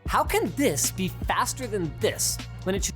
How can this be faster than this when it should?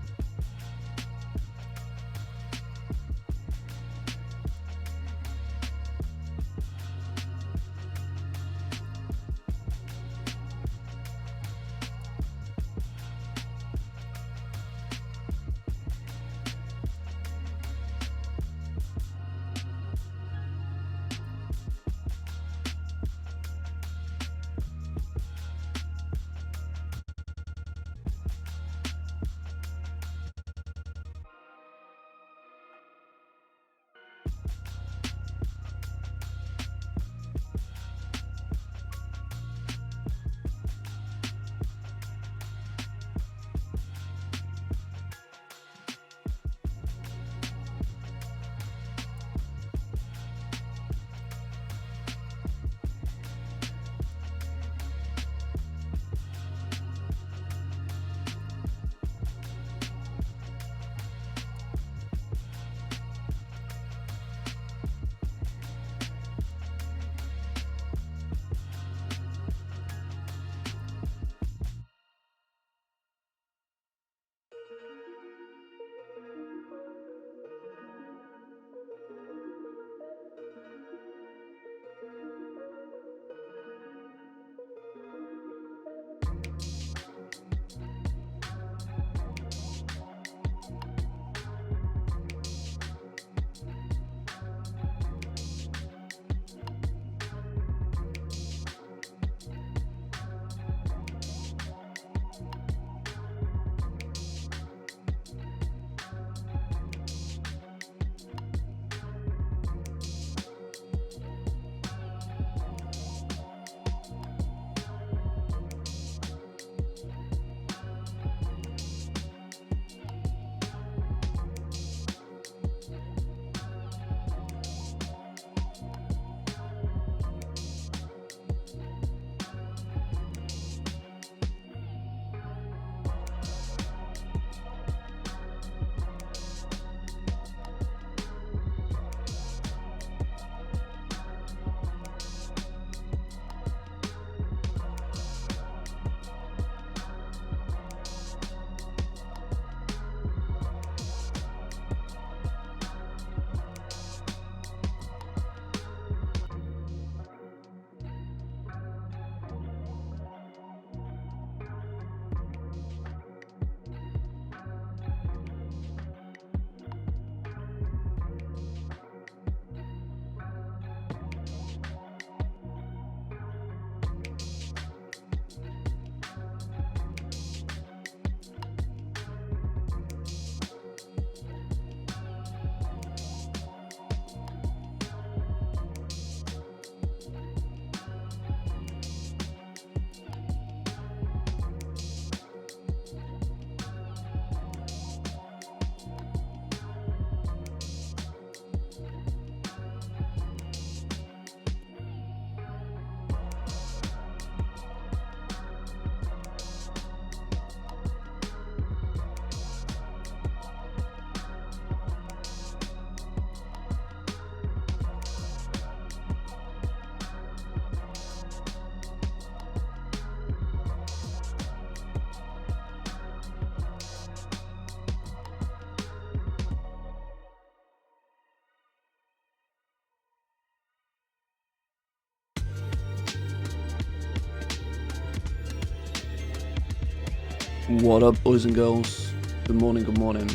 What up, boys and girls? Good morning, good morning.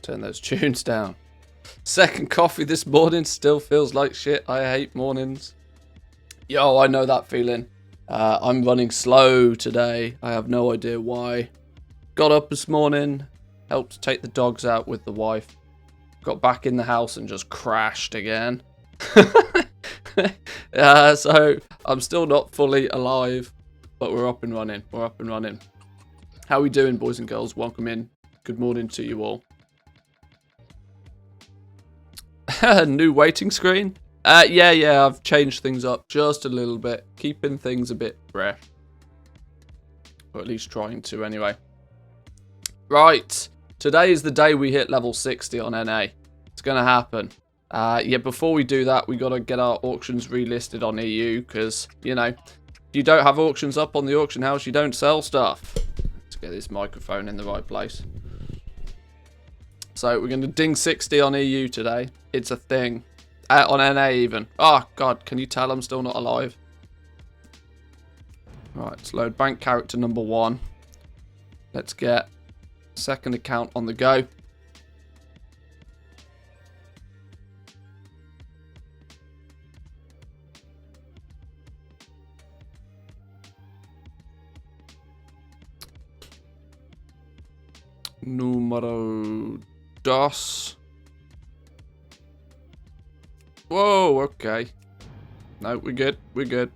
Turn those tunes down. Second coffee this morning, still feels like shit. I hate mornings. Yo, I know that feeling. I'm running slow today. I have no idea why. Got up this morning, helped take the dogs out with the wife. Got back in the house and just crashed again. So I'm still not fully alive, but we're up and running. We're up and running. How are we doing, boys and girls? Welcome in. Good morning to you all. New waiting screen? Yeah, I've changed things up just a little bit, keeping things a bit fresh. Or at least trying to anyway. Right, today is the day we hit level 60 on NA. It's going to happen. Yeah, before we do that, we got to get our auctions relisted on EU, because, you know, if you don't have auctions up on the auction house, you don't sell stuff. Let's get this microphone in the right place. So we're going to ding 60 on EU today. It's a thing. On NA even. Oh, God, can you tell I'm still not alive? Right, let's load bank character number 1. Let's get second account on the go. Numero dos. Whoa, okay. No, we're good. We're good.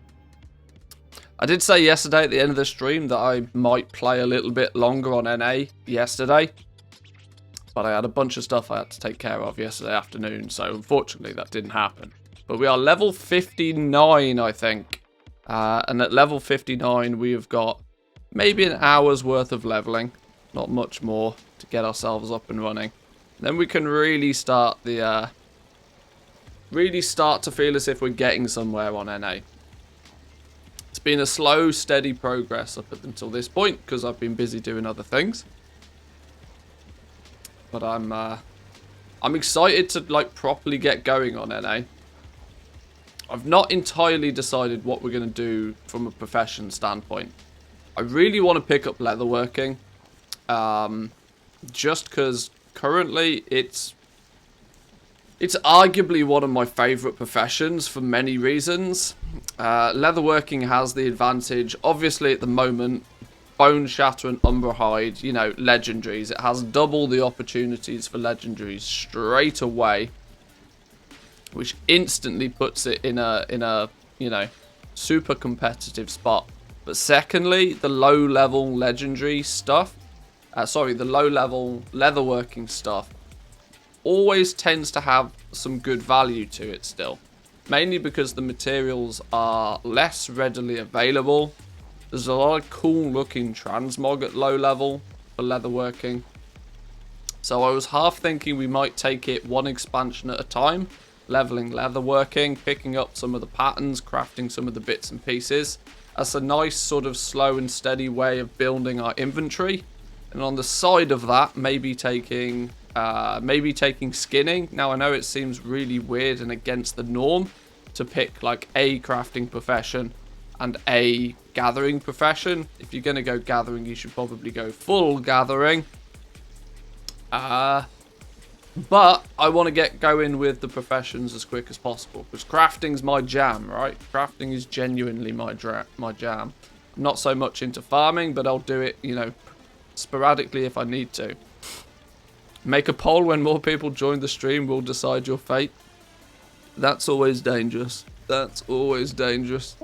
I did say yesterday at the end of the stream that I might play a little bit longer on NA yesterday. But I had a bunch of stuff I had to take care of yesterday afternoon, so unfortunately that didn't happen. But we are level 59, I think. And at level 59, we have got maybe an hour's worth of leveling. Not much more to get ourselves up and running. Then we can really start the... really start to feel as if we're getting somewhere on NA. It's been a slow, steady progress up until this point, because I've been busy doing other things. But I'm excited to like properly get going on NA. I've not entirely decided what we're going to do from a profession standpoint. I really want to pick up leatherworking, just because currently it's arguably one of my favourite professions for many reasons. Leatherworking has the advantage, obviously at the moment, Bone Shatter and Umber Hide, you know, legendaries. It has double the opportunities for legendaries straight away, which instantly puts it in a you know, super competitive spot. But secondly, the low level legendary stuff, the low level leatherworking stuff always tends to have some good value to it still. Mainly because the materials are less readily available. There's a lot of cool looking transmog at low level for leatherworking. So I was half thinking we might take it one expansion at a time. Leveling leatherworking, picking up some of the patterns, crafting some of the bits and pieces. That's a nice sort of slow and steady way of building our inventory. And on the side of that, maybe taking skinning. Now I know it seems really weird and against the norm to pick like a crafting profession and a gathering profession. If you're going to go gathering, you should probably go full gathering. But I want to get going with the professions as quick as possible, because crafting's my jam, right? Crafting is genuinely my jam. I'm not so much into farming, but I'll do it, you know, sporadically if I need to. Make a poll when more people join the stream will decide your fate. That's always dangerous. That's always dangerous.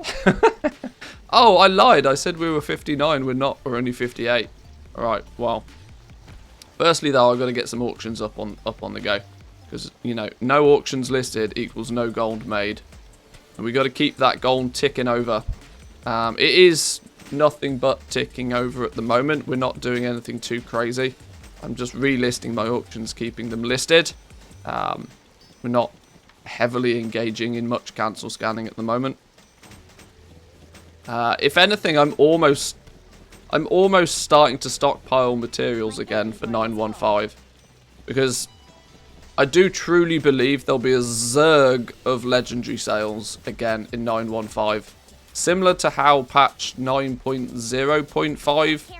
Oh, I lied. I said we were 59. We're not. We're only 58. Alright, well. Firstly, though, I've got to get some auctions up on the go. Because, you know, no auctions listed equals no gold made. And we got to keep that gold ticking over. It is nothing but ticking over at the moment. We're not doing anything too crazy. I'm just relisting my auctions, keeping them listed. We're not heavily engaging in much cancel scanning at the moment. If anything, I'm almost starting to stockpile materials again for 915, because I do truly believe there'll be a zerg of legendary sales again in 915, similar to how patch 9.0.5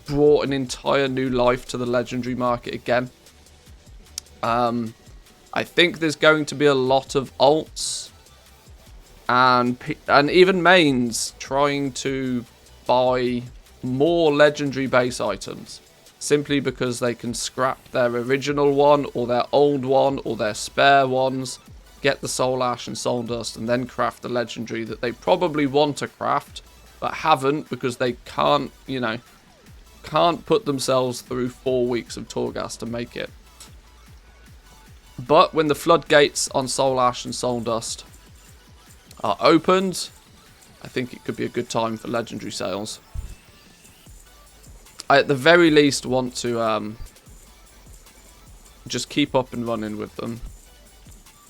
brought an entire new life to the legendary market again. I think there's going to be a lot of alts and even mains trying to buy more legendary base items, simply because they can scrap their original one or their old one or their spare ones, get the soul ash and soul dust, and then craft the legendary that they probably want to craft but haven't, because they can't, you know, can't put themselves through 4 weeks of Torghast to make it. But when the floodgates on soul ash and soul dust are opened, I think it could be a good time for legendary sales. I at the very least want to just keep up and running with them.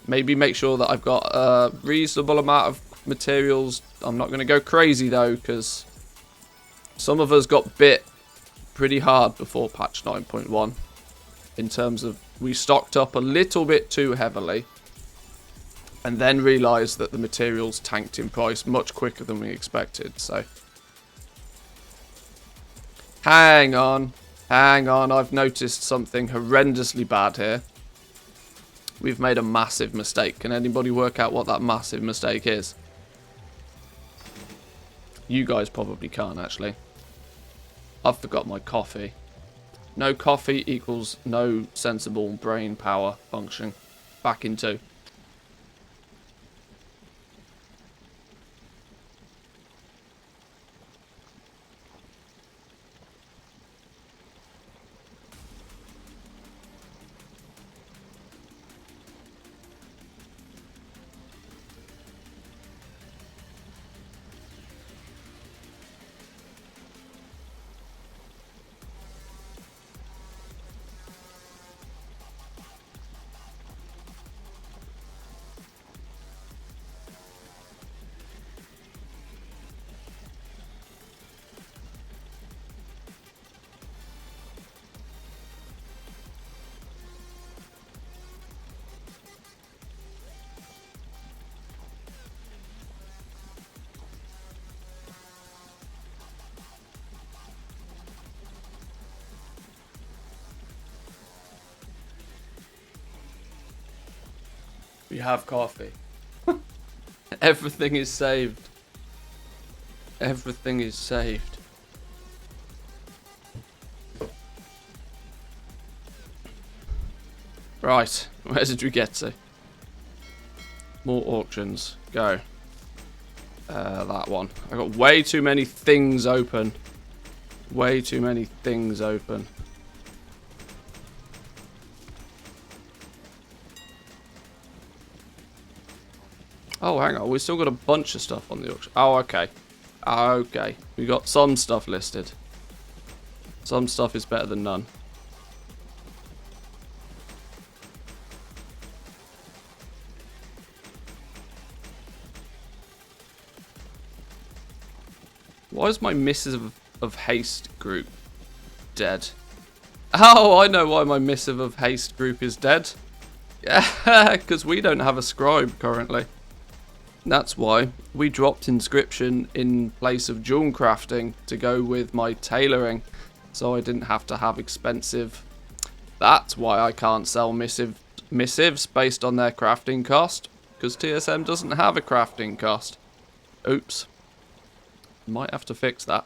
Maybe make sure that I've got a reasonable amount of materials. I'm not going to go crazy though, because some of us got bit pretty hard before patch 9.1 in terms of we stocked up a little bit too heavily and then realised that the materials tanked in price much quicker than we expected. So hang on, I've noticed something horrendously bad here. We've made a massive mistake. Can anybody work out what that massive mistake is? You guys probably can't, actually. I've forgot my coffee. No coffee equals no sensible brain power function. Back in 2. We have coffee. Everything is saved. Everything is saved. Right, where did we get to? More auctions. Go. That one. I got way too many things open. Way too many things open. Oh, hang on. We still got a bunch of stuff on the auction. Oh, okay. Okay. We got some stuff listed. Some stuff is better than none. Why is my missive of haste group dead? Oh, I know why my missive of haste group is dead. Yeah, because we don't have a scribe currently. That's why we dropped inscription in place of jewel crafting to go with my tailoring, so I didn't have to have expensive. That's why I can't sell missives based on their crafting cost, because TSM doesn't have a crafting cost. Oops. Might have to fix that.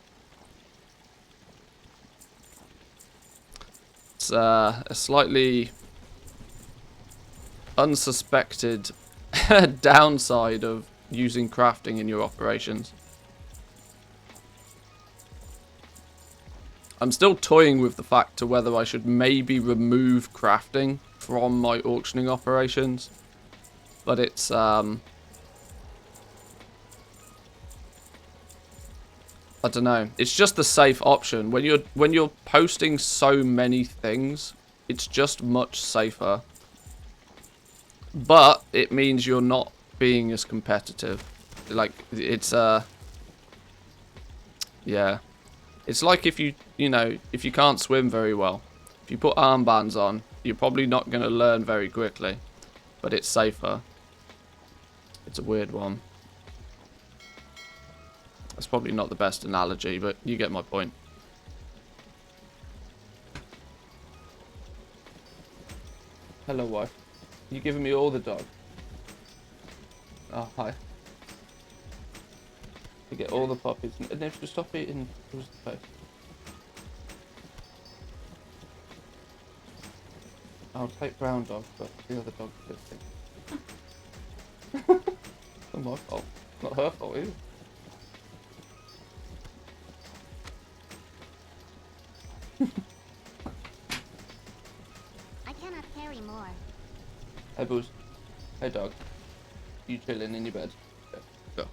It's a slightly unsuspected downside of using crafting in your operations. I'm still toying with the fact to whether I should maybe remove crafting from my auctioning operations, but it's I don't know. It's just the safe option when you're posting so many things. It's just much safer, but it means you're not being as competitive. Like it's yeah, it's like if you can't swim very well, if you put armbands on, you're probably not going to learn very quickly, but it's safer. It's a weird one. That's probably not the best analogy, but you get my point. Hello, wife. You giving me all the dog? Oh, hi. You get all the puppies. And then just stop eating. Who's the face? I'll take brown dog, but the other dog's listening. It's not my fault. It's not her fault either. I cannot carry more. Hey, Booze. Hey, dog. You chilling in your bed? Go.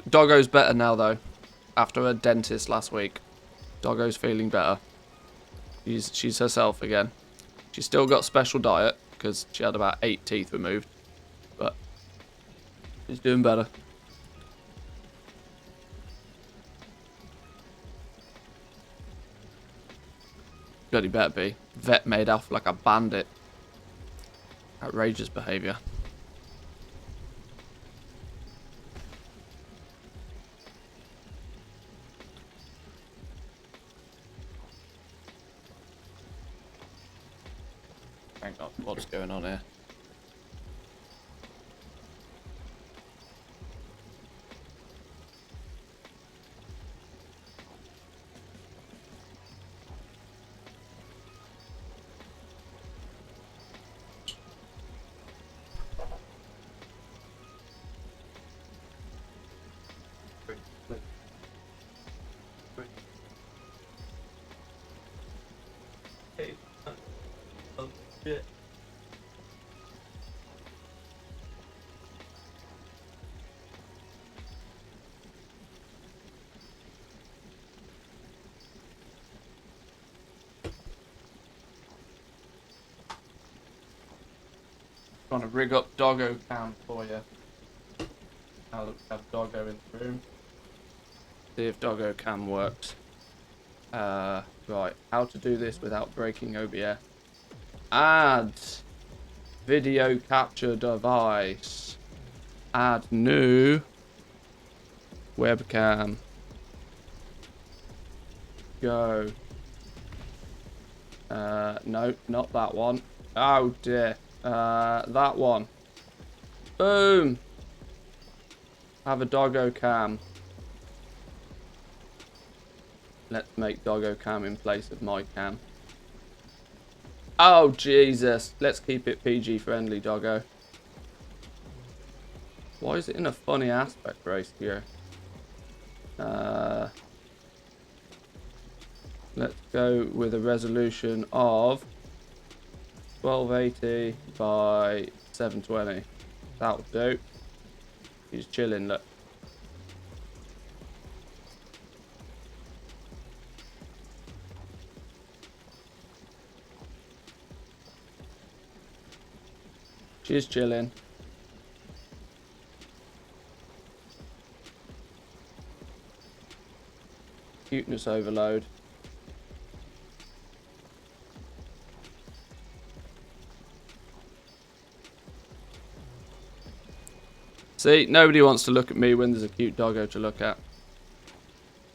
Doggo's better now, though. After a dentist last week. Doggo's feeling better. She's herself again. She's still got special diet because she had about 8 teeth removed. But she's doing better. Bloody better be. Vet made off like a bandit. Outrageous behaviour. Hang on, what's going on here? Shit. Trying to rig up doggo cam for you. Now that we have doggo in the room. See if doggo cam works. Right, how to do this without breaking OBS. Add video capture device. Add new webcam. Go. No, not that one. Oh dear. That one. Boom. Have a doggo cam. Let's make doggo cam in place of my cam. Oh Jesus. Let's keep it PG friendly, doggo. Why is it in a funny aspect ratio? Let's go with a resolution of 1280 by 720. That'll do. He's chilling, look. She's chilling. Cuteness overload. See, nobody wants to look at me when there's a cute doggo to look at.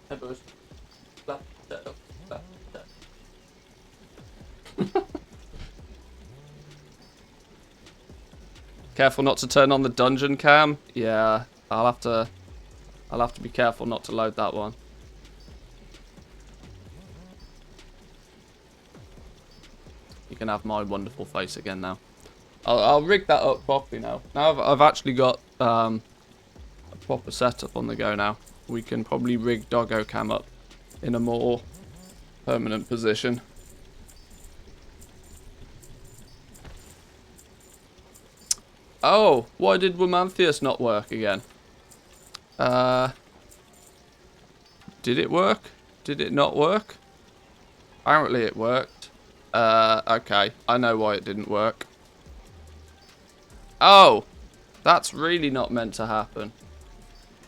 Hey, boys. Careful not to turn on the dungeon cam. Yeah, I'll have to be careful not to load that one. You can have my wonderful face again now. I'll rig that up properly now. Now I've actually got a proper setup on the go now. We can probably rig doggo cam up in a more permanent position. Oh, why did Womantheus not work again? Did it work? Did it not work? Apparently it worked. Okay, I know why it didn't work. Oh, that's really not meant to happen.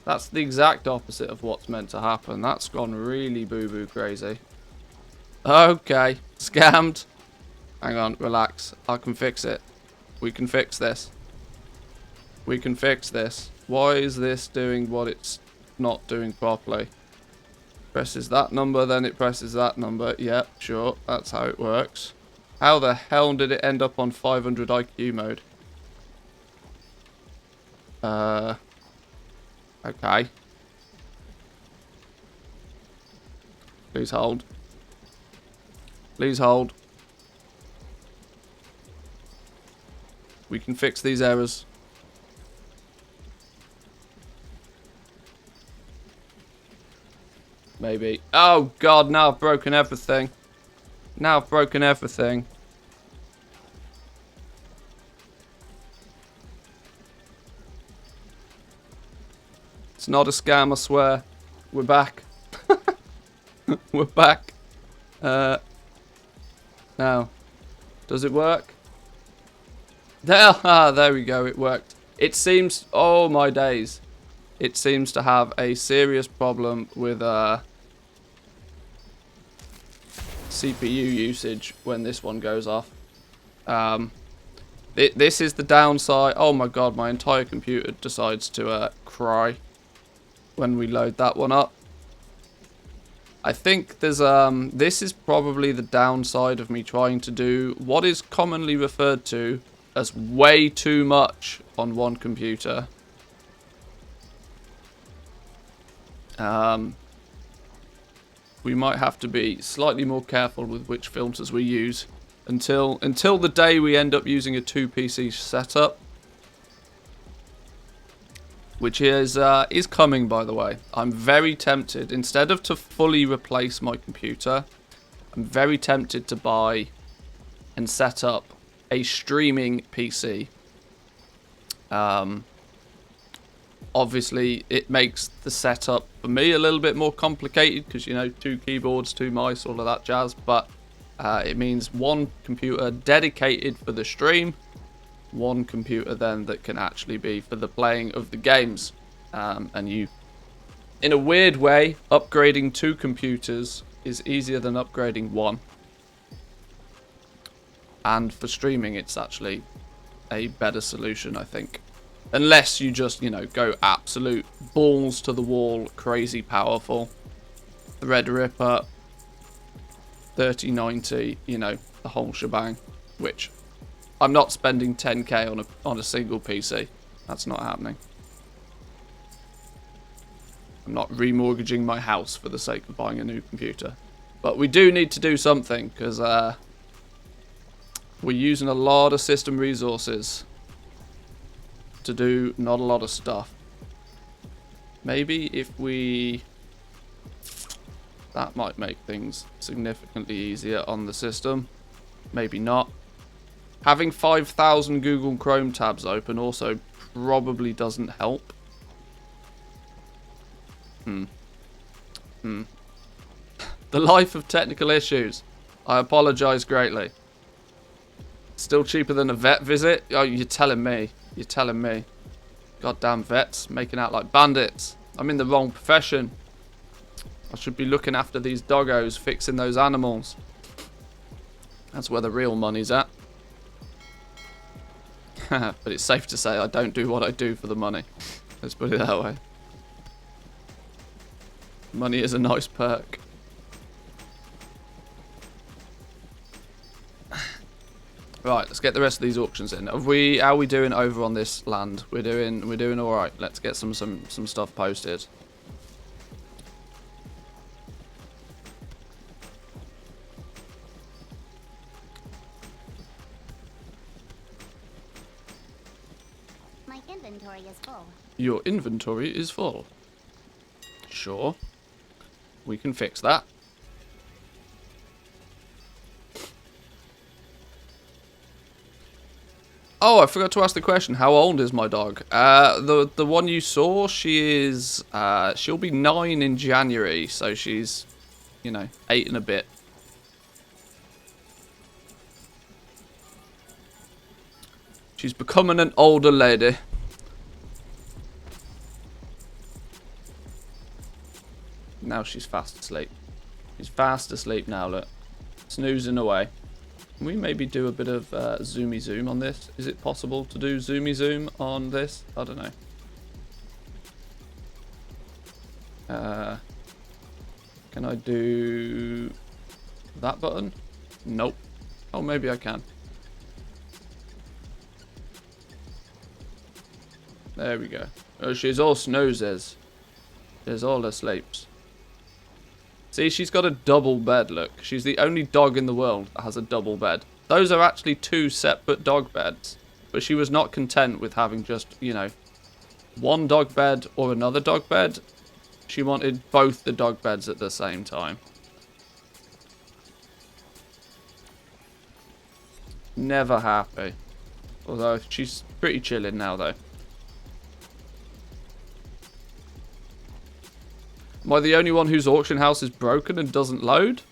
That's the exact opposite of what's meant to happen. That's gone really boo-boo crazy. Okay, scammed. Hang on, relax. I can fix it. We can fix this. We can fix this. Why is this doing what it's not doing properly? Presses that number, then it presses that number. Yep, sure. That's how it works. How the hell did it end up on 500 IQ mode? Okay. Please hold. Please hold. We can fix these errors. Maybe. Oh God, now I've broken everything. Now I've broken everything. It's not a scam, I swear. We're back. We're back. Now, Does it work? There we go. It worked. It seems... Oh, my days. It seems to have a serious problem with CPU usage when this one goes off. This is the downside. Oh my god, my entire computer decides to cry when we load that one up. I think there's this is probably the downside of me trying to do what is commonly referred to as way too much on one computer. We might have to be slightly more careful with which filters we use until the day we end up using a 2 PC setup, which is coming, by the way. I'm very tempted, instead of to fully replace my computer, I'm very tempted to buy and set up a streaming PC. Obviously, it makes the setup for me a little bit more complicated because, you know, 2 keyboards, 2 mice, all of that jazz. But it means one computer dedicated for the stream, one computer then that can actually be for the playing of the games. And you, in a weird way, upgrading 2 computers is easier than upgrading 1. And for streaming, it's actually a better solution, I think. Unless you just, you know, go absolute balls to the wall, crazy powerful. Threadripper, 3090, you know, the whole shebang. Which, I'm not spending 10k on a single PC. That's not happening. I'm not remortgaging my house for the sake of buying a new computer. But we do need to do something, because we're using a lot of system resources to do not a lot of stuff. Maybe if we... That might make things significantly easier on the system. Maybe not. Having 5,000 Google Chrome tabs open also probably doesn't help. The life of technical issues. I apologise greatly. Still cheaper than a vet visit? Oh, you're telling me. You're telling me. Goddamn vets, making out like bandits. I'm in the wrong profession. I should be looking after these doggos, fixing those animals. That's where the real money's at. But it's safe to say I don't do what I do for the money. Let's put it that way. Money is a nice perk. Right, let's get the rest of these auctions in. How are we doing over on this land? We're doing all right. Let's get some stuff posted. My inventory is full. Your inventory is full. Sure. We can fix that. Oh, I forgot to ask the question. How old is my dog? The one you saw, she'll be 9 in January, so she's, you know, 8 and a bit. She's becoming an older lady. Now she's fast asleep. She's fast asleep now, look. Snoozing away. Can we maybe do a bit of zoomy zoom on this? Is it possible to do zoomy zoom on this? I don't know. Can I do that button? Nope. Oh, maybe I can. There we go. Oh, she's all snoozes. She's all asleep. See, she's got a double bed, look. She's the only dog in the world that has a double bed. Those are actually 2 separate dog beds. But she was not content with having just, you know, one dog bed or another dog bed. She wanted both the dog beds at the same time. Never happy. Although, she's pretty chilling now, though. Am I the only one whose auction house is broken and doesn't load?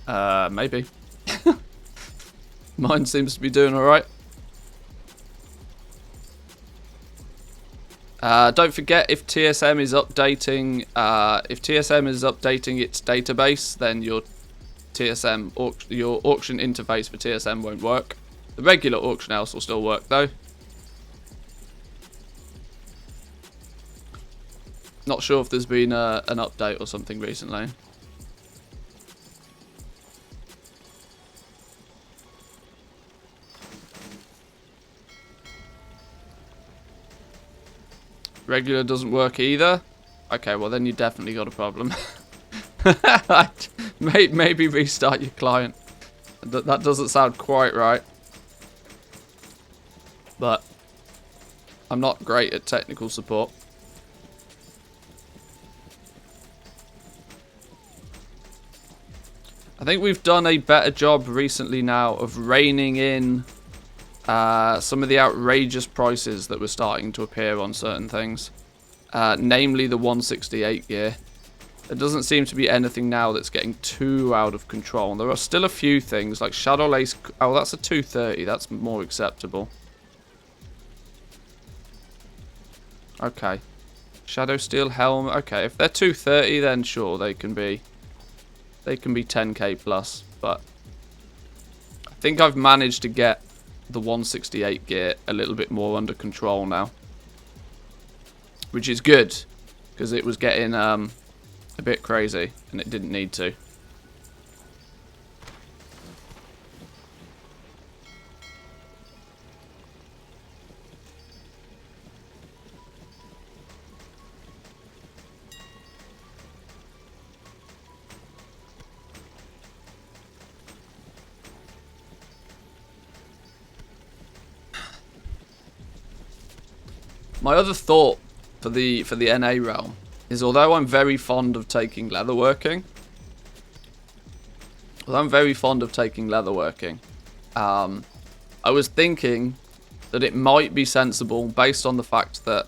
Maybe. Mine seems to be doing alright. Don't forget, if TSM is updating, its database, then your auction interface for TSM won't work. The regular auction house will still work though. Not sure if there's been an update or something recently. Regular doesn't work either. Okay, well then you definitely got a problem. Maybe restart your client. That doesn't sound quite right. But I'm not great at technical support. I think we've done a better job recently now of reining in some of the outrageous prices that were starting to appear on certain things. Namely the 168 gear. There doesn't seem to be anything now that's getting too out of control. And there are still a few things like Shadow Lace. Oh, that's a 230. That's more acceptable. Okay. Shadow Steel Helm. Okay, if they're 230, then sure, they can be 10k plus. But I think I've managed to get the 168 gear a little bit more under control now, which is good because it was getting a bit crazy and it didn't need to. My other thought for the NA realm is, although I'm very fond of taking leatherworking, I was thinking that it might be sensible, based on the fact that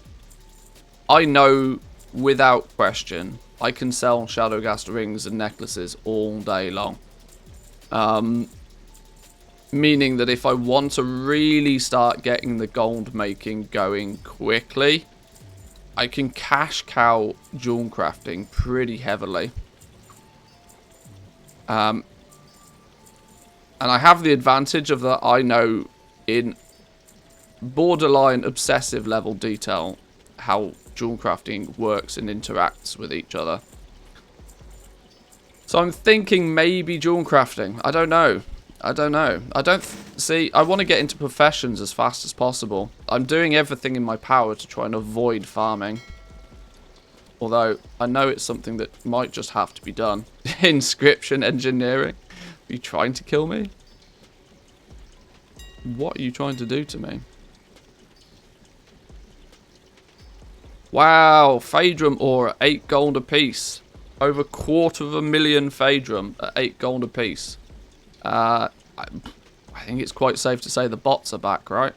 I know without question I can sell Shadowgast rings and necklaces all day long. Meaning that if I want to really start getting the gold making going quickly, I can cash cow jewel crafting pretty heavily. And I have the advantage of that I know in borderline obsessive level detail how jewel crafting works and interacts with each other. So I'm thinking maybe jewel crafting. I don't know. I want to get into professions as fast as possible. I'm doing everything in my power to try and avoid farming. Although, I know it's something that might just have to be done. Inscription engineering? Are you trying to kill me? What are you trying to do to me? Wow, Phaedrum ore at 8 gold a piece. Over 250,000 Phaedrum at 8 gold a piece. I think it's quite safe to say the bots are back, right?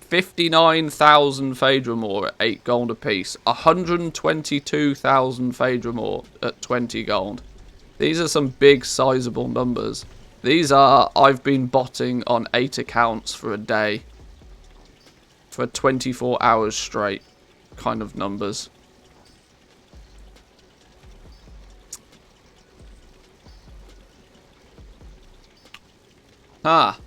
59,000 Phaedrum ore at 8 gold a piece. 122,000 Phaedrum ore at 20 gold. These are some big sizable numbers. These are, I've been botting on 8 accounts for a day. For 24 hours straight kind of numbers. Ah.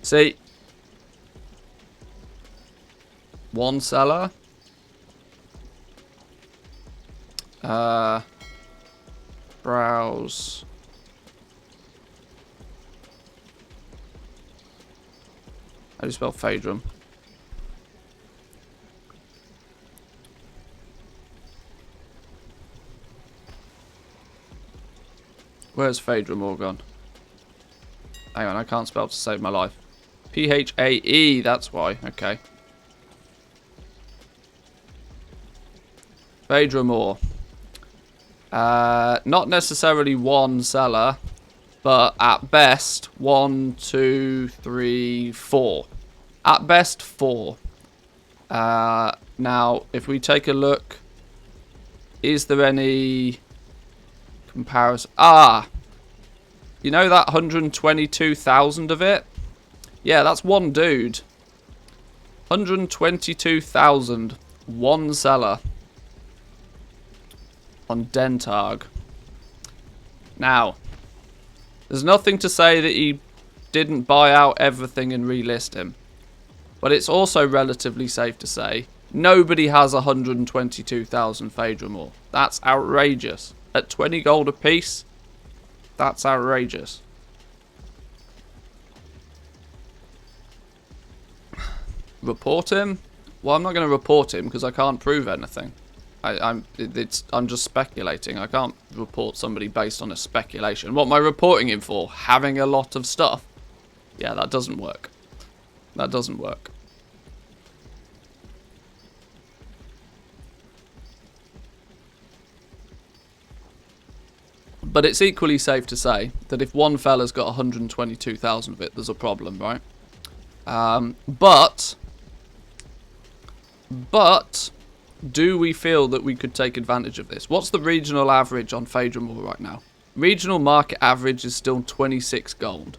See. One seller. Browse. How do you spell Phaedrum? Where's Phaedrum ore gone? Hang on, I can't spell to save my life. P-H-A-E, that's why. Okay. Phaedrum ore. Not necessarily one seller, but at best 1, 2, 3, 4. At best 4. Now, if we take a look, is there any comparison? Ah, you know that 122,000 of it? Yeah, that's one dude. 122,000, one seller on Dentag. Now, there's nothing to say that he didn't buy out everything and relist him. But it's also relatively safe to say nobody has 122,000 Phaedra ore. That's outrageous. At 20 gold a piece, that's outrageous. Report him? Well, I'm not going to report him because I can't prove anything. I'm just speculating. I can't report somebody based on a speculation. What am I reporting him for? Having a lot of stuff? Yeah, that doesn't work. That doesn't work. But it's equally safe to say that if one fella's got 122,000 of it, there's a problem, right? But do we feel that we could take advantage of this? What's the regional average on Phaedra ore right now? Regional market average is still 26 gold.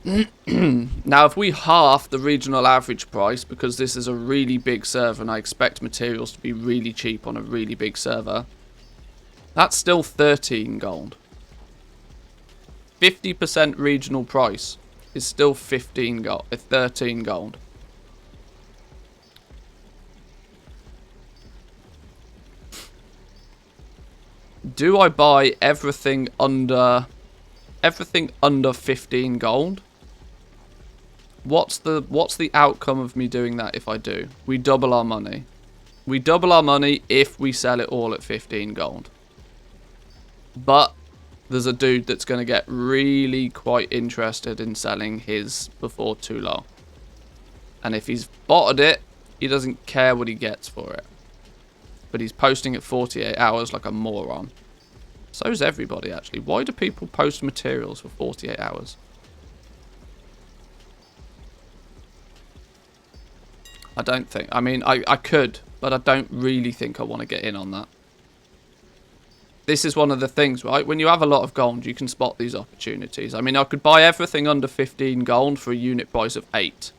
Now, if we half the regional average price, because this is a really big server and I expect materials to be really cheap on a really big server, that's still 13 gold. 50% regional price is still 13 gold. Do I buy everything under 15 gold? What's the outcome of me doing that if I do? We double our money. We double our money if we sell it all at 15 gold. But there's a dude that's going to get really quite interested in selling his before too long. And if he's botted it, he doesn't care what he gets for it. But he's posting at 48 hours like a moron. So's everybody, actually. Why do people post materials for 48 hours? I don't think. I mean, I could, but I don't really think I want to get in on that. This is one of the things, right? When you have a lot of gold, you can spot these opportunities. I mean, I could buy everything under 15 gold for a unit price of 8.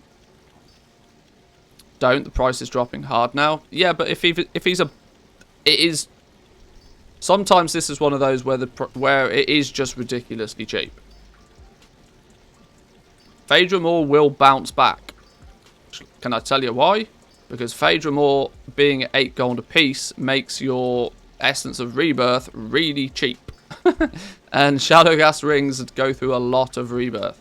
Don't. The price is dropping hard now. Yeah, but if he's a... It is... Sometimes this is one of those where it is just ridiculously cheap. Phaedra ore will bounce back. Can I tell you why? Because Phaedra ore being at 8 gold a piece makes your Essence of Rebirth really cheap. And Shadowgas rings go through a lot of rebirth.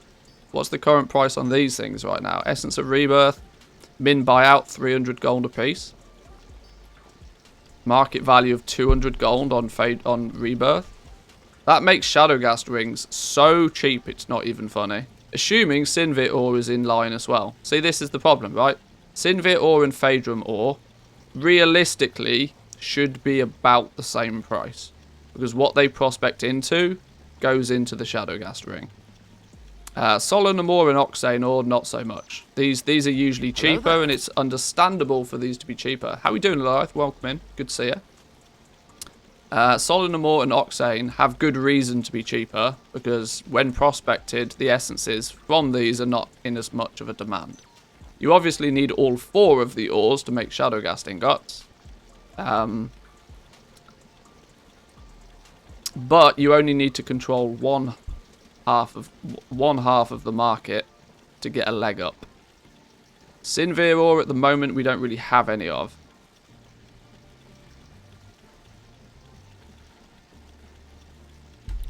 What's the current price on these things right now? Essence of Rebirth, min buyout 300 gold a piece. Market value of 200 gold on Rebirth. That makes Shadowgas rings so cheap it's not even funny. Assuming Sinvir ore is in line as well. See, this is the problem, right? Sinvir ore and Phaedra ore realistically should be about the same price. Because what they prospect into goes into the Shadowgas ring. Solanum ore and Oxane ore, not so much. These are usually cheaper, and it's understandable for these to be cheaper. How are we doing, Lilith? Welcome in. Good to see you. Solanum ore and Oxane have good reason to be cheaper, because when prospected, the essences from these are not in as much of a demand. You obviously need all 4 of the ores to make Shadowgas ingots. But you only need to control one half of the market to get a leg up. Sinvir ore at the moment we don't really have any of.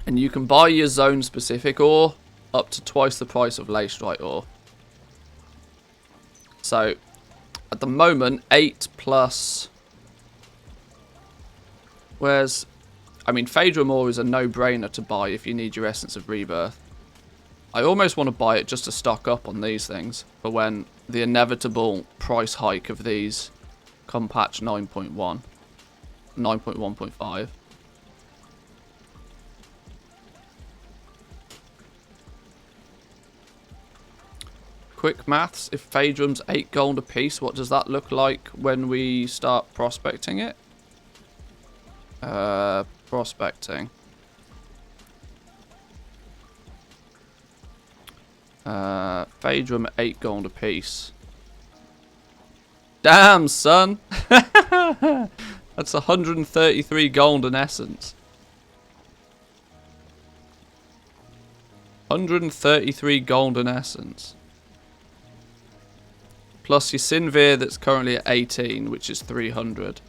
And you can buy your zone specific ore up to twice the price of Leystrite ore. So at the moment 8 plus... Where's... I mean, Phaedra ore is a no-brainer to buy if you need your Essence of Rebirth. I almost want to buy it just to stock up on these things for when the inevitable price hike of these come patch 9.1. 9.1.5. quick maths. If Phaedrum's 8 gold a piece, what does that look like when we start prospecting it? Prospecting. Phaedrum 8 gold a piece. Damn, son! That's 133 gold in essence. 133 golden essence. Plus your Sinvir that's currently at 18, which is 300.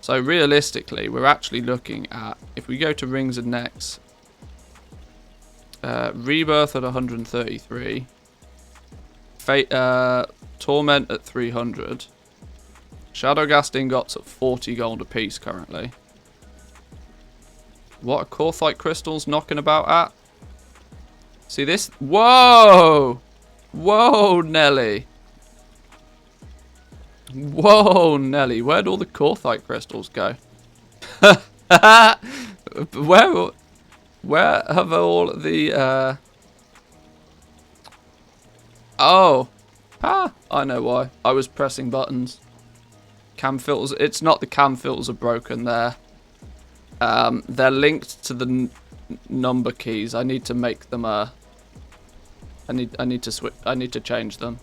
So realistically, we're actually looking at, if we go to rings and necks, Rebirth at 133, Torment at 300, Shadowghast Ingots at 40 gold apiece currently. What are Korthite crystals knocking about at? See this? Whoa! Whoa, Nelly. Whoa, Nelly. Where'd all the Korthite crystals go? Where have all the, Oh. I know why. I was pressing buttons. Cam filters. It's not the cam filters are broken there. They're linked to the number keys. I need to make them, I need to switch. I need to change them.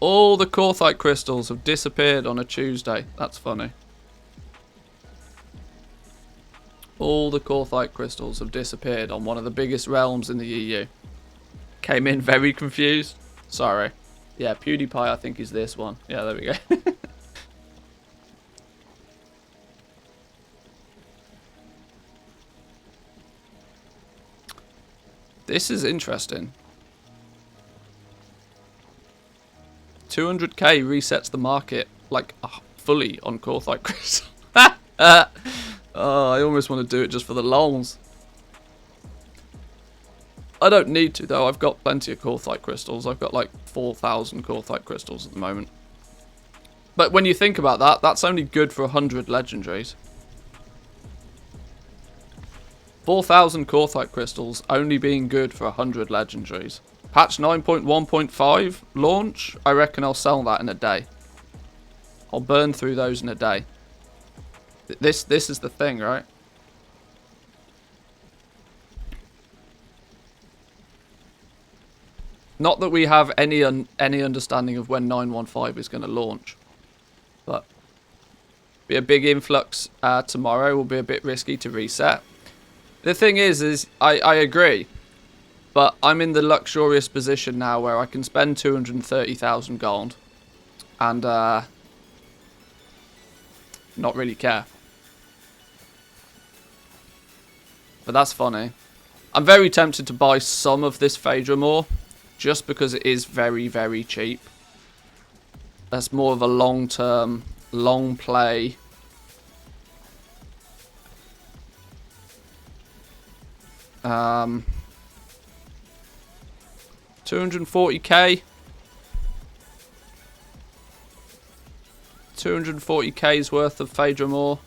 All the Korthite crystals have disappeared on a Tuesday. That's funny. All the Korthite crystals have disappeared on one of the biggest realms in the EU. Came in very confused. Sorry. Yeah, PewDiePie I think is this one. Yeah, there we go. This is interesting. 200k resets the market like fully on Korthite crystal. Oh, I almost want to do it just for the lols. I don't need to though. I've got plenty of Korthite crystals. I've got like 4,000 Korthite crystals at the moment. But when you think about that, that's only good for 100 legendaries. 4,000 Korthite crystals only being good for 100 legendaries. Patch 9.1.5 launch, I reckon I'll sell that in a day. I'll burn through those in a day. This is the thing, right? Not that we have any understanding of when 9.1.5 is going to launch, but be a big influx tomorrow. Will be a bit risky to reset. The thing is I agree, but I'm in the luxurious position now where I can spend 230,000 gold and not really care. But that's funny. I'm very tempted to buy some of this Phaedra ore just because it is very, very cheap. That's more of a long-term, long play. Um, 240k. 240k's worth of Phaedra ore.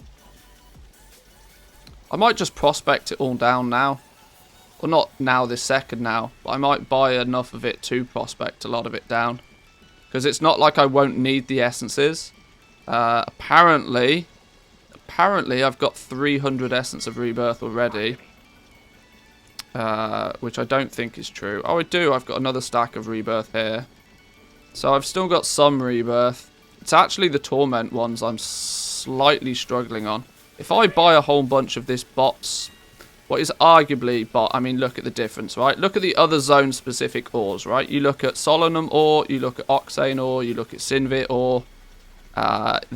I might just prospect it all down now. Well, not now this second now, but I might buy enough of it to prospect a lot of it down. Because it's not like I won't need the essences. Apparently I've got 300 Essence of Rebirth already. Which I don't think is true. Oh, I do. I've got another stack of Rebirth here. So I've still got some Rebirth. It's actually the Torment ones I'm slightly struggling on. If I buy a whole bunch of this bots, what is arguably bot, I mean, look at the difference, right? Look at the other zone-specific ores, right? You look at Solanum ore, you look at Oxane ore, you look at Sinvit ore,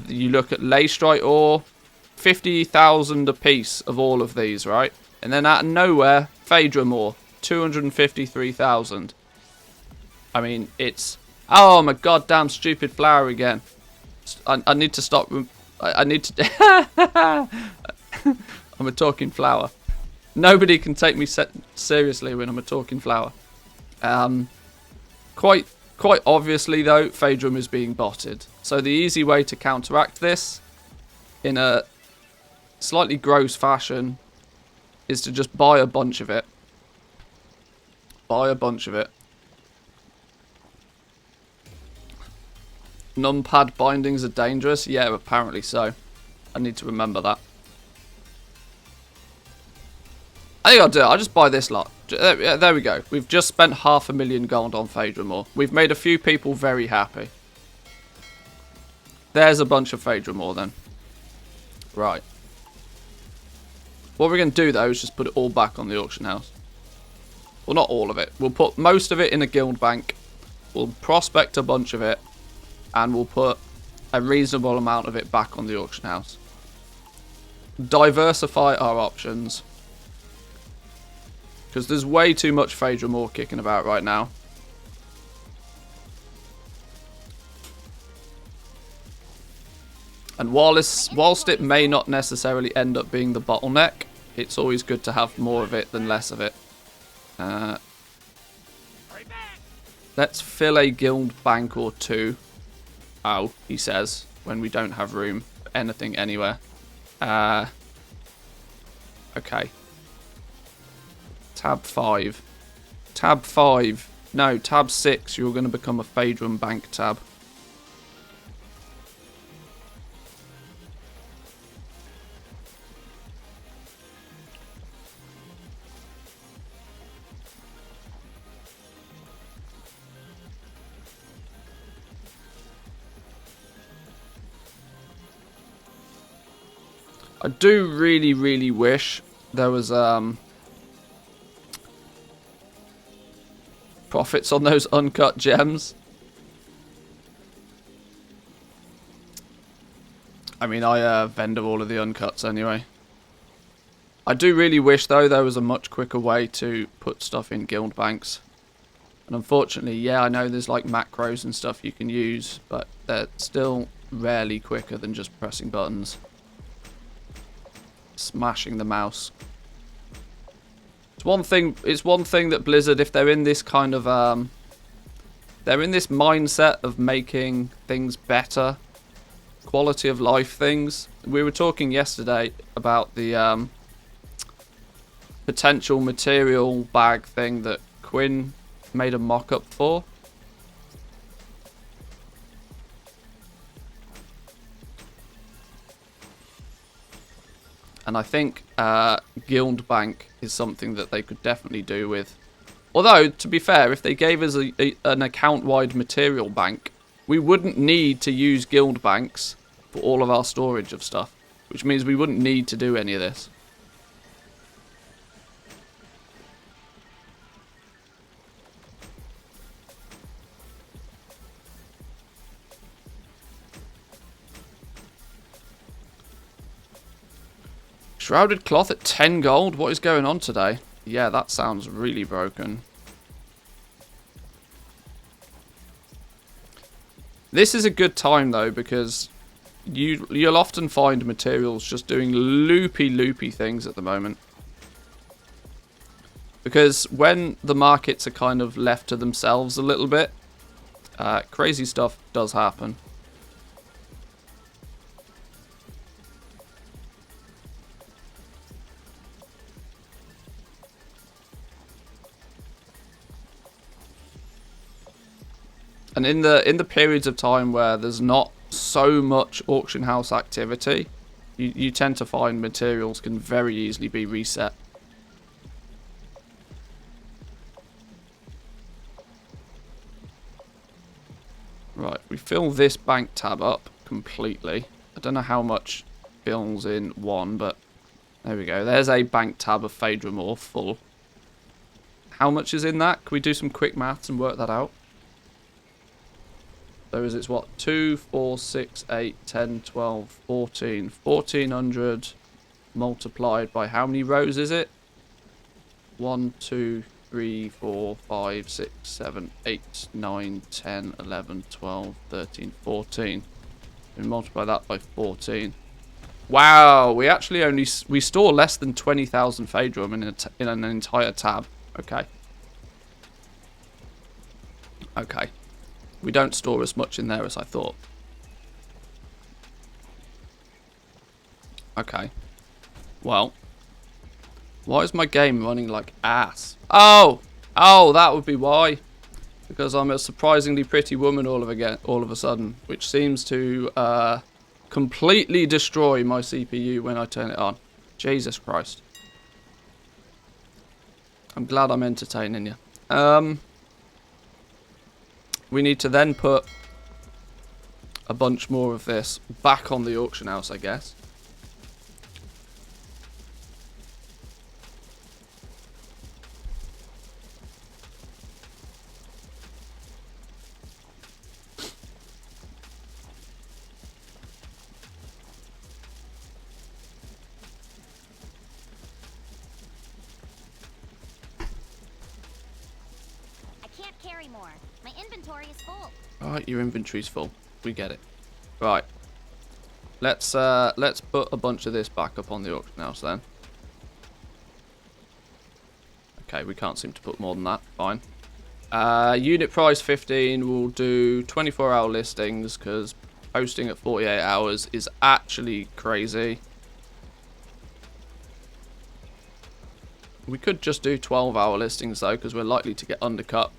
you look at Leystrite ore, 50,000 a piece of all of these, right? And then out of nowhere, Phaedra ore, 253,000. I mean, it's... Oh, my goddamn stupid flower again. I need to stop... I need to... I'm a talking flower. Nobody can take me seriously when I'm a talking flower. Quite obviously, though, Phaedrum is being botted. So the easy way to counteract this, in a slightly gross fashion, is to just buy a bunch of it. buy a bunch of it. Numpad bindings are dangerous? Yeah, apparently so. I need to remember that. I think I'll do it. I'll just buy this lot. There we go. We've just spent 500,000 gold on Phaedra Maw. We've made a few people very happy. There's a bunch of Phaedra Maw then. Right. What we're going to do though is just put it all back on the auction house. Well, not all of it. We'll put most of it in a guild bank. We'll prospect a bunch of it. And we'll put a reasonable amount of it back on the auction house. Diversify our options. Because there's way too much Phaedra Maw kicking about right now. And whilst it may not necessarily end up being the bottleneck, it's always good to have more of it than less of it. Let's fill a guild bank or two. Oh, he says, when we don't have room for anything anywhere. Okay. Tab 5. Tab 5. No, tab 6. You're going to become a Phaedra bank tab. I do really, really wish there was profits on those uncut gems. I mean, I vendor all of the uncuts anyway. I do really wish, though, there was a much quicker way to put stuff in guild banks. And unfortunately, yeah, I know there's like macros and stuff you can use, but they're still rarely quicker than just pressing buttons. Smashing the mouse. It's one thing that Blizzard, if they're in this kind of they're in this mindset of making things better, quality of life things. We were talking yesterday about the potential material bag thing that Quinn made a mock-up for. And I think Guild Bank is something that they could definitely do with. Although, to be fair, if they gave us an account-wide material bank, we wouldn't need to use Guild Banks for all of our storage of stuff. Which means we wouldn't need to do any of this. Shrouded cloth at 10 gold? What is going on today? Yeah, that sounds really broken. This is a good time though, because you'll often find materials just doing loopy things at the moment. Because when the markets are kind of left to themselves a little bit, crazy stuff does happen. And in the periods of time where there's not so much auction house activity, you tend to find materials can very easily be reset. Right, we fill this bank tab up completely. I don't know how much fills in one, but there we go. There's a bank tab of Phaedra Maw full. How much is in that? Can we do some quick maths and work that out? So is it what? 2, 4, 6, 8, 10, 12, 14. 1400 multiplied by how many rows is it? 1, 2, 3, 4, 5, 6, 7, 8, 9, 10, 11, 12, 13, 14. We multiply that by 14. Wow, we actually we store less than 20,000 Phaedra in an entire tab. Okay. Okay. We don't store as much in there as I thought. Okay. Well. Why is my game running like ass? Oh! Oh, that would be why. Because I'm a surprisingly pretty woman all of a sudden, which seems to completely destroy my CPU when I turn it on. Jesus Christ. I'm glad I'm entertaining you. We need to then put a bunch more of this back on the auction house, I guess. Carry more. My inventory is full. Alright, your inventory's full. We get it. Right. Let's put a bunch of this back up on the auction house then. Okay, we can't seem to put more than that. Fine. Unit price 15. We'll do 24-hour listings because posting at 48 hours is actually crazy. We could just do 12-hour listings though because we're likely to get undercut.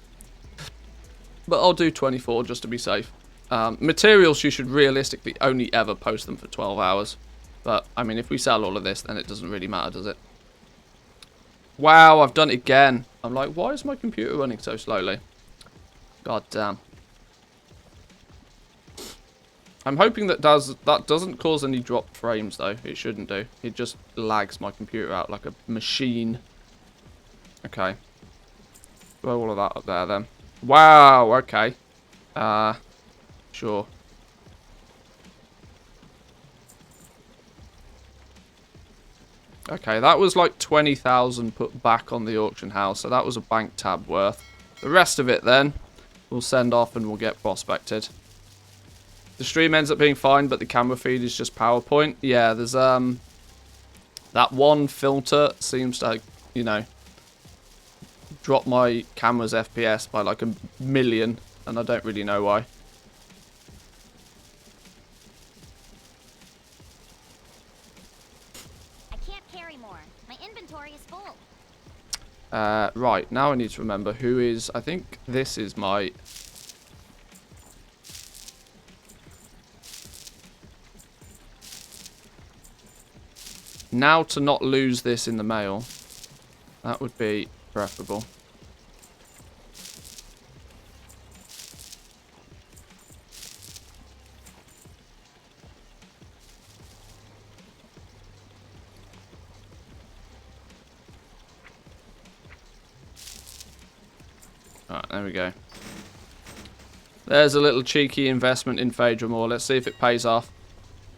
But I'll do 24 just to be safe. Materials, you should realistically only ever post them for 12 hours. But, I mean, if we sell all of this, then it doesn't really matter, does it? Wow, I've done it again. I'm like, why is my computer running so slowly? God damn. I'm hoping that doesn't cause any dropped frames, though. It shouldn't do. It just lags my computer out like a machine. Okay. Throw all of that up there, then. Wow, okay. Sure. Okay, that was like 20,000 put back on the auction house, so that was a bank tab worth. The rest of it then, we'll send off and we'll get prospected. The stream ends up being fine, but the camera feed is just PowerPoint. Yeah, there's that one filter seems to, you know, drop my camera's FPS by like 1,000,000, and I don't really know why. I can't carry more. My inventory is full. Right, now I need to remember who is... I think this is my... Now to not lose this in the mail. That would be preferable. Alright, there we go. There's a little cheeky investment in Phaedra ore. Let's see if it pays off.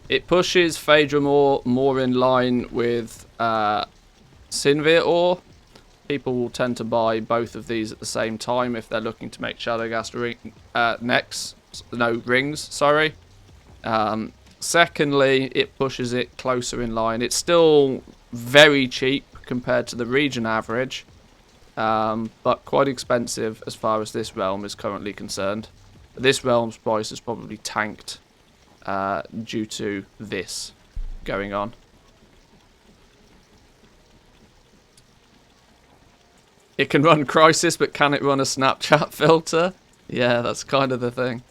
It pushes Phaedra ore more in line with Sinvir ore. People will tend to buy both of these at the same time if they're looking to make Shadowgast rings, sorry. Secondly, it pushes it closer in line. It's still very cheap compared to the region average, but quite expensive as far as this realm is currently concerned. This realm's price has probably tanked due to this going on. It can run Crisis, but can it run a Snapchat filter? Yeah, that's kind of the thing.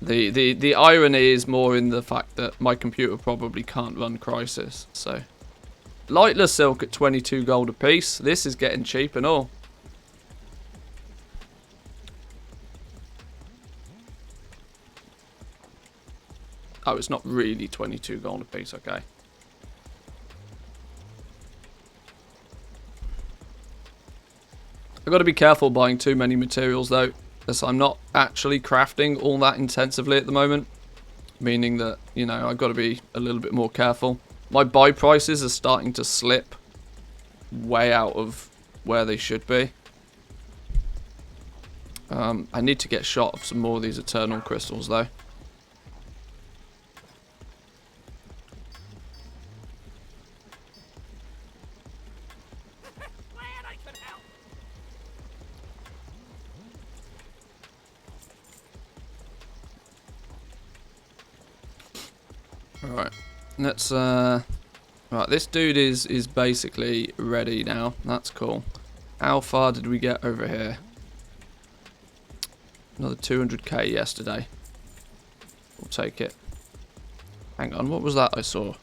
The irony is more in the fact that my computer probably can't run Crisis, so... Lightless Silk at 22 gold a piece. This is getting cheap and all. Oh, it's not really 22 gold a piece, okay. I've got to be careful buying too many materials though, as I'm not actually crafting all that intensively at the moment. Meaning that, you know, I've got to be a little bit more careful. My buy prices are starting to slip way out of where they should be. I need to get shot of some more of these Eternal Crystals though. Alright, let's, right, this dude is basically ready now. That's cool. How far did we get over here? Another 200k yesterday. We'll take it. Hang on, what was that I saw?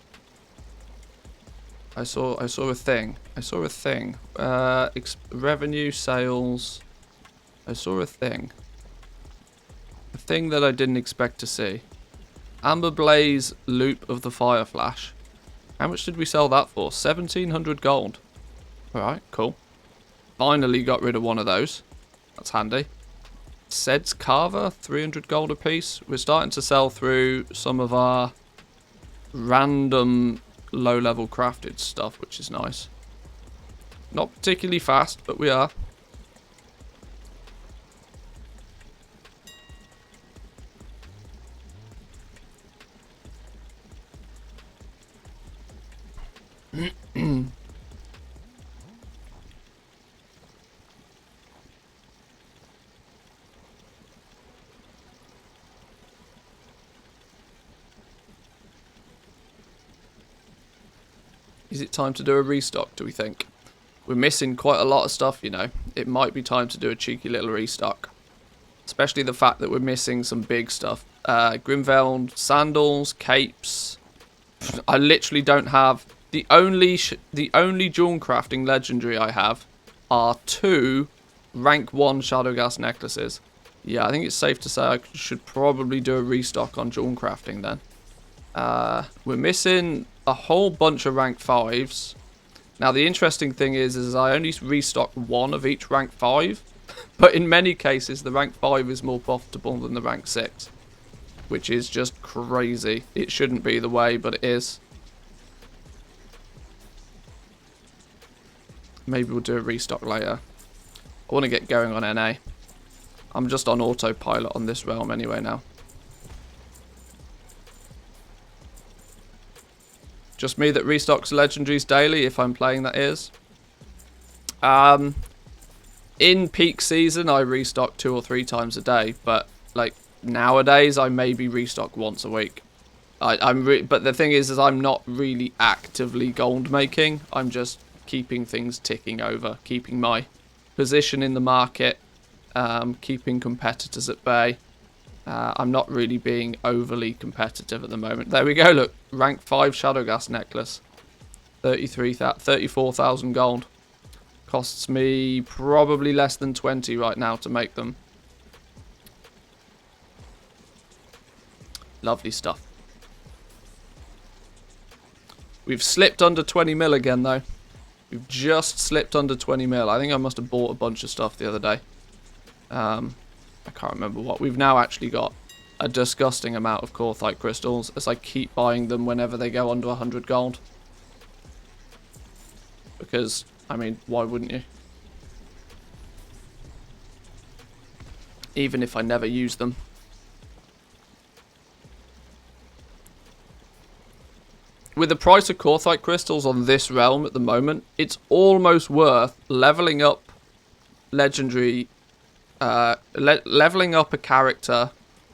I saw a thing. I saw a thing. Revenue, sales. I saw a thing. A thing that I didn't expect to see. Amber Blaze loop of the Fire Flash. How much did we sell that for? 1700 gold. Alright, cool. Finally got rid of one of those. That's handy. Sed's Carver, 300 gold apiece. We're starting to sell through some of our random low-level crafted stuff, which is nice. Not particularly fast, but we are. Is it time to do a restock, do we think? We're missing quite a lot of stuff, you know. It might be time to do a cheeky little restock. Especially the fact that we're missing some big stuff. Grimveld sandals, capes. I literally don't have... The only jewel crafting legendary I have are 2 rank 1 Shadowgas necklaces. Yeah, I think it's safe to say I should probably do a restock on jewel crafting then. We're missing a whole bunch of rank 5s. Now the interesting thing is I only restock 1 of each rank 5. But in many cases the rank 5 is more profitable than the rank 6. Which is just crazy. It shouldn't be the way, but it is. Maybe we'll do a restock later. I want to get going on NA. I'm just on autopilot on this realm anyway now. Just me that restocks legendaries daily, if I'm playing, that is. In peak season, I restock 2 or 3 times a day, but like nowadays, I maybe restock once a week. But the thing is I'm not really actively gold making. I'm just keeping things ticking over, keeping my position in the market, keeping competitors at bay. I'm not really being overly competitive at the moment. There we go, look. Rank 5 Shadowgas necklace. 34,000 gold. Costs me probably less than 20 right now to make them. Lovely stuff. We've slipped under 20 mil again, though. We've just slipped under 20 mil. I think I must have bought a bunch of stuff the other day. I can't remember what. We've now actually got a disgusting amount of Corthite crystals as I keep buying them whenever they go under 100 gold. Because, I mean, why wouldn't you? Even if I never use them. With the price of Corthite crystals on this realm at the moment, it's almost worth leveling up legendary... leveling up a character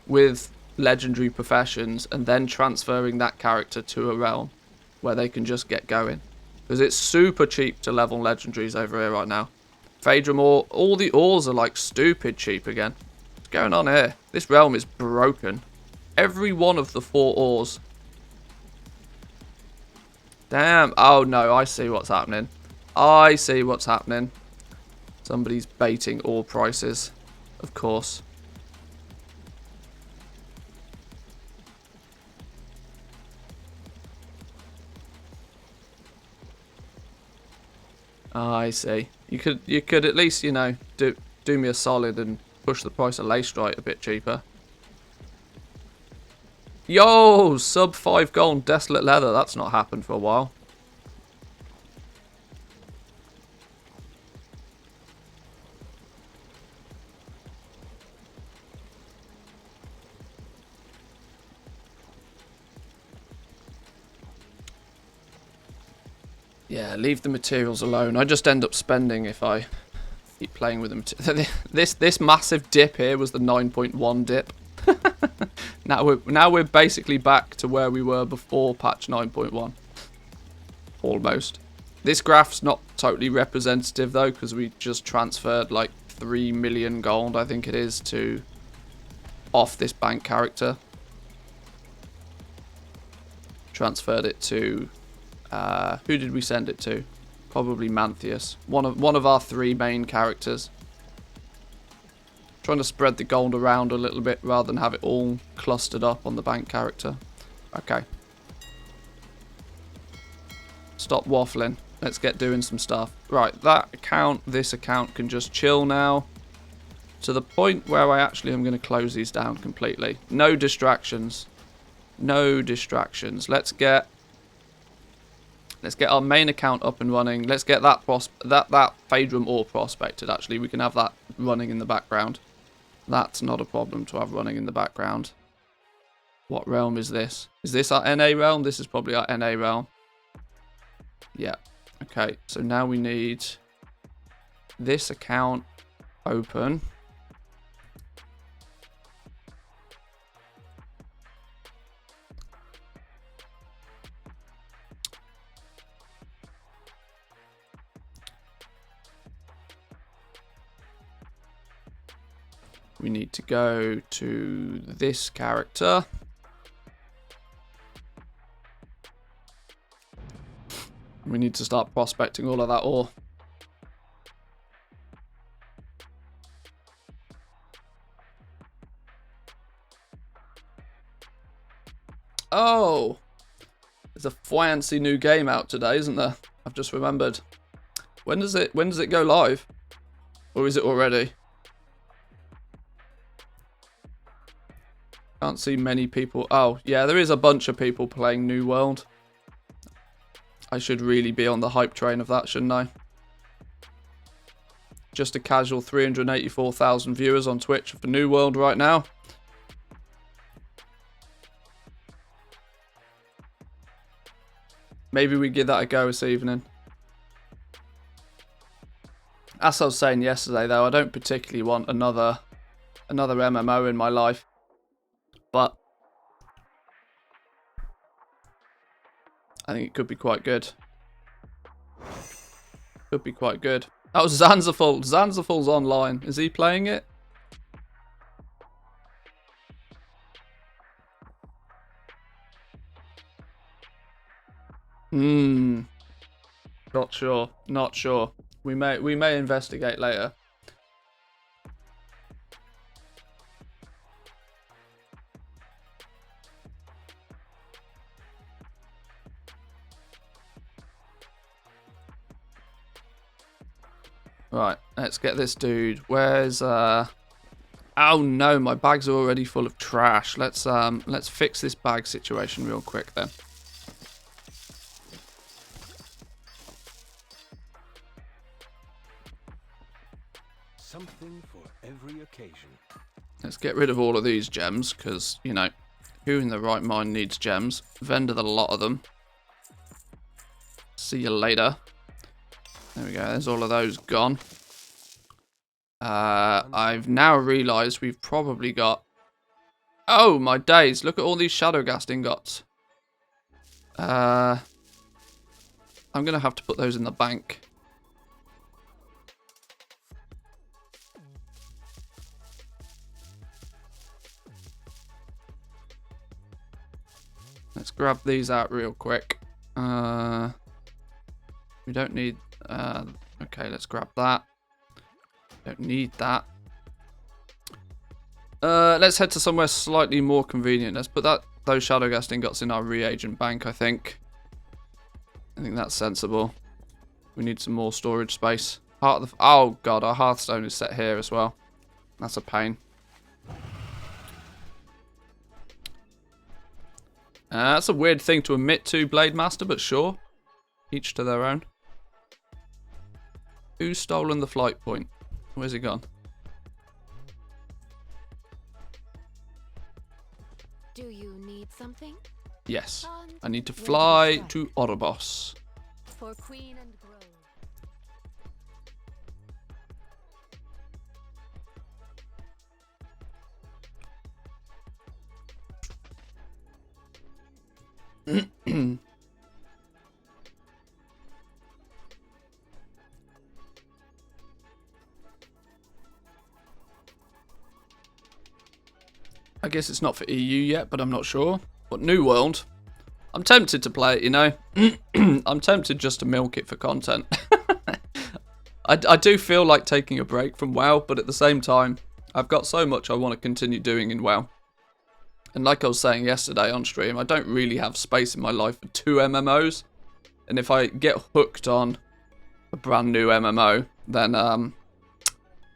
with legendary professions and then transferring that character to a realm where they can just get going. Because it's super cheap to level legendaries over here right now. Phaedrum ore, all the ores are like stupid cheap again. What's going on here? This realm is broken. Every one of the 4 ores. Damn. Oh no, I see what's happening. I see what's happening. Somebody's baiting ore prices. Of course. Oh, I see. You could at least, you know, do me a solid and push the price of Leystrite a bit cheaper. Yo, sub 5 gold desolate leather. That's not happened for a while. Yeah, leave the materials alone. I just end up spending if I keep playing with them. This massive dip here was the 9.1 dip. Now we're basically back to where we were before patch 9.1. Almost. This graph's not totally representative though, because we just transferred like 3 million gold, I think it is, to off this bank character. Transferred it to who did we send it to? Probably Mantheus, one of our 3 main characters. Trying to spread the gold around a little bit rather than have it all clustered up on the bank character. Okay. Stop waffling. Let's get doing some stuff. Right, that account, this account can just chill now. To the point where I actually am going to close these down completely. No distractions. No distractions. Let's get our main account up and running. Let's get that Phaedrum ore prospected. Actually, we can have that running in the background. That's not a problem to have running in the background. What realm is this? Is this our NA realm? This is probably our NA realm. Yeah. Okay, so now we need this account open. We need to go to this character. We need to start prospecting all of that ore. Oh! There's a fancy new game out today, isn't there? I've just remembered. When does it go live? Or is it already? Can't see many people. Oh, yeah, there is a bunch of people playing New World. I should really be on the hype train of that, shouldn't I? Just a casual 384,000 viewers on Twitch for New World right now. Maybe we give that a go this evening. As I was saying yesterday, though, I don't particularly want another MMO in my life. But I think it could be quite good. Could be quite good. Oh, Zanzaful. Zanzaful's online. Is he playing it? Not sure. Not sure. We may investigate later. Right, let's get this dude. Where's oh no, my bags are already full of trash. Let's fix this bag situation real quick then. Something for every occasion. Let's get rid of all of these gems, because, you know, who in the right mind needs gems? Vendor a lot of them. See you later. There we go, there's all of those gone. I've now realised we've probably got... Oh, my days, look at all these Shadowghast ingots. I'm going to have to put those in the bank. Let's grab these out real quick. We don't need... okay, let's grab that. Don't need that. Let's head to somewhere slightly more convenient. Let's put those Shadowghast ingots in our reagent bank, I think. I think that's sensible. We need some more storage space. Oh, God, our Hearthstone is set here as well. That's a pain. That's a weird thing to admit to, Blade Master, but sure. Each to their own. Who's stolen the flight point? Where's he gone? Do you need something? Yes. I need to fly to Oribos. For Queen and Grove. I guess it's not for EU yet, but I'm not sure. But New World, I'm tempted to play it, you know. I'm tempted just to milk it for content. I do feel like taking a break from WoW, but at the same time, I've got so much I want to continue doing in WoW. And like I was saying yesterday on stream, I don't really have space in my life for 2 MMOs. And if I get hooked on a brand new MMO, then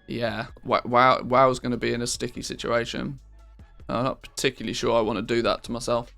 yeah, WoW's going to be in a sticky situation. I'm not particularly sure I want to do that to myself.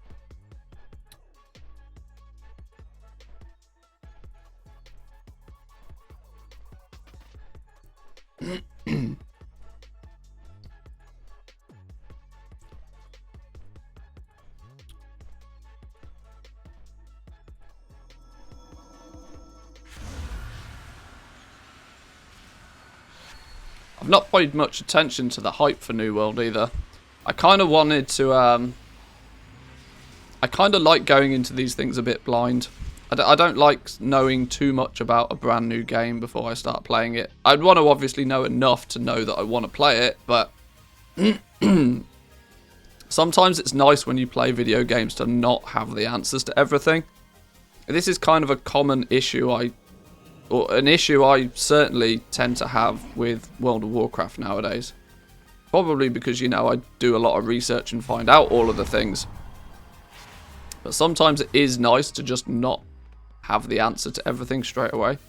I've not paid much attention to the hype for New World either. I kind of wanted to, I kind of like going into these things a bit blind. I don't like knowing too much about a brand new game before I start playing it. I'd want to obviously know enough to know that I want to play it, but sometimes it's nice when you play video games to not have the answers to everything. This is kind of a common issue or an issue I certainly tend to have with World of Warcraft nowadays. Probably because, you know, I do a lot of research and find out all of the things. But sometimes it is nice to just not have the answer to everything straight away.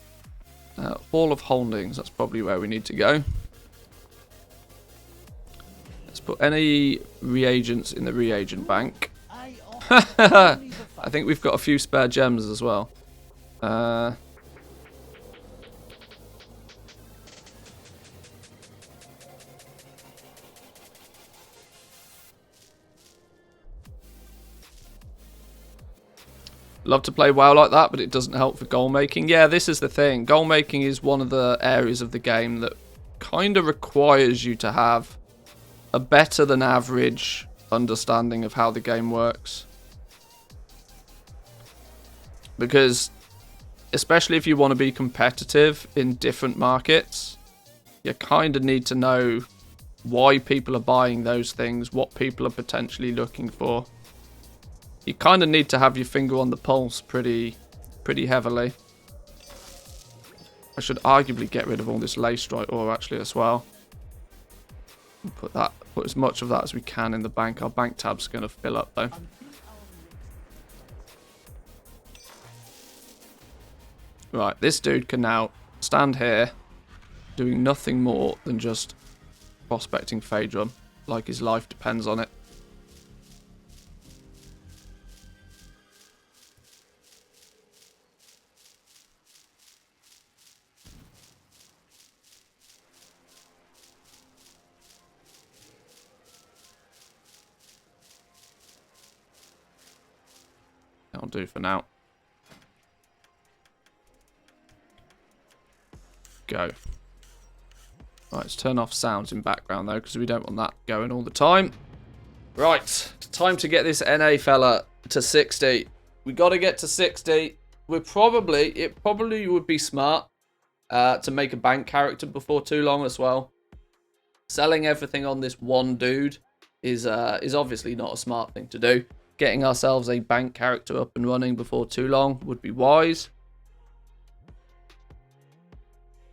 Hall of Holdings, that's probably where we need to go. Let's put any reagents in the reagent bank. I think we've got a few spare gems as well. Love to play WoW like that, but it doesn't help for goal making. Yeah, this is the thing. Goal making is one of the areas of the game that kind of requires you to have a better than average understanding of how the game works. Because, especially if you want to be competitive in different markets, you kind of need to know why people are buying those things, what people are potentially looking for. You kind of need to have your finger on the pulse pretty heavily. I should arguably get rid of all this Leystrite ore actually as well. Put as much of that as we can in the bank. Our bank tab's going to fill up though. Right, this dude can now stand here doing nothing more than just prospecting Phaedron, like his life depends on it. That'll do for now. Go. Right, let's turn off sounds in background though, because we don't want that going all the time. Right, time to get this NA fella to 60. We got to get to 60. It probably would be smart to make a bank character before too long as well. Selling everything on this one dude is obviously not a smart thing to do. Getting ourselves a bank character up and running before too long would be wise.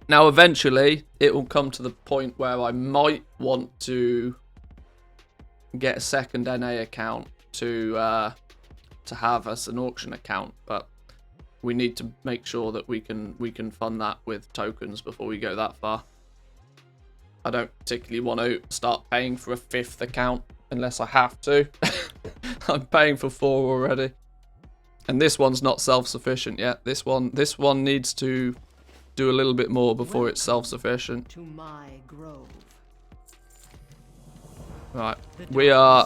Now, eventually, it will come to the point where I might want to get a second NA account to have as an auction account, but we need to make sure that we can fund that with tokens before we go that far. I don't particularly want to start paying for a 5th account unless I have to. I'm paying for 4 already, and this one's not self-sufficient yet. This one needs to do a little bit more before it's self-sufficient. To my grove. Right, we are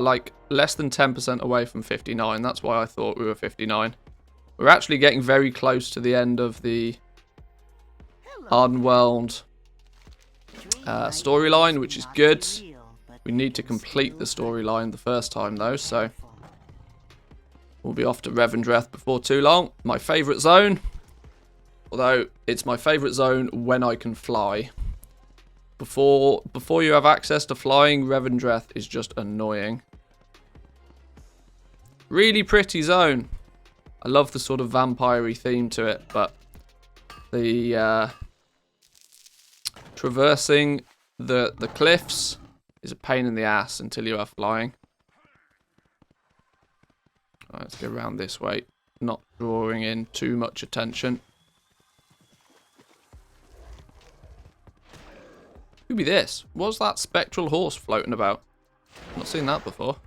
like less than 10% away from 59. That's why I thought we were 59. We're actually getting very close to the end of the Ardenweld storyline, which is good. We need to complete the storyline the first time though, so we'll be off to Revendreth before too long. My favourite zone, although it's my favourite zone when I can fly. Before you have access to flying, Revendreth is just annoying. Really pretty zone. I love the sort of vampire-y theme to it, but the traversing the cliffs is a pain in the ass until you are flying. Right, let's go around this way, not drawing in too much attention. Who'd be this? What's that spectral horse floating about? I've not seen that before.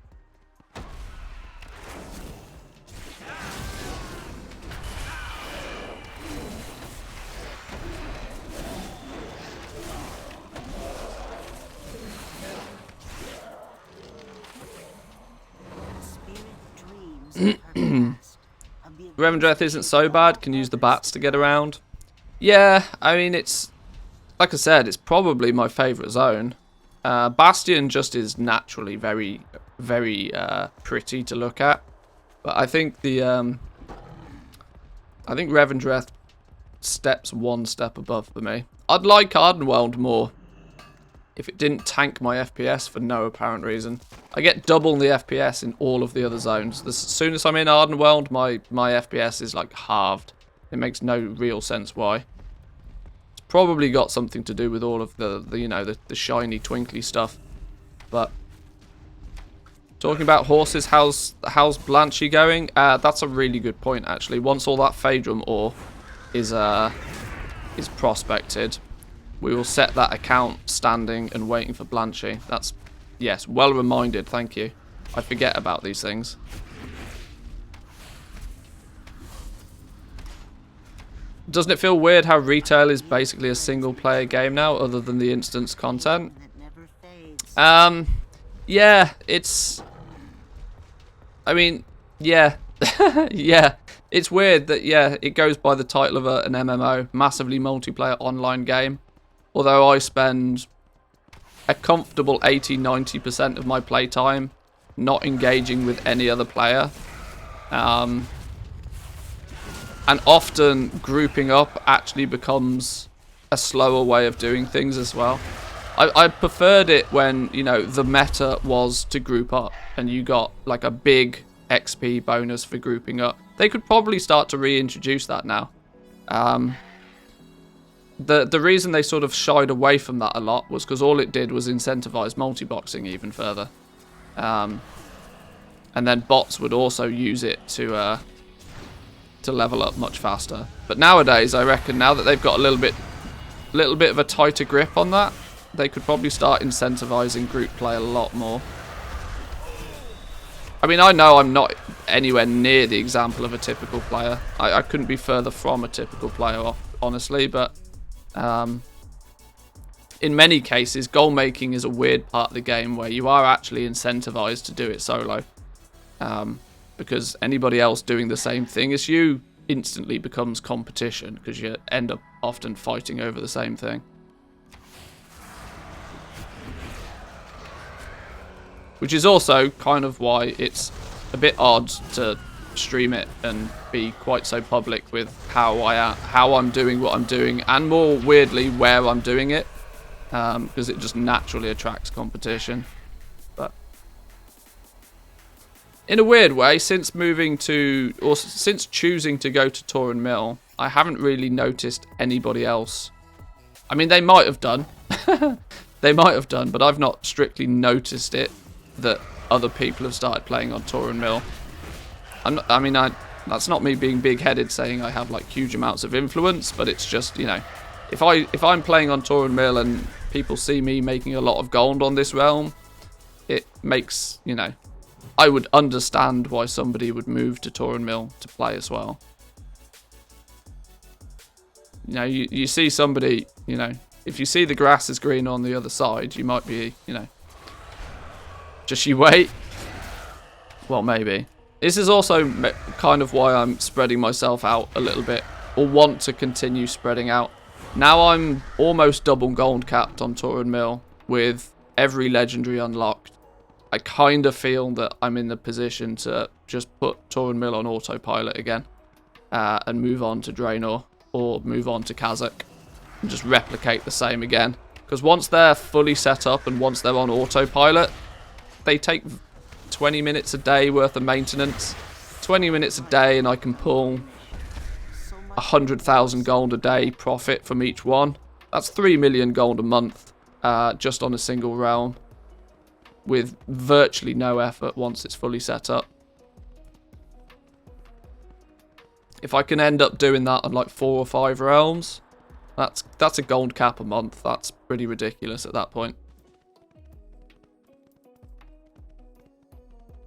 Revendreth isn't so bad, can use the bats to get around. Yeah, I mean, it's, like I said, it's probably my favourite zone. Bastion just is naturally very, very pretty to look at. But I think I think Revendreth steps one step above for me. I'd like Ardenweld more if it didn't tank my FPS for no apparent reason. I get double the FPS in all of the other zones. As soon as I'm in Ardenweld, my FPS is like halved. It makes no real sense why. It's probably got something to do with all of the you know, the shiny twinkly stuff. But talking about horses, how's Blanchy going? That's a really good point actually. Once all that Phaedrum ore is prospected, we will set that account standing and waiting for Blanchy. That's, yes, well reminded, thank you. I forget about these things. Doesn't it feel weird how retail is basically a single player game now, other than the instance content? Yeah, it's, I mean, yeah. Yeah, it's weird that, yeah, it goes by the title of an MMO, massively multiplayer online game. Although I spend a comfortable 80-90% of my playtime not engaging with any other player. And often grouping up actually becomes a slower way of doing things as well. I preferred it when, you know, the meta was to group up and you got like a big XP bonus for grouping up. They could probably start to reintroduce that now. The reason they sort of shied away from that a lot was because all it did was incentivize multi-boxing even further. And then bots would also use it to level up much faster. But nowadays, I reckon now that they've got a little bit of a tighter grip on that, they could probably start incentivizing group play a lot more. I mean, I know I'm not anywhere near the example of a typical player. I couldn't be further from a typical player, honestly, but in many cases, goal making is a weird part of the game where you are actually incentivized to do it solo. Because anybody else doing the same thing as you instantly becomes competition, because you end up often fighting over the same thing. Which is also kind of why it's a bit odd to stream it and be quite so public with how I'm doing what I'm doing, and more weirdly where I'm doing it, because it just naturally attracts competition. But in a weird way, since choosing to go to Torin Mill, I haven't really noticed anybody else. I mean, they might have done. They might have done, but I've not strictly noticed it that other people have started playing on Torin Mill. That's not me being big-headed saying I have like huge amounts of influence, but it's just, you know, if I'm playing on Torin Mill and people see me making a lot of gold on this realm, it makes, you know, I would understand why somebody would move to Torin Mill to play as well. You know, you see somebody, you know, if you see the grass is green on the other side, you might be, you know, just you wait. Well, maybe. This is also kind of why I'm spreading myself out a little bit, or want to continue spreading out. Now I'm almost double gold capped on Torin Mill with every legendary unlocked. I kind of feel that I'm in the position to just put Torin Mill on autopilot again, and move on to Draenor or move on to Kazakh and just replicate the same again. Because once they're fully set up and once they're on autopilot, they take 20 minutes a day worth of maintenance. 20 minutes a day and I can pull 100,000 gold a day profit from each one. That's 3 million gold a month just on a single realm with virtually no effort once it's fully set up. If I can end up doing that on like 4 or 5 realms, that's a gold cap a month. That's pretty ridiculous at that point.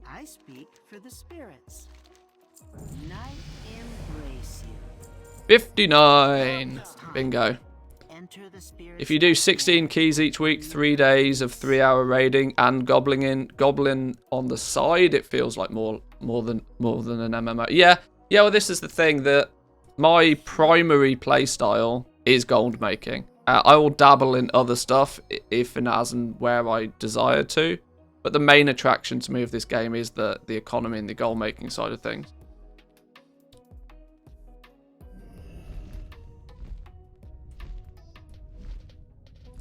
I speak for the spirits. Night embrace you. 59. Bingo. Enter the spirit. If you do 16 keys each week, 3 days of 3-hour raiding and goblin on the side, it feels like more than an MMO. Yeah, well, this is the thing, that my primary playstyle is gold making. I will dabble in other stuff if and as and where I desire to, but the main attraction to me of this game is the economy and the gold making side of things.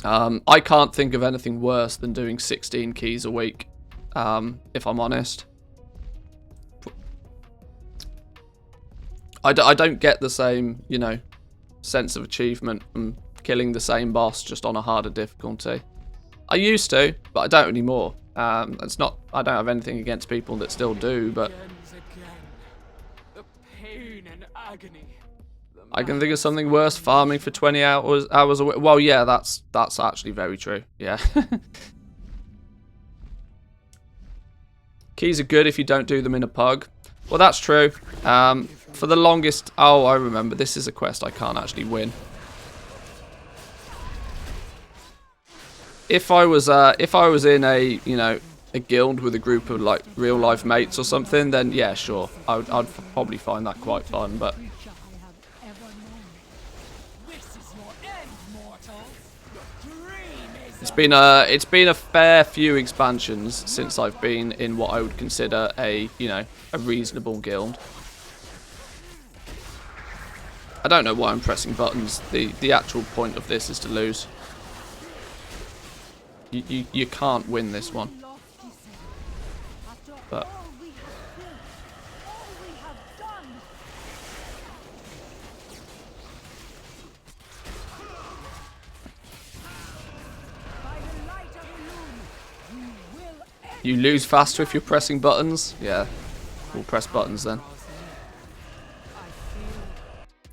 I can't think of anything worse than doing 16 keys a week, if I'm honest. I don't get the same, you know, sense of achievement from killing the same boss just on a harder difficulty. I used to, but I don't anymore. It's not. I don't have anything against people that still do, but the pain and agony. I can think of something worse: farming for 20 hours a week. Well, yeah, that's actually very true. Yeah. Keys are good if you don't do them in a pug. Well, that's true. For the longest... Oh, I remember. This is a quest I can't actually win. If I was in a, you know, a guild with a group of, like, real-life mates or something, then, yeah, sure. I'd probably find that quite fun, but... It's been a fair few expansions since I've been in what I would consider a, you know, a reasonable guild. I don't know why I'm pressing buttons. The actual point of this is to lose. You can't win this one. But you lose faster if you're pressing buttons? Yeah, we'll press buttons then.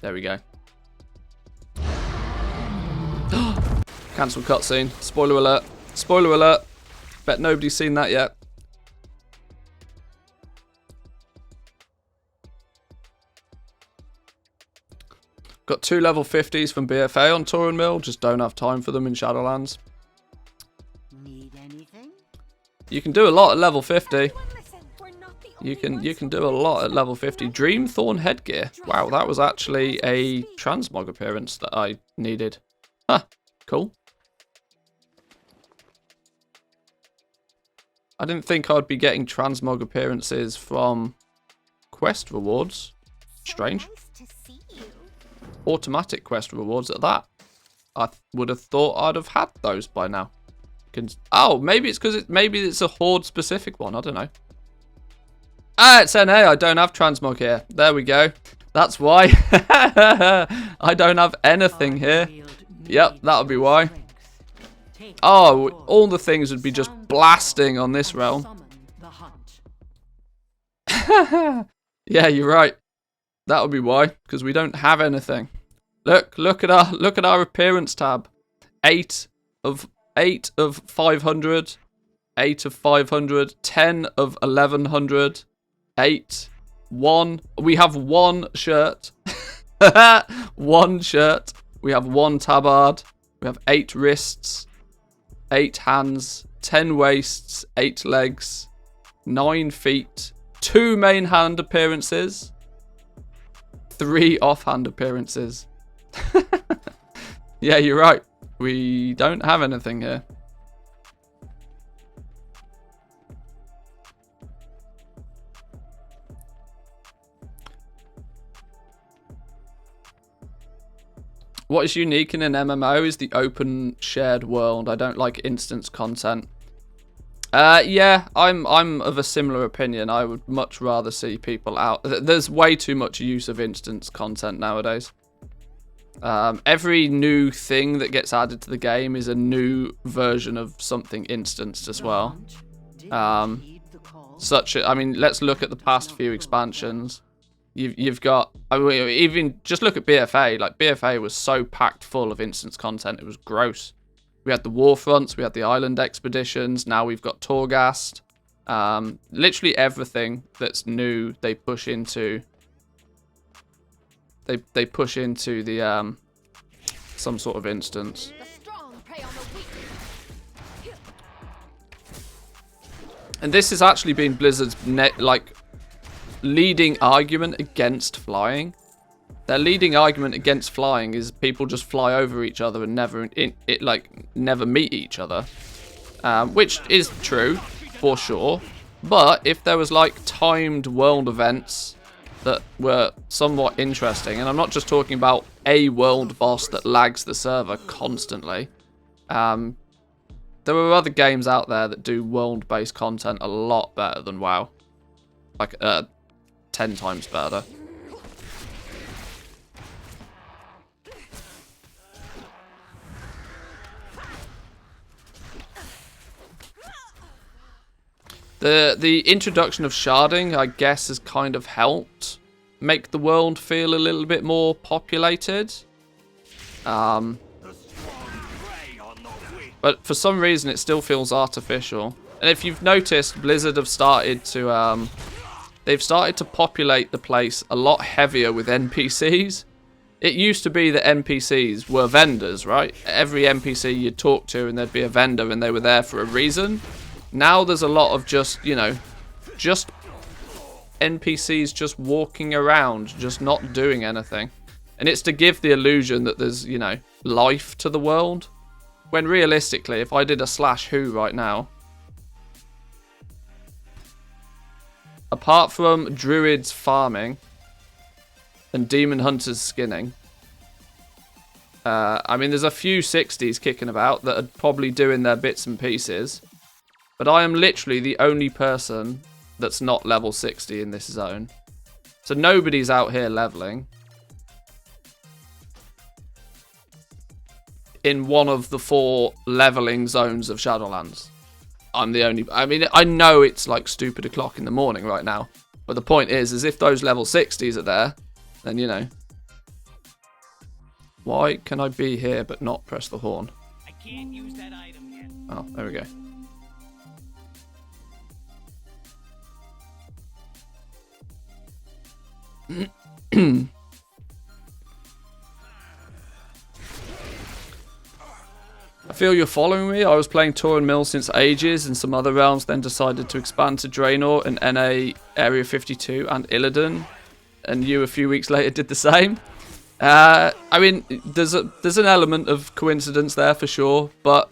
There we go. Cancel cutscene. Spoiler alert. Spoiler alert. Bet nobody's seen that yet. Got 2 level 50s from BFA on Turin Mill. Just don't have time for them in Shadowlands. Need anything? You can do a lot at level 50. You can do a lot at level 50. Dreamthorn headgear. Wow, that was actually a transmog appearance that I needed. Huh, cool. I didn't think I'd be getting transmog appearances from quest rewards. Strange. Automatic quest rewards at that. I would have thought I'd have had those by now. Oh, maybe it's because maybe it's a horde specific one. I don't know. Ah, it's NA. I don't have transmog here. There we go. That's why. I don't have anything here. Yep, that'll be why. Oh, all the things would be just blasting on this realm. Yeah, you're right. That would be why, because we don't have anything. Look at our appearance tab. 8 of 500, 8 of 500, 10 of 1100, 8, 1. We have 1 shirt. 1 shirt. We have 1 tabard. We have 8 wrists, 8 hands, 10 waists, 8 legs, 9 feet, 2 main hand appearances, 3 offhand appearances. Yeah, you're right. We don't have anything here. What is unique in an MMO is the open shared world. I don't like instance content. Yeah, I'm of a similar opinion. I would much rather see people out. There's way too much use of instance content nowadays. Every new thing that gets added to the game is a new version of something instanced as well. I mean, let's look at the past few expansions. You've got, I mean, even just look at BFA. Like, BFA was so packed full of instance content, it was gross. We had the war fronts, we had the island expeditions, now we've got Torghast. Literally everything that's new, they push into. They push into the some sort of instance. The strong prey on the weak. And this has actually been Blizzard's leading argument against flying. Their leading argument against flying is people just fly over each other and never meet each other, which is true for sure. But if there was like timed world events that were somewhat interesting, and I'm not just talking about a world boss that lags the server constantly. There are other games out there that do world-based content a lot better than WoW, like 10 times better. The introduction of sharding, I guess, has kind of helped make the world feel a little bit more populated. But for some reason, it still feels artificial. And if you've noticed, Blizzard have started to they've started to populate the place a lot heavier with NPCs. It used to be that NPCs were vendors, right? Every NPC you'd talk to and there'd be a vendor and they were there for a reason. Now there's a lot of just NPCs just walking around, just not doing anything. And it's to give the illusion that there's, life to the world. When realistically, if I did a /who right now, apart from druids farming and demon hunters skinning, I mean, there's a few 60s kicking about that are probably doing their bits and pieces. But I am literally the only person that's not level 60 in this zone. So nobody's out here leveling. In one of the 4 leveling zones of Shadowlands. I'm the only... I mean, I know it's like stupid o'clock in the morning right now. But the point is if those level 60s are there, then, Why can I be here but not press the horn? I can't use that item yet. Oh, there we go. I feel you're following me. I was playing Tor and Mill since ages and some other realms, then decided to expand to Draenor and NA Area 52 and Illidan, and you a few weeks later did the same. I mean, there's an element of coincidence there for sure, but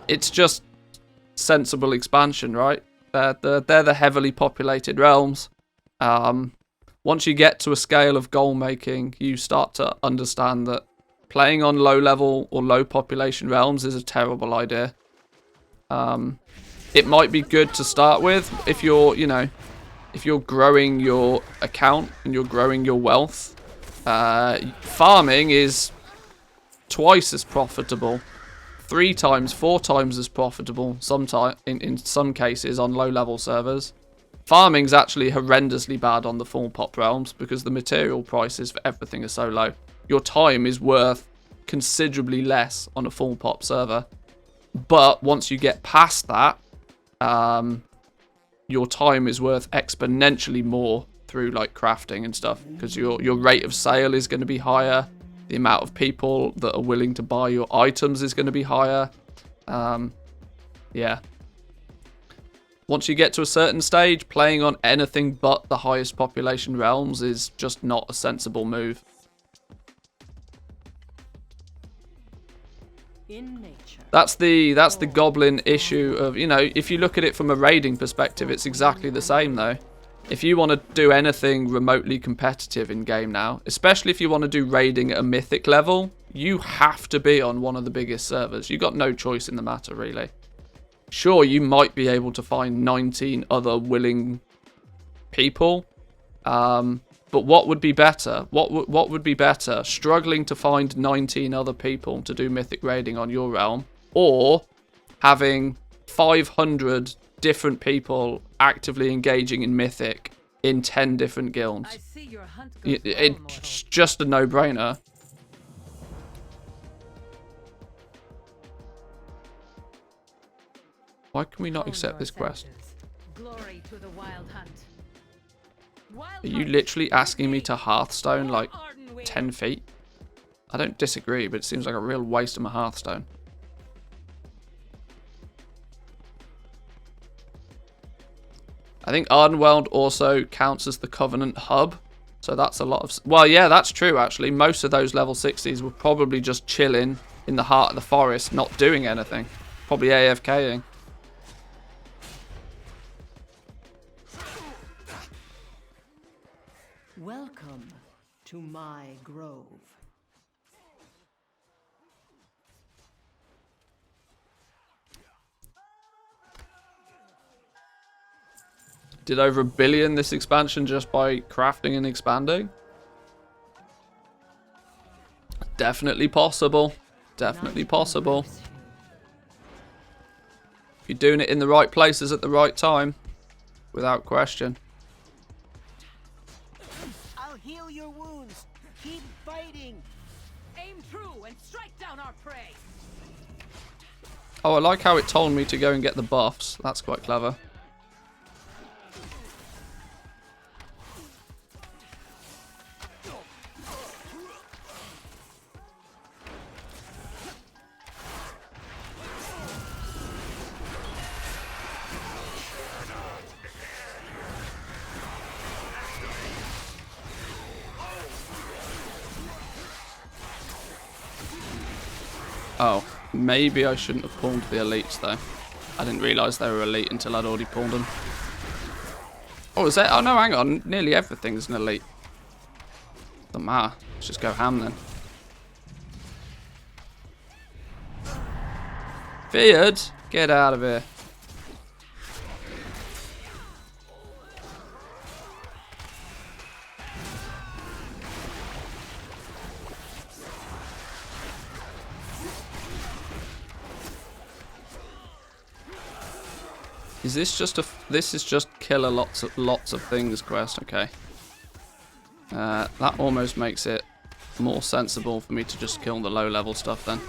it's just sensible expansion, right? They're the heavily populated realms. Once you get to a scale of goal making, you start to understand that playing on low level or low population realms is a terrible idea. It might be good to start with if you're, if you're growing your account and you're growing your wealth. Farming is twice as profitable, 3 times, 4 times as profitable in some cases on low level servers. Farming's actually horrendously bad on the full pop realms because the material prices for everything are so low. Your time is worth considerably less on a full pop server. But once you get past that, your time is worth exponentially more through like crafting and stuff because your rate of sale is going to be higher. The amount of people that are willing to buy your items is going to be higher. Yeah. Once you get to a certain stage, playing on anything but the highest population realms is just not a sensible move. In nature. That's the goblin issue of, if you look at it from a raiding perspective, it's exactly the same though. If you want to do anything remotely competitive in game now, especially if you want to do raiding at a mythic level, You have to be on one of the biggest servers. You got no choice in the matter, really. Sure, you might be able to find 19 other willing people. But what would be better? What would be better? Struggling to find 19 other people to do mythic raiding on your realm, or having 500 different people actively engaging in mythic in 10 different guilds? I see your hunt goes well, It's just a no-brainer. Why can we not accept this quest? Glory to the wild hunt. Wild Are you hunt. literally asking me to Hearthstone like Ardenweald. 10 feet? I don't disagree, but it seems like a real waste of my Hearthstone. I think Ardenweald also counts as the Covenant hub. So that's a lot of... Well, yeah, that's true, actually. Most of those level 60s were probably just chilling in the heart of the forest, not doing anything. Probably AFKing. Welcome to my grove. Did over 1 billion this expansion just by crafting and expanding? Definitely possible. Definitely possible. If you're doing it in the right places at the right time. Without question. I'll heal your wounds. Keep fighting. Aim true and strike down our prey. Oh, I like how it told me to go and get the buffs. That's quite clever. Oh, maybe I shouldn't have pulled the elites though. I didn't realise they were elite until I'd already pulled them. Oh, is that? Oh no, hang on. Nearly everything's an elite. Doesn't matter. Let's just go ham then. Feared? Get out of here. Is this just a... This is just kill a lots of things quest. Okay. That almost makes it more sensible for me to just kill the low level stuff then.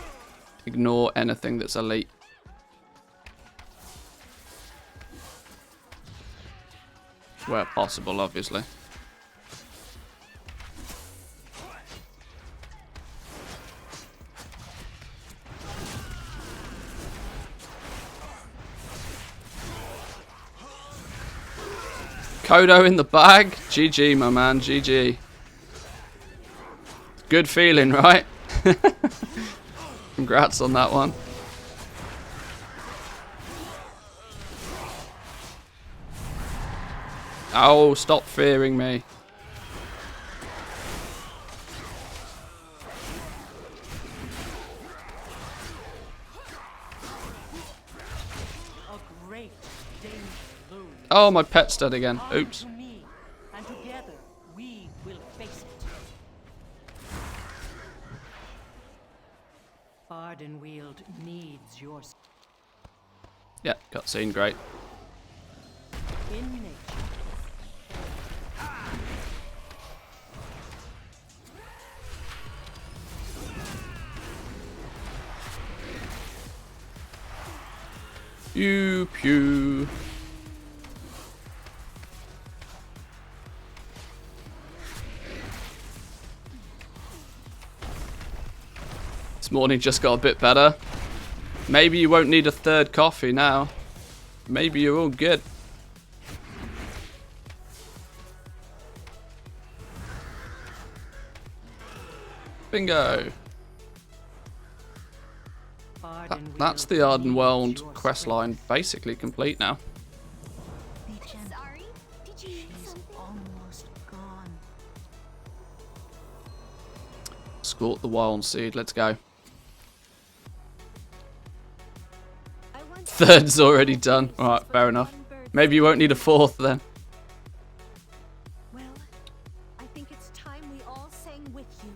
Ignore anything that's elite. Where possible, obviously. Kodo in the bag. GG, my man. GG. Good feeling, right? Congrats on that one. Oh, stop fearing me. A great danger looms. Oh, my pet's dead again. Come Oops. to me, and together we will face it. Ardenweald needs your Yeah, cutscene, great. in nature. Pew pew. This morning just got a bit better. Maybe you won't need a third coffee now. Maybe you're all good. Bingo. That's the Ardenweald questline basically complete now. Sorry? Did you need something? Almost gone. bought the wild seed. Let's go. Third's already done. Alright, fair enough. Maybe you won't need a fourth then. Well, I think it's time we all sang with you.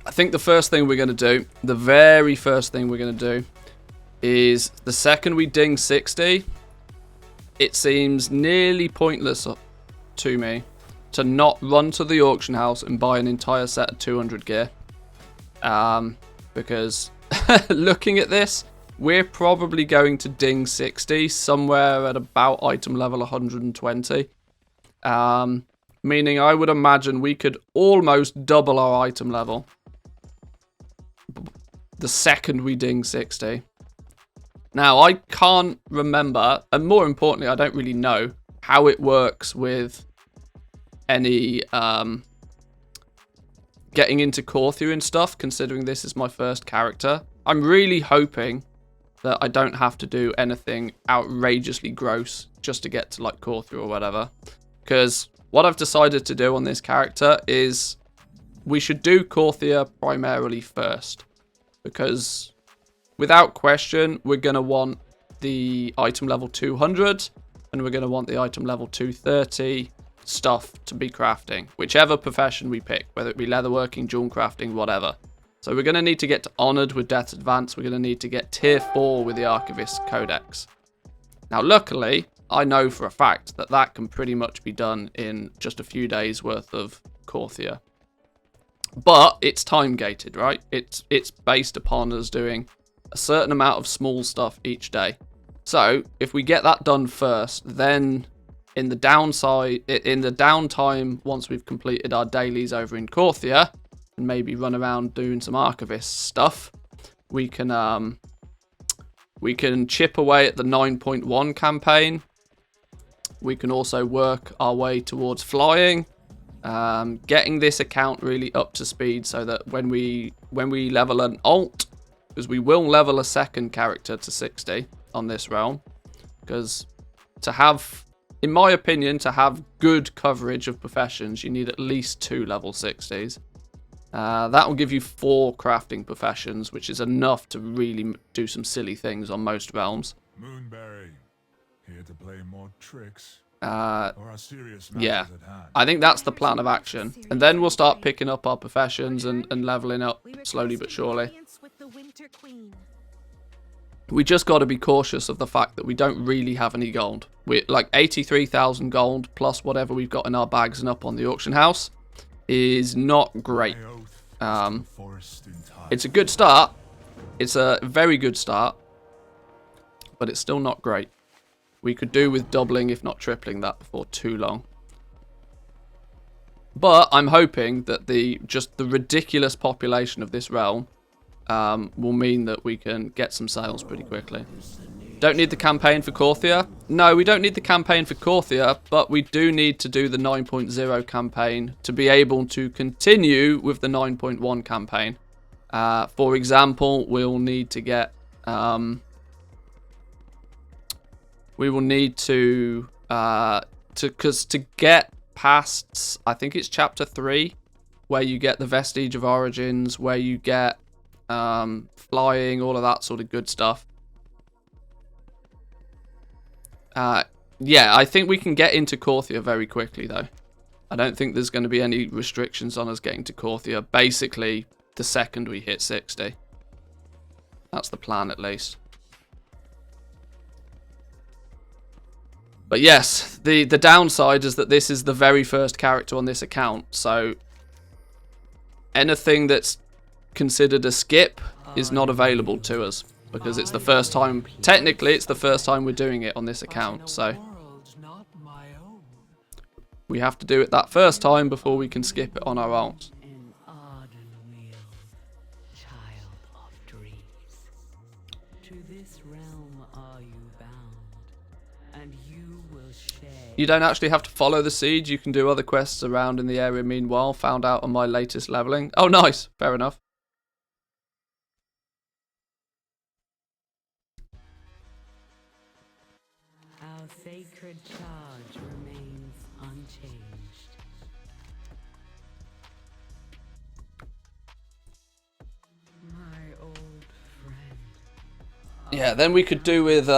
I think the first thing we're going to do, the very first thing we're going to do, is the second we ding 60, it seems nearly pointless to me to not run to the auction house and buy an entire set of 200 gear. Because looking at this, we're probably going to ding 60 somewhere at about item level 120. Meaning I would imagine we could almost double our item level the second we ding 60. Now, I can't remember, and more importantly, I don't really know how it works with any getting into Corthia and stuff, considering this is my first character. I'm really hoping that I don't have to do anything outrageously gross just to get to like Corthia or whatever. Because what I've decided to do on this character is we should do Corthia primarily first. Because without question, we're going to want the item level 200 and we're going to want the item level 230 stuff to be crafting. Whichever profession we pick, whether it be leatherworking, jewel crafting, whatever. So we're going to need to get to Honoured with Death's Advance. We're going to need to get Tier 4 with the Archivist Codex. Now, luckily, I know for a fact that that can pretty much be done in just a few days worth of Corthia. But it's time gated, right? It's based upon us doing a certain amount of small stuff each day. So if we get that done first, then in the downtime, once we've completed our dailies over in Corthia and maybe run around doing some Archivist stuff, we can chip away at the 9.1 campaign. We can also work our way towards flying. Getting this account really up to speed so that when we level an alt, because we will level a second character to 60 on this realm, because to have, in my opinion, to have good coverage of professions, you need at least 2 level 60s. That will give you 4 crafting professions, which is enough to really do some silly things on most realms. Moonberry, here to play more tricks. Yeah, I think that's the plan of action. And then we'll start picking up our professions and leveling up slowly but surely. We just got to be cautious of the fact that we don't really have any gold. We're like 83,000 gold plus whatever we've got in our bags and up on the auction house is not great. It's a good start. It's a very good start, but it's still not great. We could do with doubling, if not tripling that before too long. But I'm hoping that the ridiculous population of this realm will mean that we can get some sales pretty quickly. Don't need the campaign for Corthia? No, we don't need the campaign for Corthia, but we do need to do the 9.0 campaign to be able to continue with the 9.1 campaign. For example, we'll need to get... we will need to get past, I think it's chapter 3, where you get the Vestige of Origins, where you get flying, all of that sort of good stuff. Yeah, I think we can get into Corthia very quickly, though. I don't think there's going to be any restrictions on us getting to Corthia, basically, the second we hit 60. That's the plan, at least. But yes, the downside is that this is the very first character on this account, so anything that's considered a skip is not available to us, because it's the first time, technically it's the first time we're doing it on this account, so we have to do it that first time before we can skip it on our own. You don't actually have to follow the siege, you can do other quests around in the area meanwhile, found out on my latest leveling. Oh nice, fair enough. Yeah, then we could do with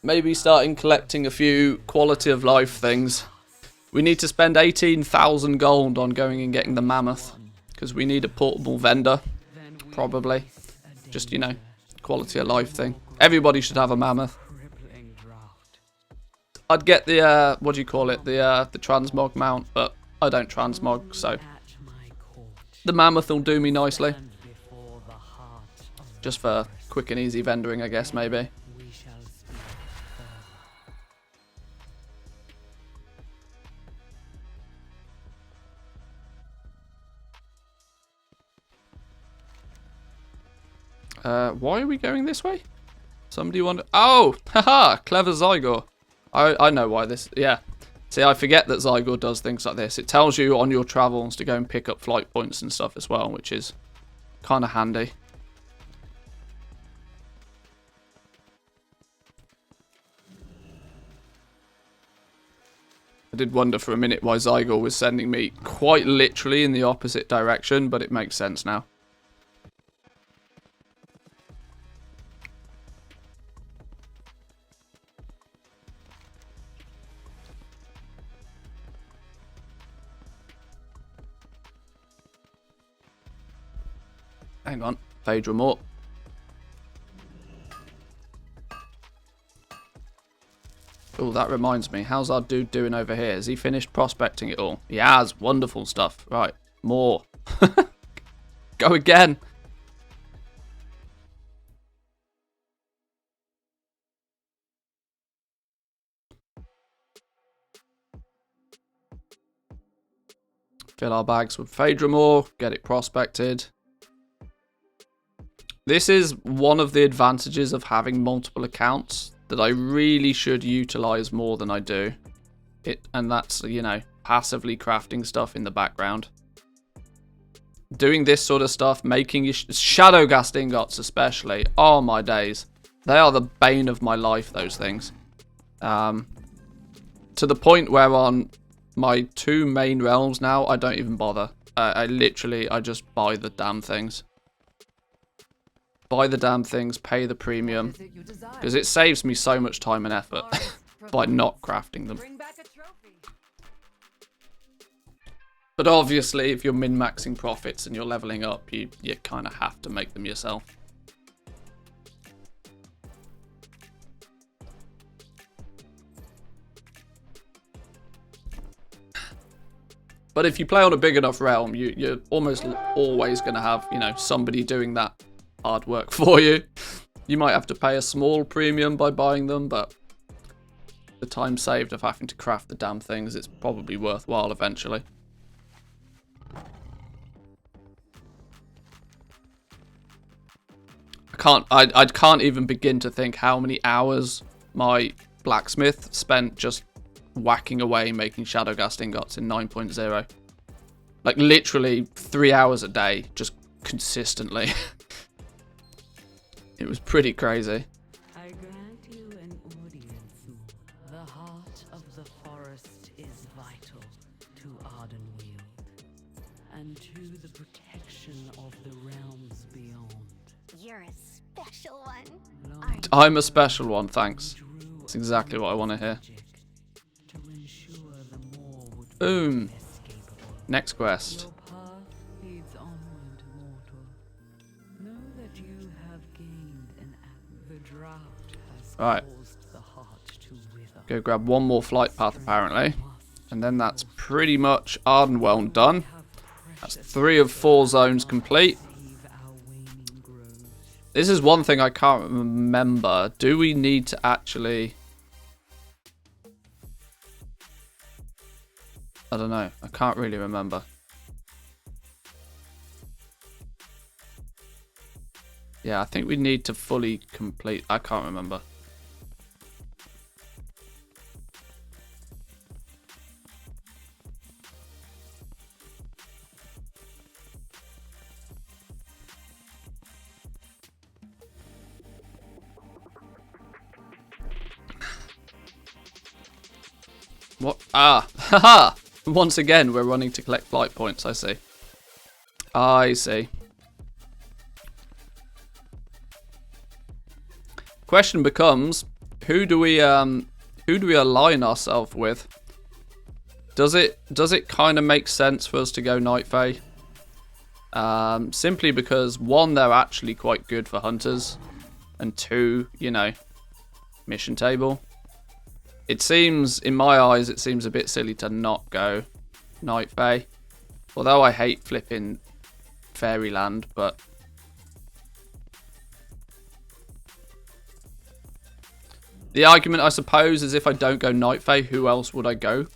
maybe starting collecting a few quality of life things. We need to spend 18,000 gold on going and getting the mammoth, because we need a portable vendor, probably. Just, you know, quality of life thing. Everybody should have a mammoth. I'd get the, what do you call it, the transmog mount, but I don't transmog, so the mammoth will do me nicely. Just for quick and easy vendoring, I guess, maybe. Why are we going this way? Somebody want? Oh, haha, clever Zygor. I know why this. Yeah. See, I forget that Zygor does things like this. It tells you on your travels to go and pick up flight points and stuff as well, which is kind of handy. I did wonder for a minute why Zygor was sending me quite literally in the opposite direction, but it makes sense now. Hang on, Phaedra Mort. Oh, that reminds me. How's our dude doing over here? Has he finished prospecting it all? He has. Wonderful stuff. Right, more. Go again. Fill our bags with Phaedra Mort. Get it prospected. This is one of the advantages of having multiple accounts that I really should utilize more than I do. And that's, you know, passively crafting stuff in the background. Doing this sort of stuff, making your shadow gas ingots especially. Oh my days. They are the bane of my life, those things. To the point where on my 2 main realms now, I don't even bother. I just buy the damn things. Buy the damn things, pay the premium, because it saves me so much time and effort by not crafting them. But obviously, if you're min-maxing profits and you're leveling up, you kind of have to make them yourself. But if you play on a big enough realm, you're almost always going to have, you know, somebody doing that hard work for you. You might have to pay a small premium by buying them, but the time saved of having to craft the damn things, it's probably worthwhile eventually. I can't even begin to think how many hours my blacksmith spent just whacking away making shadow gas ingots in 9.0. Like literally 3 hours a day, just consistently. It was pretty crazy. I grant you an audience. The heart of the forest is vital to Ardenweald and to the protection of the realms beyond. You're a special one. I'm a special one, thanks. That's exactly what I want to hear. Boom. Next quest. Right. Go grab one more flight path apparently. And then that's pretty much Ardenweald done. That's 3 of 4 zones complete. This is one thing I can't remember. Do we need to actually... I don't know. I can't really remember. Yeah, I think we need to fully complete... I can't remember. What? Ah, haha! Once again, we're running to collect flight points, I see. I see. Question becomes, who do we align ourselves with? Does it kind of make sense for us to go Night Fae? Simply because, one, they're actually quite good for hunters, and two, you know, mission table. It seems, in my eyes, it seems a bit silly to not go Night Fae. Although I hate flipping Fairyland, but the argument, I suppose, is if I don't go Night Fae, who else would I go?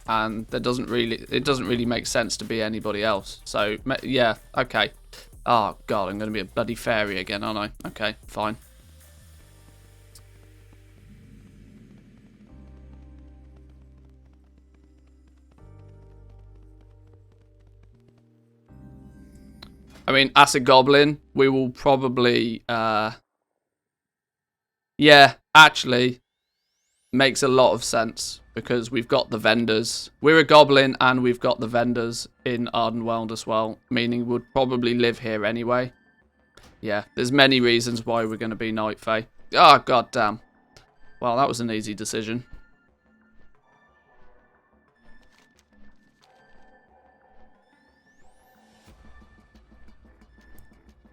And it doesn't really make sense to be anybody else. So yeah, okay. Oh god, I'm gonna be a bloody fairy again, aren't I? Okay, fine. I mean, as a goblin, we will probably yeah, actually makes a lot of sense. Because we've got the vendors. We're a goblin and we've got the vendors in Ardenweld as well. Meaning we'd probably live here anyway. Yeah, there's many reasons why we're going to be Night Fae. Oh, god damn. Well, that was an easy decision.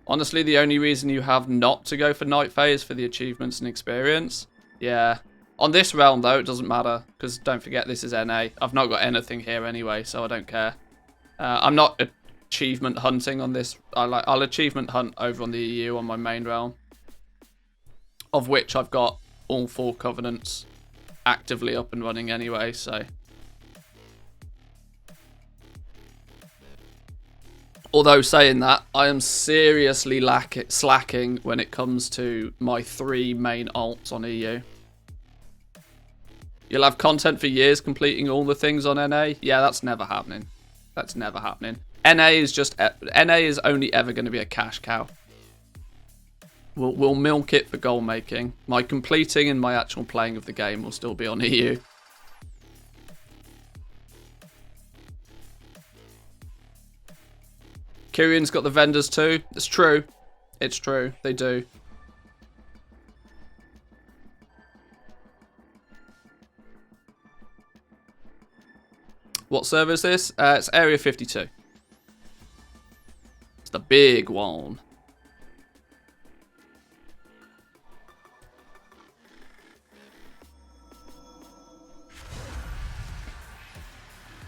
Honestly, the only reason you have not to go for Night Fae is for the achievements and experience. Yeah. On this realm, though, it doesn't matter, because don't forget this is NA. I've not got anything here anyway, so I don't care. I'm not achievement hunting on this. I'll achievement hunt over on the EU on my main realm, of which I've got all 4 covenants actively up and running anyway, so. Although saying that, I am seriously slacking when it comes to my 3 main alts on EU. You'll have content for years completing all the things on NA. Yeah, that's never happening. That's never happening. NA is only ever going to be a cash cow. We'll milk it for goal making. My completing and my actual playing of the game will still be on EU. Kyrian's got the vendors too. It's true. It's true. They do. What server is this? It's Area 52. It's the big one.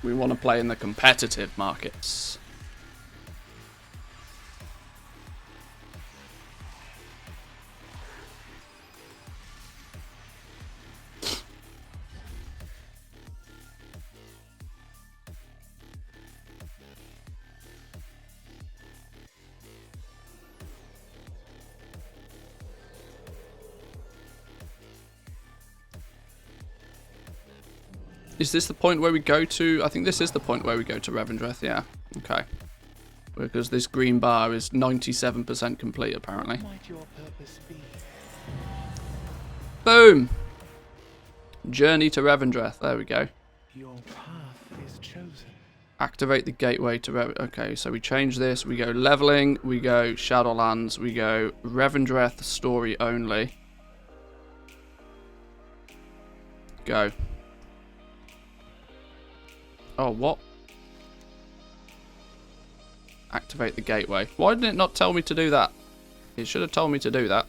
We want to play in the competitive markets. Is this the point where we go to... I think this is the point where we go to Revendreth, yeah. Okay. Because this green bar is 97% complete, apparently. What might your purpose be? Boom! Journey to Revendreth. There we go. Your path is chosen. Activate the gateway to Okay, so we change this. We go leveling. We go Shadowlands. We go Revendreth story only. Go. Oh, what? Activate the gateway. Why did it not tell me to do that? It should have told me to do that.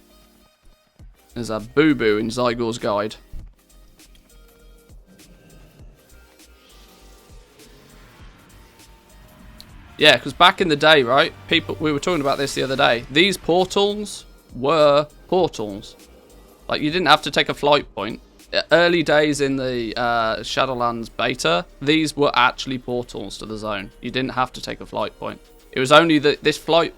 There's a boo-boo in Zygor's guide. Yeah, because back in the day, right? We were talking about this the other day. These portals were portals. Like, you didn't have to take a flight point. Early days in the Shadowlands beta, these were actually portals to the zone. You didn't have to take a flight point. It was only that this flight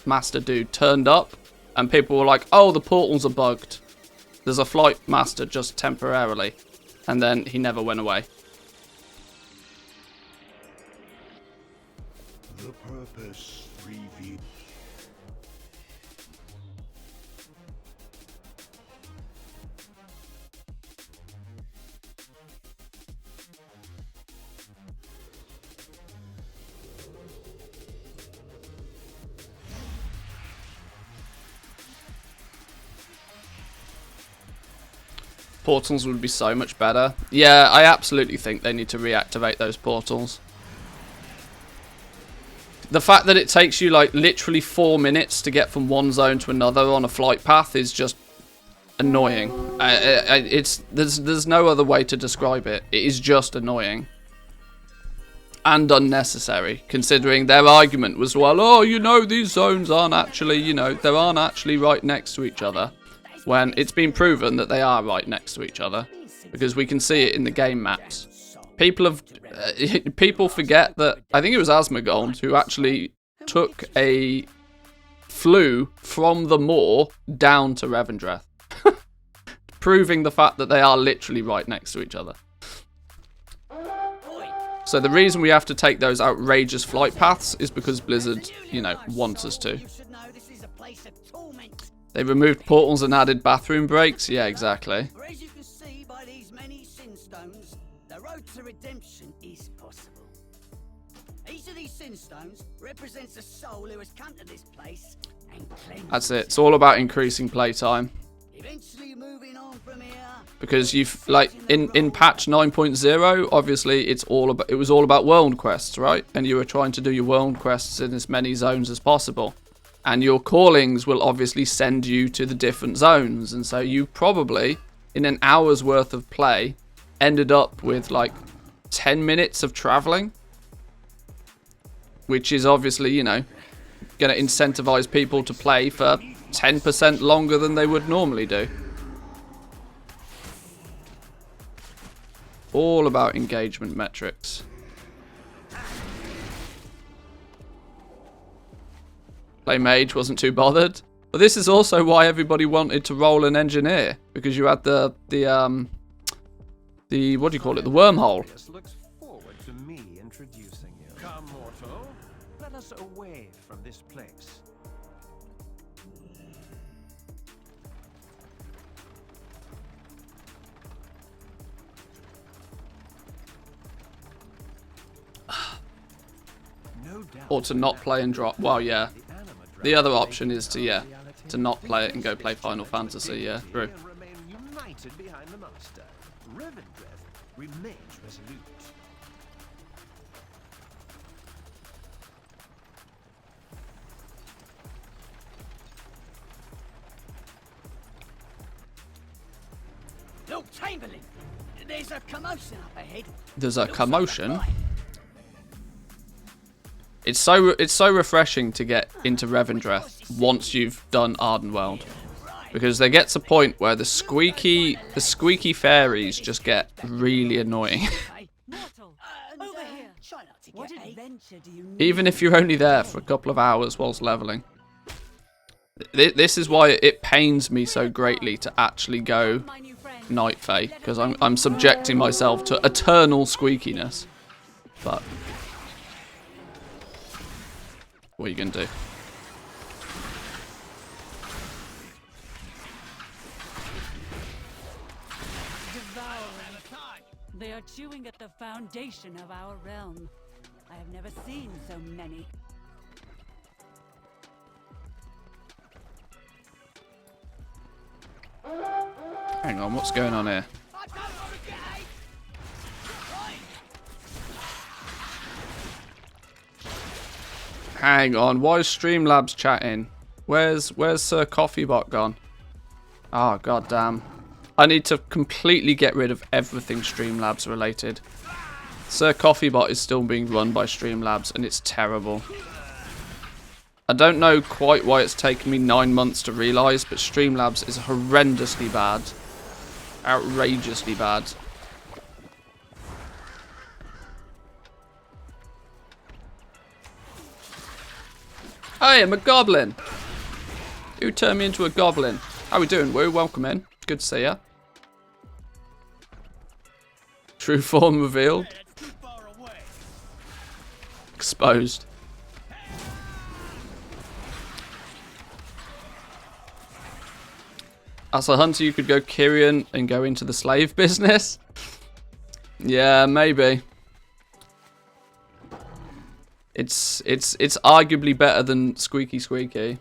master dude turned up, and people were like, oh, the portals are bugged. There's a flight master just temporarily. And then he never went away. The purpose revealed. Portals would be so much better. Yeah, I absolutely think they need to reactivate those portals. The fact that it takes you like literally 4 minutes to get from one zone to another on a flight path is just annoying. There's no other way to describe it. It is just annoying. And unnecessary, considering their argument was, well, oh, you know, these zones aren't actually, you know, they aren't actually right next to each other. When it's been proven that they are right next to each other. Because we can see it in the game maps. People forget that, I think it was Asmongold who actually flew from the moor down to Revendreth. Proving the fact that they are literally right next to each other. So the reason we have to take those outrageous flight paths is because Blizzard, you know, wants us to. They removed portals and added bathroom breaks? Yeah, exactly. As you can see by these many sin stones, the road to redemption is possible. Each of these sin stones represents a soul who has come to this place and cleansed. That's it. It's all about increasing playtime. Eventually moving on from here. Because you've like in patch 9.0, obviously it was all about world quests, right? And you were trying to do your world quests in as many zones as possible. And your callings will obviously send you to the different zones. And so you probably, in an hour's worth of play, ended up with like 10 minutes of traveling. Which is obviously, you know, going to incentivize people to play for 10% longer than they would normally do. All about engagement metrics. Play mage, wasn't too bothered. But this is also why everybody wanted to roll an engineer, because you had the what do you call it? The wormhole. Looks forward to me introducing you. Come, mortal. Let us away from this place. No doubt. Or to not play and drop. Well, yeah. The other option is to not play it and go play Final Fantasy. Yeah, true. Remain united behind the master. Revendreth remains resolute. Lord Chamberlain, there's a commotion up ahead. There's a commotion. It's so refreshing to get into Revendreth once you've done Ardenweald, because there gets a point where the squeaky fairies just get really annoying. Even if you're only there for a couple of hours whilst leveling. This is why it pains me so greatly to actually go Night Fae, because I'm subjecting myself to eternal squeakiness. But what are you going to do? They are chewing at the foundation of our realm. I have never seen so many. Hang on, what's going on here? Hang on, why is Streamlabs chatting? Where's Sir Coffeebot gone? Oh, goddamn. I need to completely get rid of everything Streamlabs related. Sir Coffeebot is still being run by Streamlabs, and it's terrible. I don't know quite why it's taken me 9 months to realise, but Streamlabs is horrendously bad. Outrageously bad. I am a goblin! Who turned me into a goblin? How we doing, Woo? Welcome in. Good to see ya. True form revealed. Exposed. As a hunter, you could go Kyrian and go into the slave business? Yeah, maybe. It's arguably better than Squeaky Squeaky.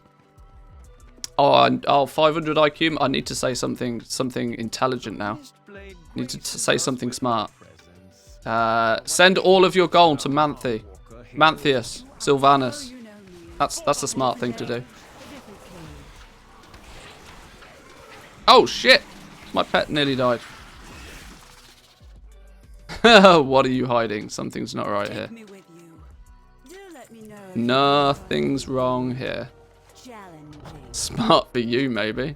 Oh, 500 IQ. I need to say something intelligent now. Need to say something smart. Send all of your gold to Manthius, Sylvanus. That's a smart thing to do. Oh shit! My pet nearly died. What are you hiding? Something's not right here. Nothing's wrong here. Smart for you, maybe.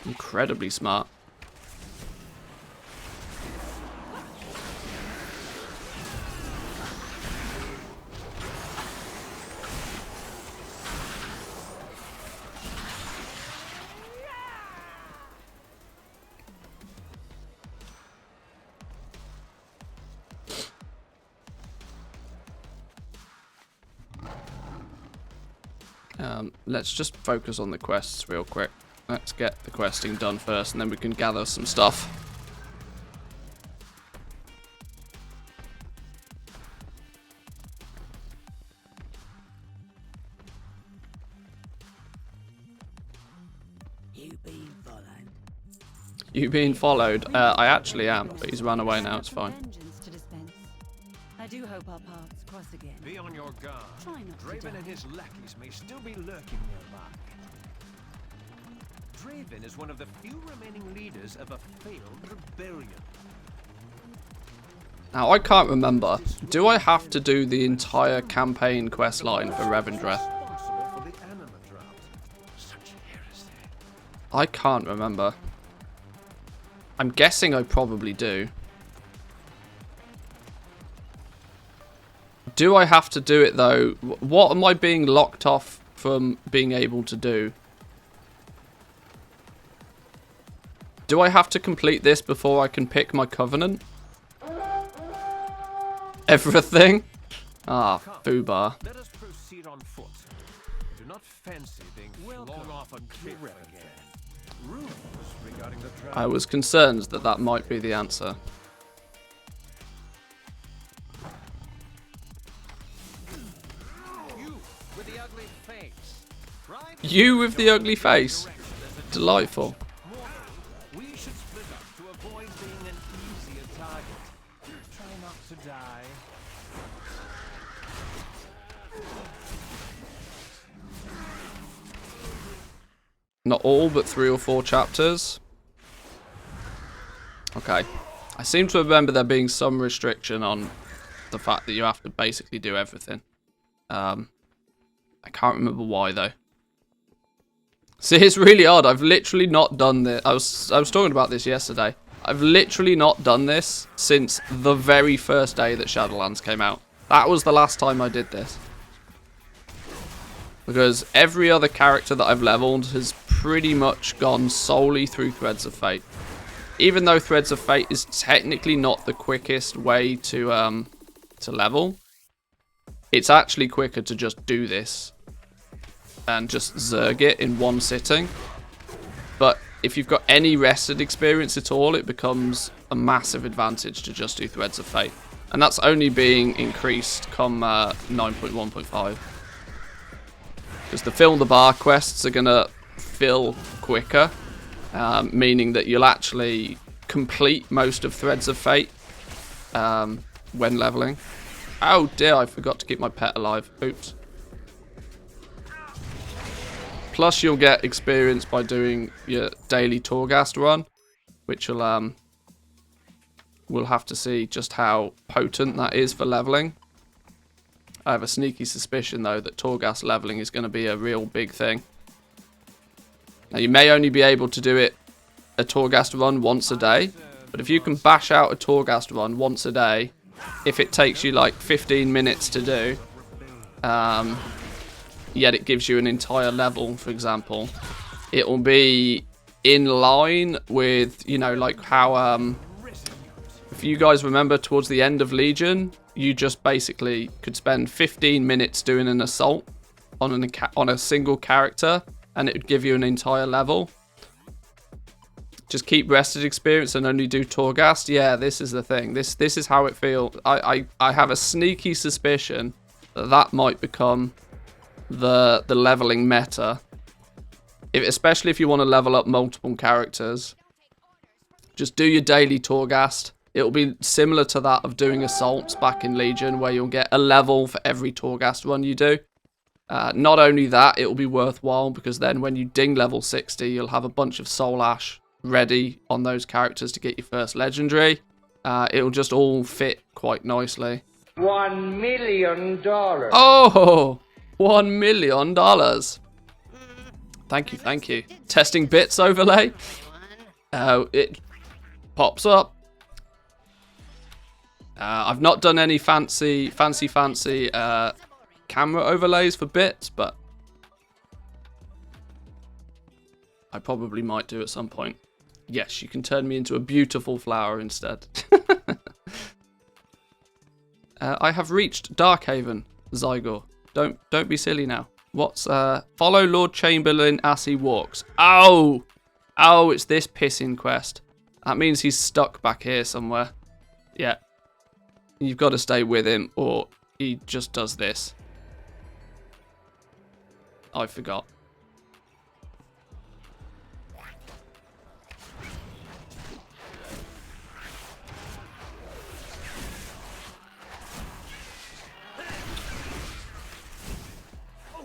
Incredibly smart. Let's just focus on the quests real quick. Let's get the questing done first, and then we can gather some stuff. You being followed? I actually am, but he's run away now. It's fine. I do hope our paths cross again. Be on your guard. Try not to Draven die. and his lackeys may still be lurking nearby. Draven is one of the few remaining leaders of a failed rebellion. Now, I can't remember. Do I have to do the entire campaign quest line for Revendreth? Responsible for the anima drought. Such heresy. I can't remember. I'm guessing I probably do. Do I have to do it though? What am I being locked off from being able to do? Do I have to complete this before I can pick my covenant? Everything? Ah, foobar. Let us proceed on foot. Do not fancy being flung off a cliff again. Rumors regarding the drought. I was concerned that that might be the answer. You with the ugly face. Delightful. We should split up to avoid being an easier target. Try not to die. Not all, but 3 or 4 chapters. Okay. I seem to remember there being some restriction on the fact that you have to basically do everything. I can't remember why though. See, it's really odd. I've literally not done this. I was talking about this yesterday. I've literally not done this since the very first day that Shadowlands came out. That was the last time I did this. Because every other character that I've leveled has pretty much gone solely through Threads of Fate. Even though Threads of Fate is technically not the quickest way to level, it's actually quicker to just do this and just zerg it in one sitting. But if you've got any rested experience at all, it becomes a massive advantage to just do Threads of Fate. And that's only being increased come 9.1.5. Because the fill the bar quests are going to fill quicker, meaning that you'll actually complete most of Threads of Fate when leveling. Oh dear, I forgot to keep my pet alive. Oops. Plus you'll get experience by doing your daily Torghast run, which will we'll have to see just how potent that is for leveling. I have a sneaky suspicion though that Torghast leveling is going to be a real big thing. Now you may only be able to do it a Torghast run once a day, but if you can bash out a Torghast run once a day, if it takes you like 15 minutes to do, yet it gives you an entire level, for example, it will be in line with, you know, like how, if you guys remember towards the end of Legion, you just basically could spend 15 minutes doing an assault on a single character, and it would give you an entire level. Just keep rested experience and only do Torghast. Yeah, this is the thing. This is how it feels. I have a sneaky suspicion that that might become the leveling meta. Especially if you want to level up multiple characters, just do your daily Torghast. It'll be similar to that of doing assaults back in Legion, where you'll get a level for every Torghast run you do. Not only that, it'll be worthwhile because then when you ding level 60, you'll have a bunch of Soul Ash ready on those characters to get your first legendary. It'll just all fit quite nicely. $1 million. Oh, $1 million. Thank you, thank you. Testing bits overlay. It pops up. I've not done any fancy camera overlays for bits, but I probably might do at some point. Yes, you can turn me into a beautiful flower instead. I have reached Darkhaven, Zygor. Don't be silly now. What's follow Lord Chamberlain as he walks. Oh, it's this pissing quest. That means he's stuck back here somewhere. Yeah, you've got to stay with him, or he just does this. I forgot.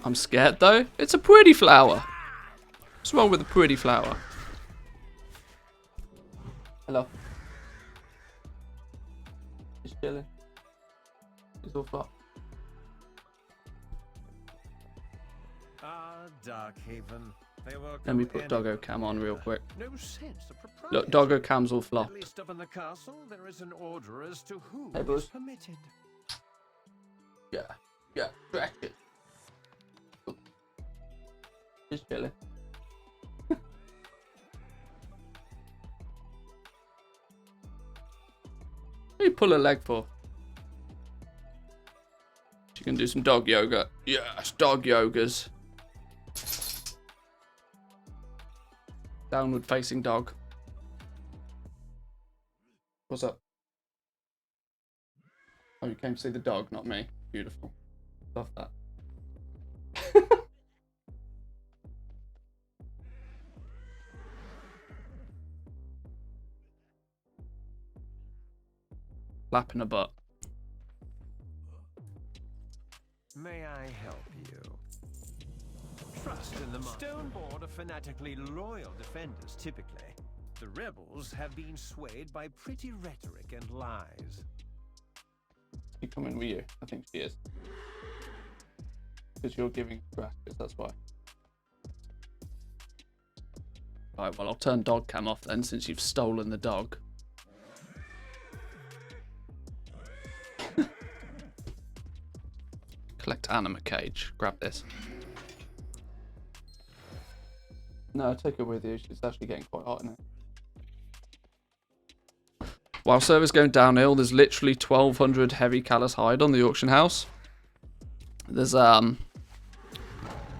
I'm scared though. It's a pretty flower. What's wrong with a pretty flower? Hello. Just chilling. He's all fucked. Darkhaven. Let me put Doggo Cam on real quick. No sense of propriety. Look, Doggo Cam's all flopped. At least up in the castle, there is an order as to who Hey, is boys. permitted. Yeah, stretch it. Just chilling. What do you pull a leg for? You can do some dog yoga. Yes, dog yogas. Downward facing dog. What's up? Oh, you came to see the dog, not me. Beautiful. Love that. Slapping a butt. May I help you? Trust in the Stoneboard are fanatically loyal defenders, typically. The rebels have been swayed by pretty rhetoric and lies. She coming with you? I think she is. Because you're giving graphics, that's why. Right, well, I'll turn dog cam off then, since you've stolen the dog. Collect anima cage. Grab this. No, take her with you. She's actually getting quite hot in it. While server's going downhill, there's literally 1,200 heavy callous hide on the auction house. There's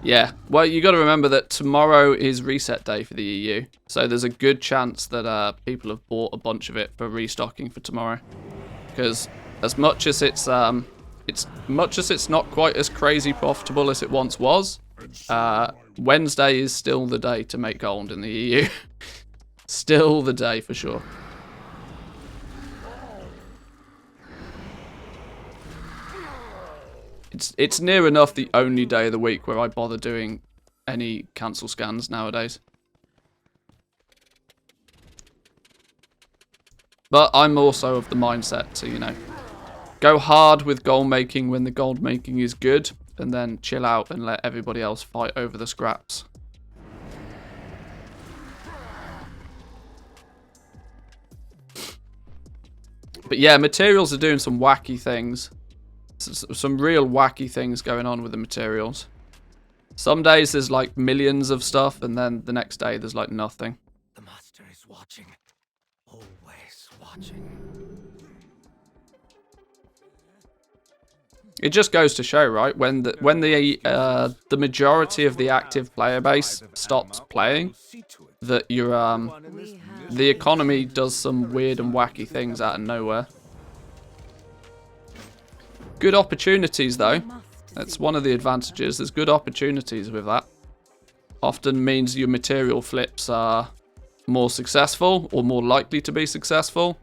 yeah. Well, you got to remember that tomorrow is reset day for the EU, so there's a good chance that people have bought a bunch of it for restocking for tomorrow. Because as much as it's not quite as crazy profitable as it once was, Wednesday is still the day to make gold in the EU. Still the day for sure. It's near enough the only day of the week where I bother doing any cancel scans nowadays. But I'm also of the mindset to, you know, go hard with gold making when the gold making is good, and then chill out and let everybody else fight over the scraps. But yeah, materials are doing some wacky things. Some real wacky things going on with the materials. Some days there's like millions of stuff, and then the next day there's like nothing. The master is watching. Always watching. It just goes to show, right? When the majority of the active player base stops playing, that your the economy does some weird and wacky things out of nowhere. Good opportunities though. That's one of the advantages. There's good opportunities with that. Often means your material flips are more successful or more likely to be successful.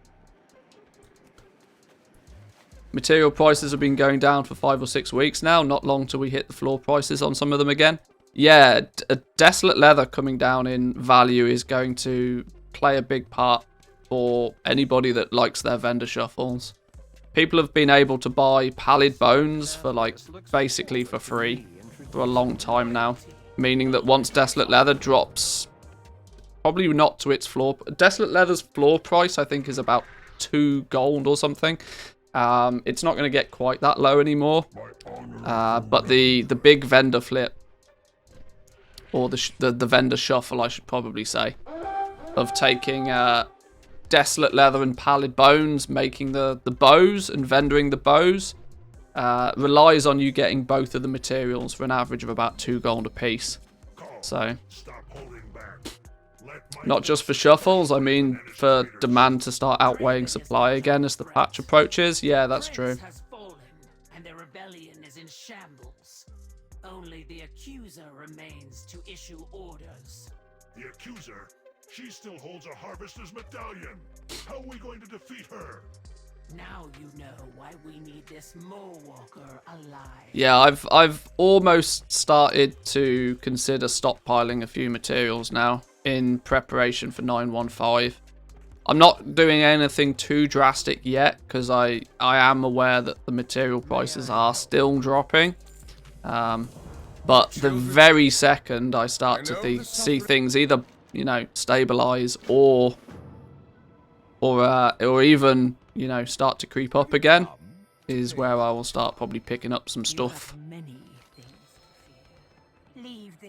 Material prices have been going down for 5 or 6 weeks now. Not long till we hit the floor prices on some of them again. Yeah, a Desolate Leather coming down in value is going to play a big part for anybody that likes their vendor shuffles. People have been able to buy Pallid Bones for like basically for free for a long time now. Meaning that once Desolate Leather drops, probably not to its floor. Desolate Leather's floor price I think is about 2 gold or something. It's not going to get quite that low anymore. But the big vendor flip, or the vendor shuffle I should probably say, of taking Desolate Leather and Pallid Bones, making the bows and vendoring the bows, relies on you getting both of the materials for an average of about 2 gold a piece. So, not just for shuffles, I mean for demand to start outweighing supply again as the patch approaches. Yeah, that's true. Has fallen, and the rebellion is in shambles. Only the accuser remains to issue orders. The accuser? She still holds a harvester's medallion. How are we going to defeat her? Now you know why we need this Mole Walker alive. Yeah, I've almost started to consider stockpiling a few materials now in preparation for 915. I'm not doing anything too drastic yet because I am aware that the material prices are still dropping. But the very second I start to see things either, you know, stabilize or even, you know, start to creep up again, is where I will start probably picking up some stuff.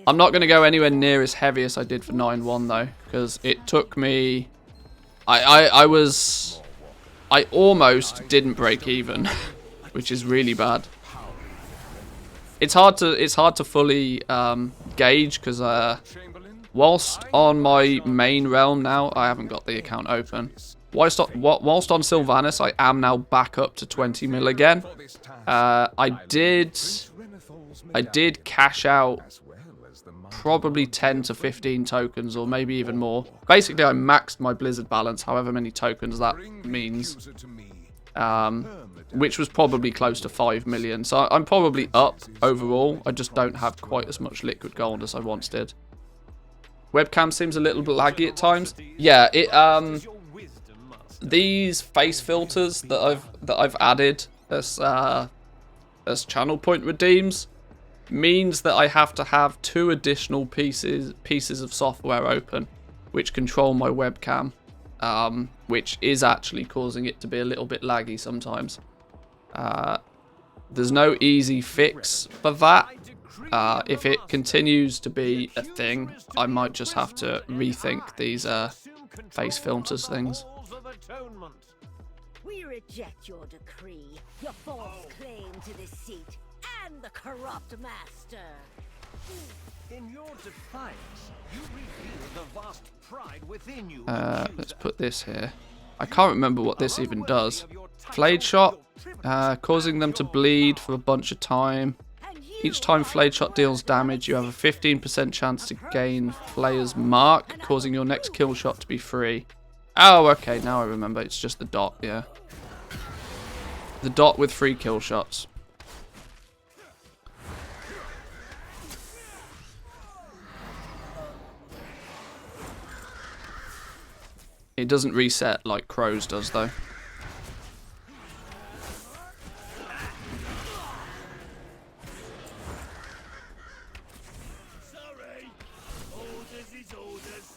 I'm not going to go anywhere near as heavy as I did for 9-1 though, because it took me... I almost didn't break even, which is really bad. It's hard to fully gauge because whilst on my main realm now, I haven't got the account open. Whilst on Sylvanas, I am now back up to 20 mil again. I did cash out probably 10 to 15 tokens, or maybe even more. Basically, I maxed my Blizzard balance, however many tokens that means, which was probably close to 5 million. So I'm probably up overall. I just don't have quite as much liquid gold as I once did. Webcam seems a little bit laggy at times. Yeah, these face filters that I've added as channel point redeems means that I have to have 2 additional pieces of software open which control my webcam, which is actually causing it to be a little bit laggy sometimes. There's no easy fix for that. If it continues to be a thing, I might just have to rethink these face filters things. We reject your decree, your false claim to this seat, and the corrupt master. In your defiance, you reveal the vast pride within you. Let's put this here. I can't remember what this even does. Flayed shot, causing them to bleed for a bunch of time. Each time Flayed shot deals damage, you have a 15% chance to gain Flayer's mark, causing your next kill shot to be free. Oh, okay, now I remember. It's just the dot, yeah. The dot with 3 kill shots. It doesn't reset like Crow's does, though. Sorry. Orders is orders.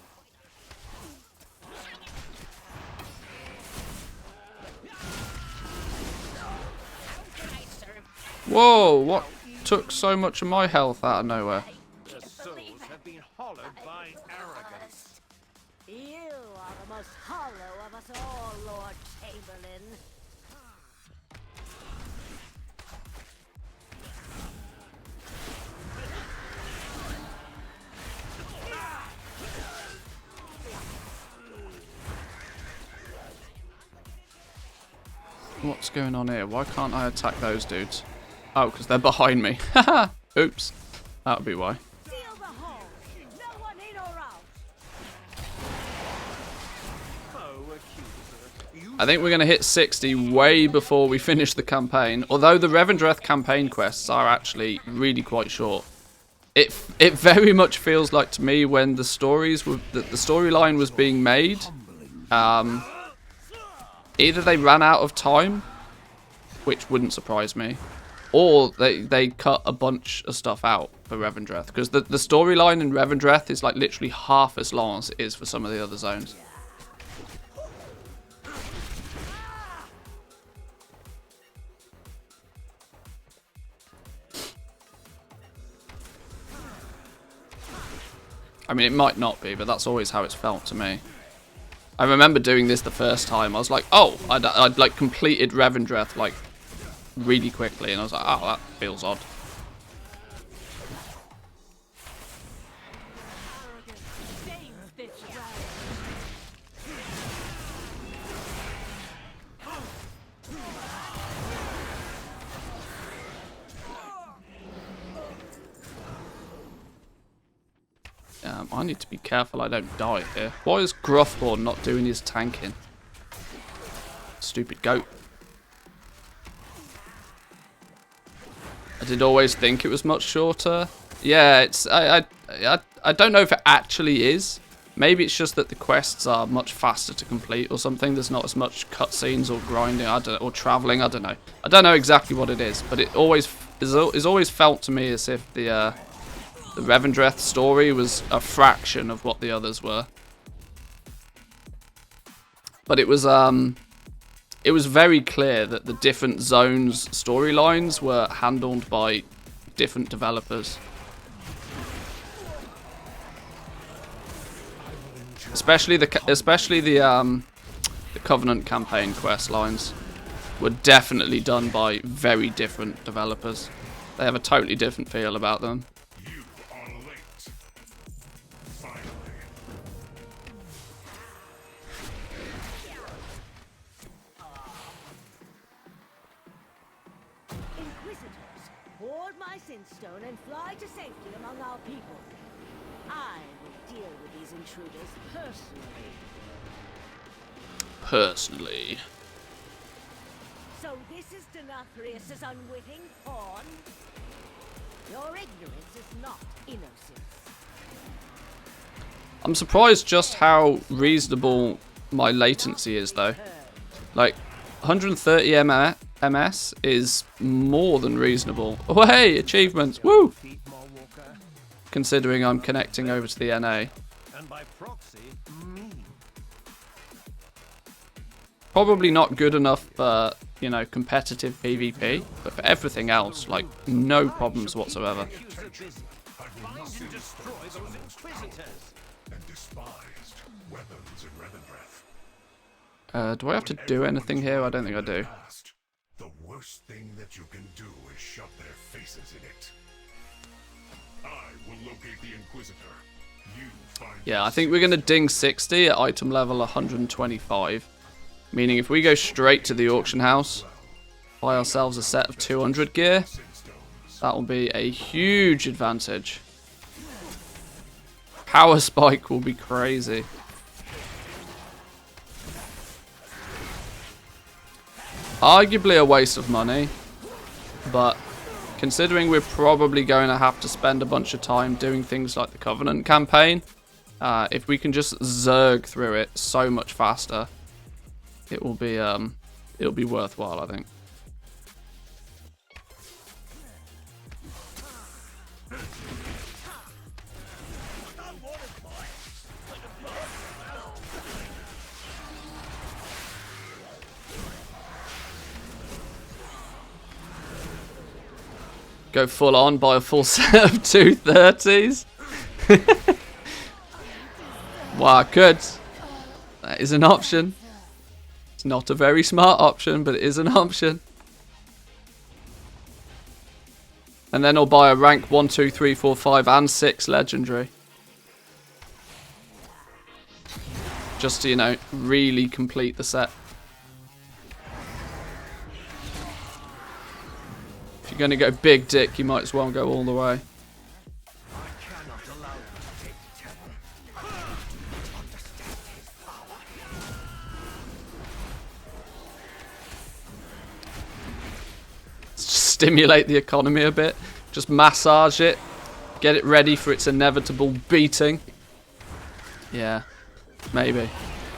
Whoa, what took so much of my health out of nowhere? The souls have been hollowed by arrogance. You are the most hollow of us all, Lord Chamberlain. What's going on here? Why can't I attack those dudes? Oh, because they're behind me. Haha. Oops. That would be why. Seal the hole. No one in or out. I think we're going to hit 60 way before we finish the campaign. Although the Revendreth campaign quests are actually really quite short. It very much feels like to me when the storyline was being made, either they ran out of time, which wouldn't surprise me, or they cut a bunch of stuff out for Revendreth, because the storyline in Revendreth is like literally half as long as it is for some of the other zones. I mean, it might not be, but that's always how it's felt to me. I remember doing this the first time. I was like, oh, I'd like completed Revendreth like really quickly, and I was like, oh, that feels odd. I need to be careful I don't die here. Why is Gruffborn not doing his tanking? Stupid goat. I did always think it was much shorter. Yeah, it's I don't know if it actually is. Maybe it's just that the quests are much faster to complete or something. There's not as much cutscenes or grinding, or traveling. I don't know. I don't know exactly what it is, but it always is always felt to me as if the Revendreth story was a fraction of what the others were. But it was very clear that the different zones' storylines were handled by different developers. Especially the Covenant campaign quest lines were definitely done by very different developers. They have a totally different feel about them. Stone and fly to safety among our people. I will deal with these intruders personally. So this is Denathrius's unwitting pawn? Your ignorance is not innocence. I'm surprised just how reasonable my latency is, though. Like, 130 MS is more than reasonable. Oh, hey, achievements, woo! Considering I'm connecting over to the NA. Probably not good enough for, you know, competitive PvP, but for everything else, like, no problems whatsoever. Do I have to do anything here? I don't think I do. The worst thing that you can do is shove their faces in it. I will locate the Inquisitor. You find. Yeah, I think we're going to ding 60 at item level 125. Meaning if we go straight to the auction house, buy ourselves a set of 200 gear, that will be a huge advantage. Power spike will be crazy. Arguably a waste of money, but considering we're probably going to have to spend a bunch of time doing things like the Covenant campaign, if we can just zerg through it so much faster, it'll be worthwhile, I think. Go full on, buy a full set of 230s. Wow, I could. That is an option. It's not a very smart option, but it is an option. And then I'll buy a rank 1, 2, 3, 4, 5 and 6 legendary. Just to, you know, really complete the set. If you're going to go big dick, you might as well go all the way. Stimulate the economy a bit. Just massage it. Get it ready for its inevitable beating. Yeah, maybe.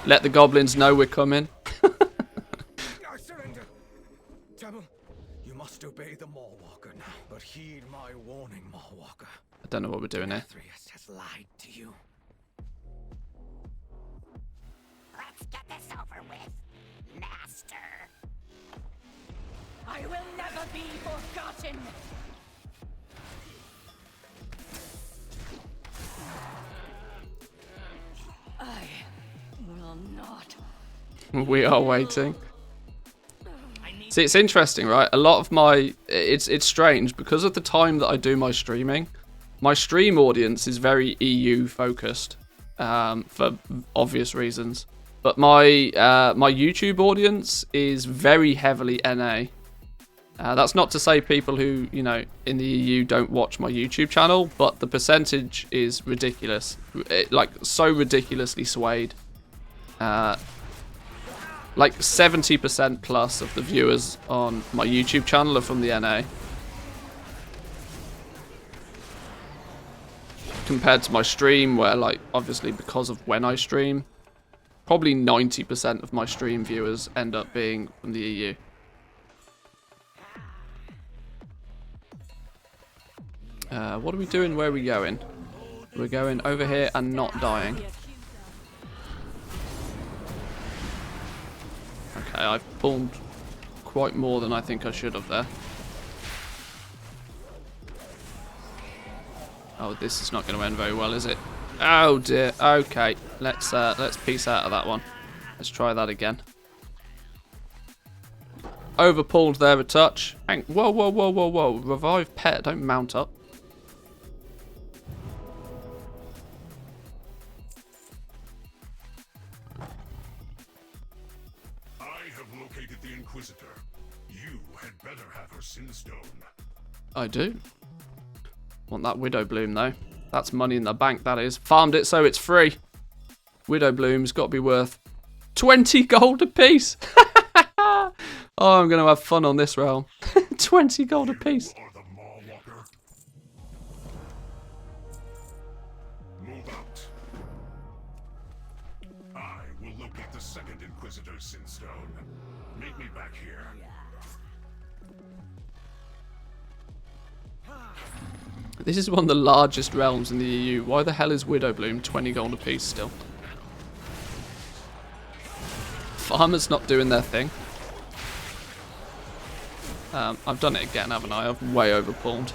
Let the goblins know we're coming. I surrender. Temple, you must obey the Mallwalker now, but heed my warning, Mallwalker. I don't know what we're doing here. Demetrius has lied to you. Let's get this over with, Master. I will never be forgotten. I will not. We are waiting. See, it's interesting, right? A lot of my... It's strange. Because of the time that I do my streaming, my stream audience is very EU focused. For obvious reasons. But my my YouTube audience is very heavily NA. That's not to say people who, you know, in the EU don't watch my YouTube channel, but the percentage is ridiculous. Like, so ridiculously swayed. Like 70% plus of the viewers on my YouTube channel are from the NA. Compared to my stream, where, like, obviously because of when I stream, probably 90% of my stream viewers end up being from the EU. What are we doing? Where are we going? We're going over here and not dying. Okay, I've pulled quite more than I think I should have there. Oh, this is not going to end very well, is it? Oh dear. Okay, let's peace out of that one. Let's try that again. Overpulled there a touch. Whoa, whoa, whoa, whoa, whoa. Revive pet, don't mount up. I do. Want that Widow Bloom though. That's money in the bank, that is. Farmed it so it's free. Widow Bloom's got to be worth 20 gold apiece. Oh, I'm going to have fun on this realm. 20 gold apiece. Move out. I will locate the second Inquisitor's Sinstone. Meet me back here. This is one of the largest realms in the EU. Why the hell is Widow Bloom 20 gold apiece still? Farmers not doing their thing. I've done it again, haven't I? I've way overpulled.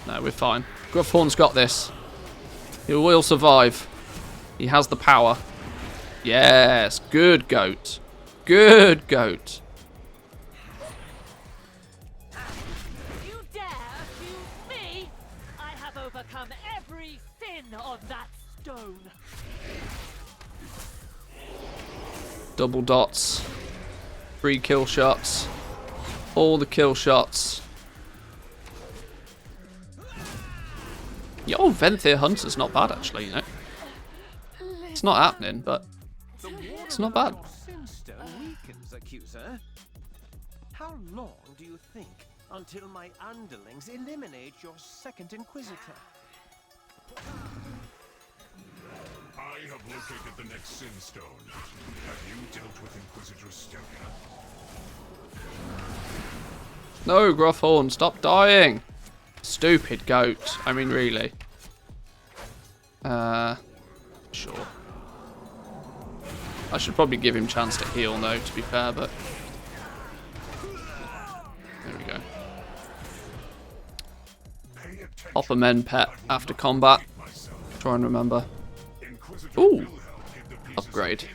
No, we're fine. Gruffhorn's got this. He will survive. He has the power. Yes, good goat. Good goat. You dare accuse me? I have overcome every sin of that stone. Double dots. 3 kill shots. All the kill shots. Yo, Venthir Hunter's not bad actually, you know. It's not happening, but it's not bad. Accuser. How long do you think until my underlings eliminate your second Inquisitor? I have located the next Sinstone. Have you dealt with Inquisitor Stelka? No, Gruffhorn, stop dying. Stupid goat. I mean, really. Sure. I should probably give him a chance to heal, though, to be fair, but... There we go. Pop a men pet after combat. Try and remember. Ooh! Upgrade.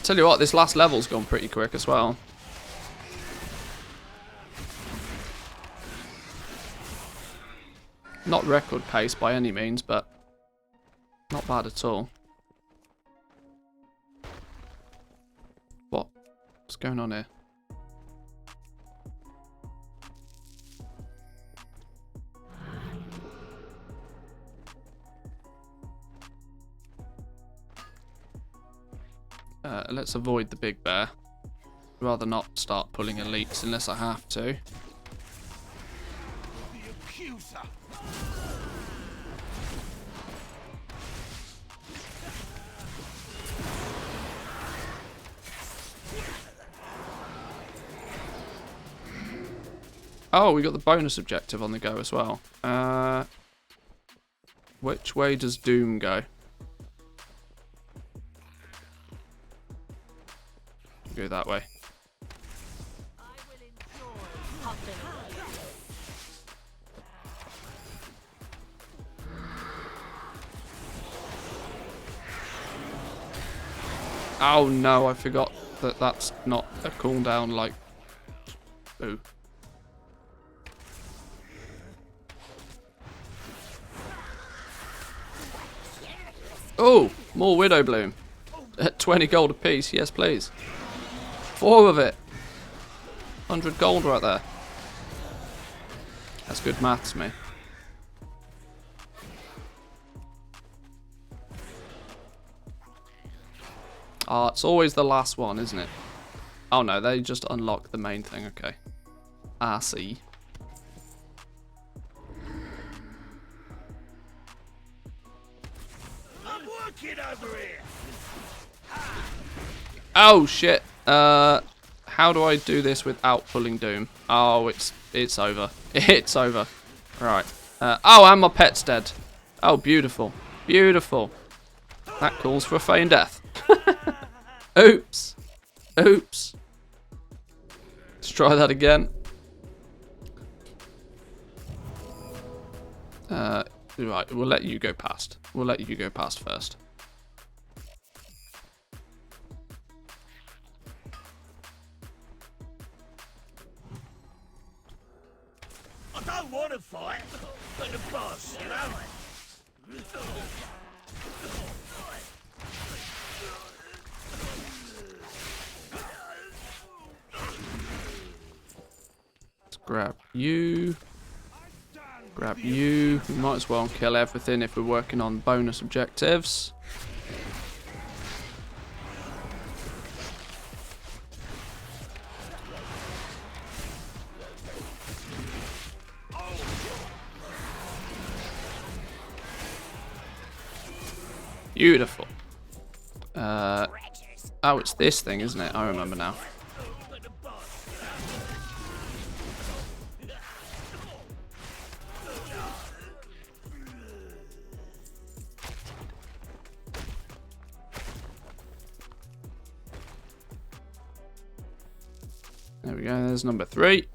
Tell you what, this last level's gone pretty quick as well. Not record pace by any means, but not bad at all. What? What's going on here? Let's avoid the big bear. Rather not start pulling elites unless I have to. The accuser. Oh, we got the bonus objective on the go as well. Which way does Doom go? Go that way. Oh no, I forgot that that's not a cooldown like... Ooh. Oh, more Widow Bloom. At 20 gold apiece, yes please. 4 of it. 100 gold right there. That's good maths, me. Ah, it's always the last one, isn't it? Oh no, they just unlock the main thing, okay. I see. I'm working over here. Oh shit. How do I do this without pulling Doom? Oh, it's over. It's over. Right. Oh, and my pet's dead. Oh, beautiful. Beautiful. That calls for a feigned death. Oops. Oops. Let's try that again. Right, we'll let you go past. We'll let you go past first. I don't want to fight, but the boss, you know. Let's grab you. Grab you. We might as well kill everything if we're working on bonus objectives. Beautiful. Oh, it's this thing, isn't it? I remember now. There we go, there's number 3.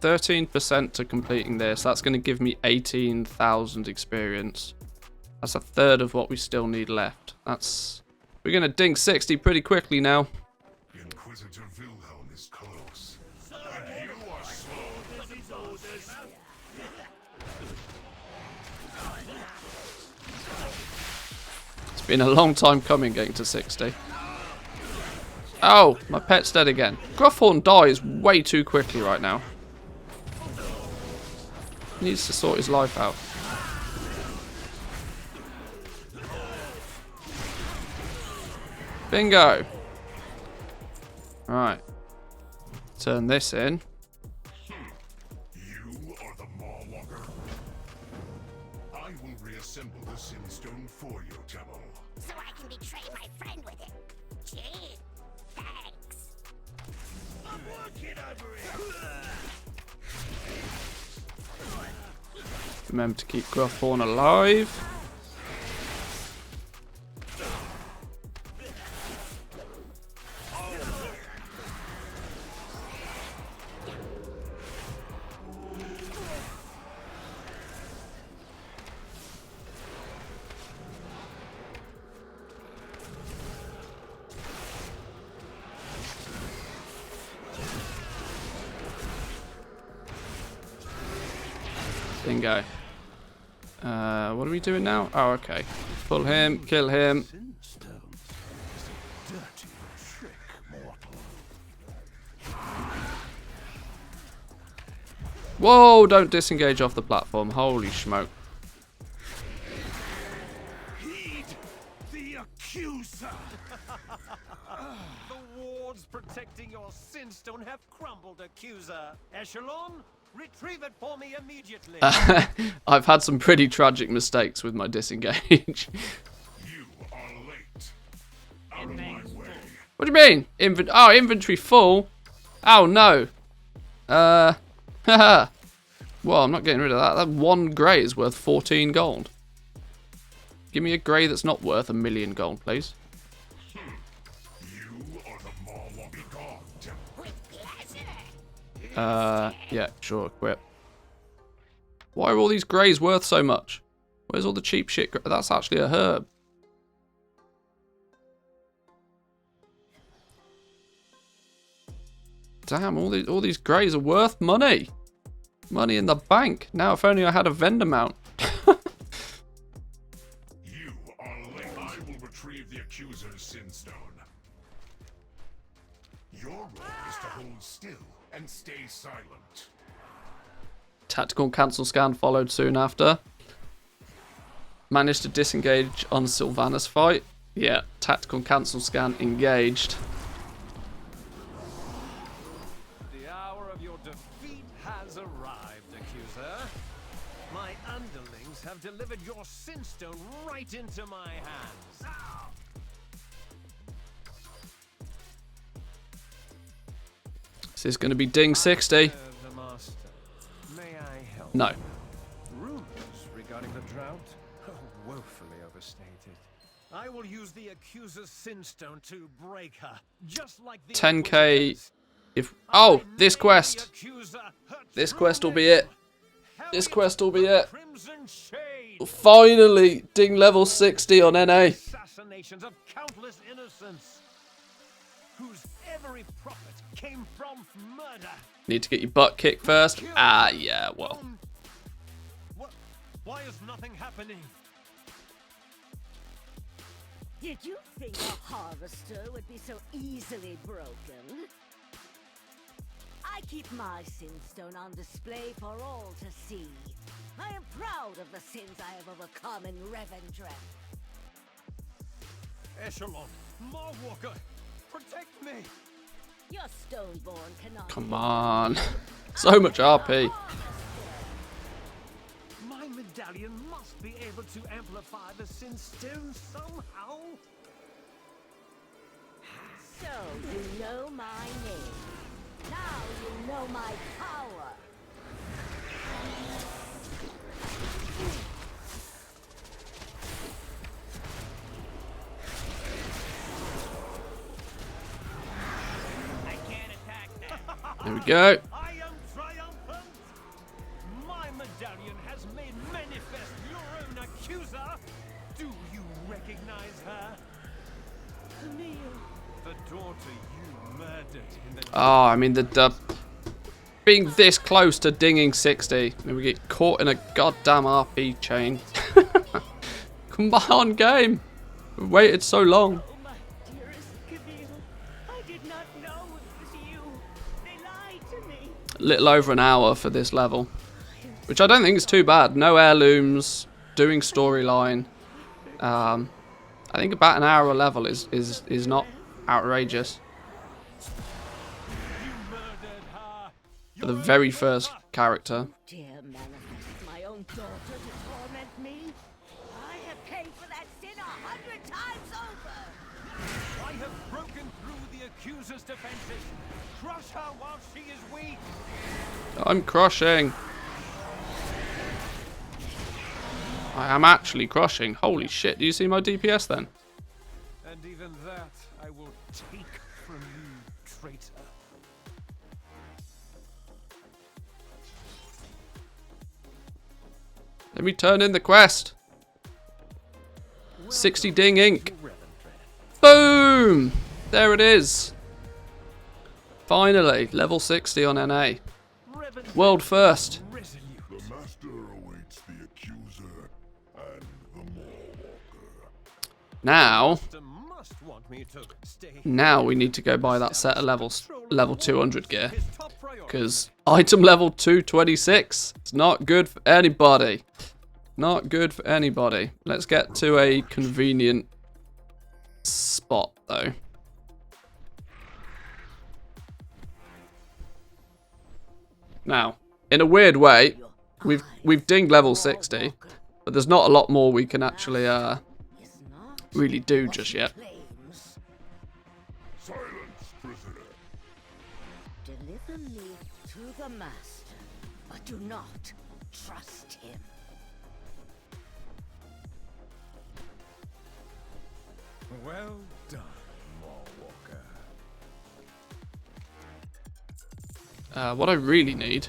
%, to completing this. That's going to give me 18,000 experience. That's a third of what we still need left. We're going to dink 60 pretty quickly now. Inquisitor Wilhelm is close. And you are slow as his orders. It's been a long time coming getting to 60. Oh, my pet's dead again. Gruffhorn dies way too quickly right now. He needs to sort his life out. Bingo! Alright. Turn this in. You are the Mawwalker. I will reassemble the Sinstone for you, Temple. So I can betray my friend with it. Gee, thanks. I'm working over here. Remember to keep Gruffhorn alive. Bingo. What are we doing now? Oh, okay. Pull him, kill him. Whoa, don't disengage off the platform. Holy smoke. Heed the accuser. The wards protecting your sinstone have crumbled, accuser. Echelon, retrieve it for me immediately. I've had some pretty tragic mistakes with my disengage. You are late. Out of my way. What do you mean? Inventory full? Oh, no. Haha. Well, I'm not getting rid of that. That one grey is worth 14 gold. Give me a grey that's not worth 1 million gold, please. You are the Marwalking god. With pleasure. Yeah, sure, equip. Why are all these greys worth so much? Where's all the cheap shit? That's actually a herb. Damn, all these greys are worth money. Money in the bank. Now, if only I had a vendor mount. You are late. I will retrieve the accuser's sinstone. Your role is to hold still and stay silent. Tactical cancel scan followed soon after. Managed to disengage on Sylvanas fight. Yeah, tactical cancel scan engaged. The hour of your defeat has arrived, accuser. My underlings have delivered your sinstone right into my hands. Is this going to be ding 60? The master. May I help? No. Rumors regarding the drought? Oh, woefully overstated. I will use the accuser's sinstone to break her, just like the 10k. If this quest. This quest will be it. This quest will be it. Finally, ding level 60 on NA. Assassinations of countless innocents, whose every profit came from murder. Need to get your butt kicked first. Ah, yeah, well. Why is nothing happening? Did you think a harvester would be so easily broken? I keep my sinstone on display for all to see. I am proud of the sins I have overcome in Revendreth. Echelon, Marwalker, protect me! Your stoneborn cannot. Come on. So much RP. My medallion must be able to amplify the sinstone somehow. So you know my name. Now you know my power. I can't attack that. There we go. I am triumphant. My medallion has made manifest your own accuser. Do you recognize her? Camille, the daughter you murdered in the... Oh, I mean, the being this close to dinging 60. I mean, we get caught in a goddamn RP chain. Come on, game. We waited so long. Oh, my dearest Camille. I did not know it was you. They lied to me. A little over an hour for this level, which I don't think is too bad. No heirlooms, doing storyline. I think about an hour a level is not outrageous. For the very first character. Dare manifest my own daughter to torment me? I have paid for that sin 100 times over. I have broken through the accuser's defenses. Crush her while she is weak. I'm crushing. I am actually crushing. Holy shit. Do you see my DPS then? And even that I will take from you, traitor. Let me turn in the quest. 60 ding ink. Boom! There it is. Finally, level 60 on NA. World first. The master Now, Must want me to stay. now we need to go buy that set of level 200 gear. Because item level 226, it's not good for anybody. Not good for anybody. Let's get to a convenient spot, though. Now, in a weird way, we've dinged level 60, but there's not a lot more we can actually really do just yet. Silence, prisoner. Deliver me to the master, but do not trust him. Well done, Mawwalker. What I really need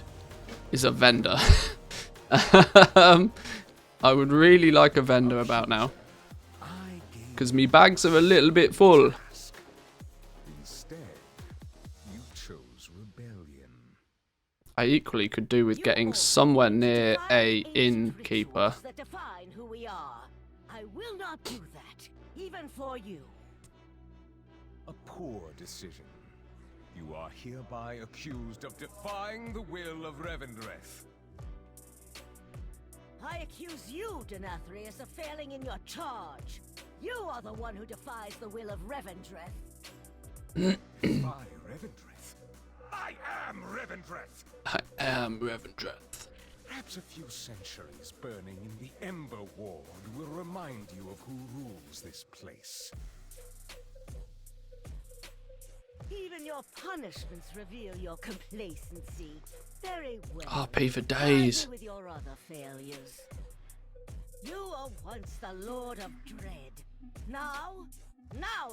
is a vendor. I would really like a vendor about now. Because me bags are a little bit full. Instead, you chose rebellion. I equally could do with getting somewhere near a innkeeper. That define who we are. I will not do that, even for you. A poor decision. You are hereby accused of defying the will of Revendreth. I accuse you, Denathrius, of failing in your charge. You are the one who defies the will of Revendreth. Defy Revendreth? I am Revendreth. I am Revendreth. Perhaps a few centuries burning in the Ember Ward will remind you of who rules this place. Even your punishments reveal your complacency. Very well. RP for days. With your other failures. You were once the Lord of Dread. Now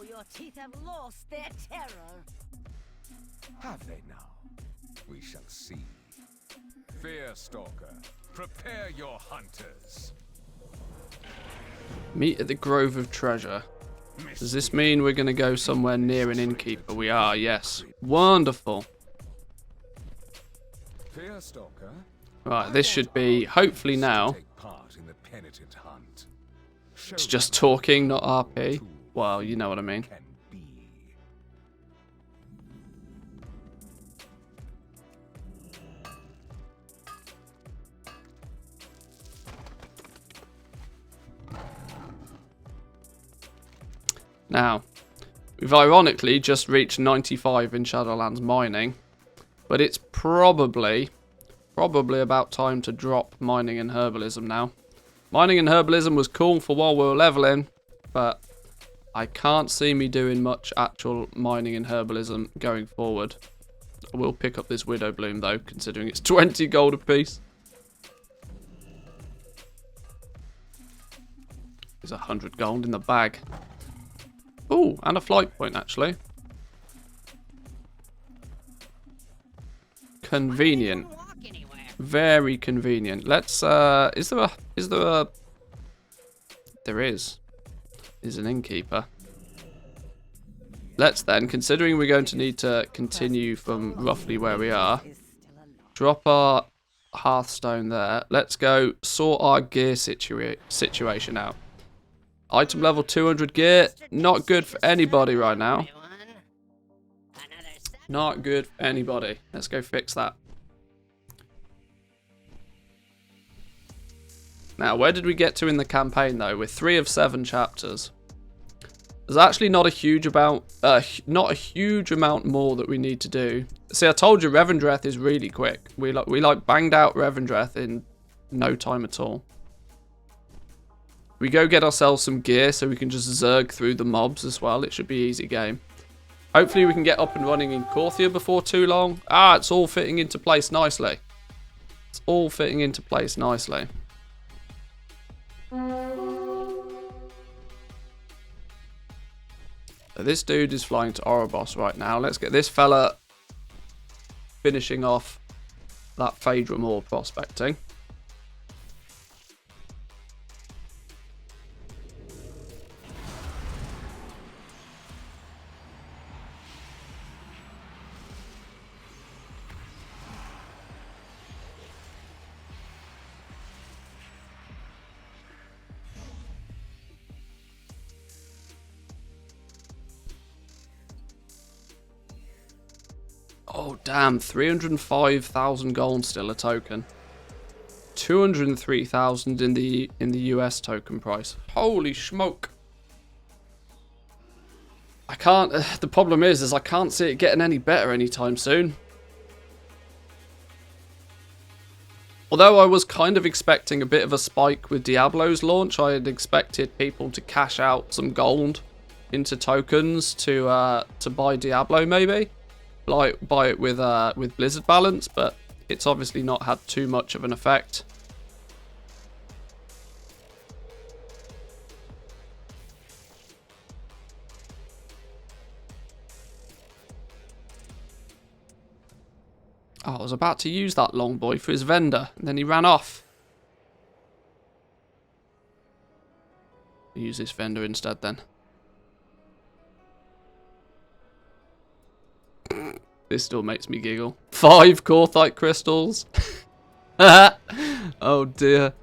your teeth have lost their terror. Have they now? We shall see. Fearstalker, prepare your hunters. Meet at the Grove of Treasure. Does this mean we're going to go somewhere near an innkeeper? We are, yes. Wonderful. Fearstalker. Right, this should be, hopefully now. Take part in the penitent hunt. It's just talking, not RP. Well, you know what I mean. Now, we've ironically just reached 95 in Shadowlands mining, but it's probably about time to drop mining and herbalism now. Mining and herbalism was cool for while we were leveling, but I can't see me doing much actual mining and herbalism going forward. I will pick up this Widow Bloom though, considering it's 20 gold apiece. There's 100 gold in the bag. Oh, and a flight point actually. Convenient. Very convenient. Let's there is an innkeeper. Let's then, considering we're going to need to continue from roughly where we are, drop our hearthstone there. Let's go sort our gear situation out. Item level 200 gear, not good for anybody right now. Not good for anybody. Let's go fix that. Now, where did we get to in the campaign though? We're 3 of 7 chapters. There's actually not a huge amount more that we need to do. See, I told you Revendreth is really quick. We like banged out Revendreth in no time at all. We go get ourselves some gear so we can just zerg through the mobs as well. It should be an easy game. Hopefully we can get up and running in Korthia before too long. Ah, it's all fitting into place nicely. It's all fitting into place nicely. So this dude is flying to Oribos right now. Let's get this fella finishing off that Phaedra ore prospecting. Oh, damn. 305,000 gold still a token. 203,000 in the US token price. Holy smoke. I can't... the problem is I can't see it getting any better anytime soon. Although I was kind of expecting a bit of a spike with Diablo's launch, I had expected people to cash out some gold into tokens to buy Diablo maybe, like buy it with Blizzard balance, but it's obviously not had too much of an effect. Oh, I was about to use that long boy for his vendor, and then he ran off. Use this vendor instead then. This still makes me giggle. 5 Corthite crystals. Oh dear.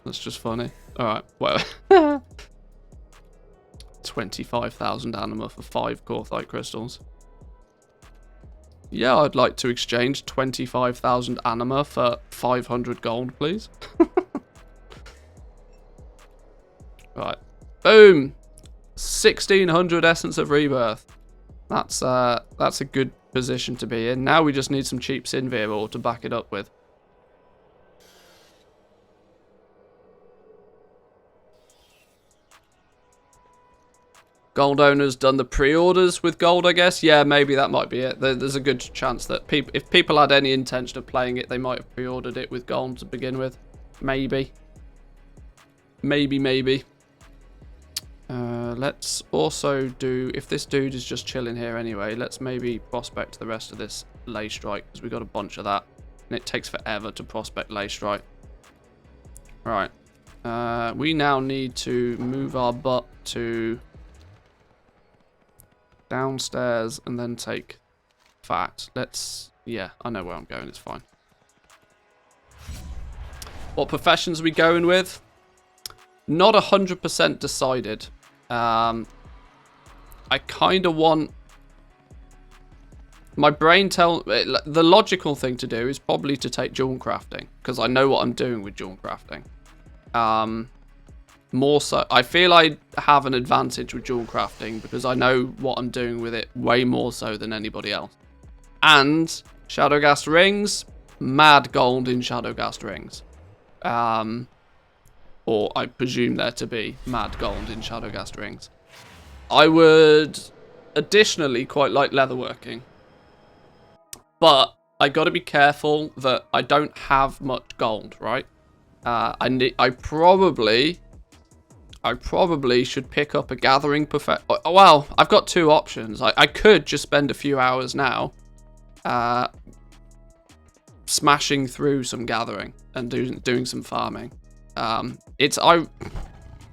That's just funny. Alright, well. 25,000 anima for 5 Corthite crystals. Yeah, I'd like to exchange 25,000 anima for 500 gold, please. Right. Boom! 1,600 Essence of Rebirth. That's a good position to be in. Now we just need some cheap Sinvir ore to back it up with. Gold owners done the pre-orders with gold, I guess. Yeah, maybe that might be it. There's a good chance that if people had any intention of playing it, they might have pre-ordered it with gold to begin with. Maybe. Maybe. Let's also do, if this dude is just chilling here anyway, let's maybe prospect the rest of this lay strike, because we got a bunch of that. And it takes forever to prospect lay strike. Right. We now need to move our butt to downstairs and then take fat. Yeah, I know where I'm going, it's fine. What professions are we going with? Not 100% decided. I kind of want... My brain the logical thing to do is probably to take jewel crafting, because I know what I'm doing with jewel crafting. More so, I feel I have an advantage with jewel crafting because I know what I'm doing with it way more so than anybody else. And Shadowghast rings, mad gold in Shadowghast rings. Or I presume there to be mad gold in Shadowghast rings. I would additionally quite like leatherworking, but I got to be careful that I don't have much gold, right? I probably should pick up a gathering profession. Well, I've got 2 options. I could just spend a few hours now smashing through some gathering and doing some farming. It's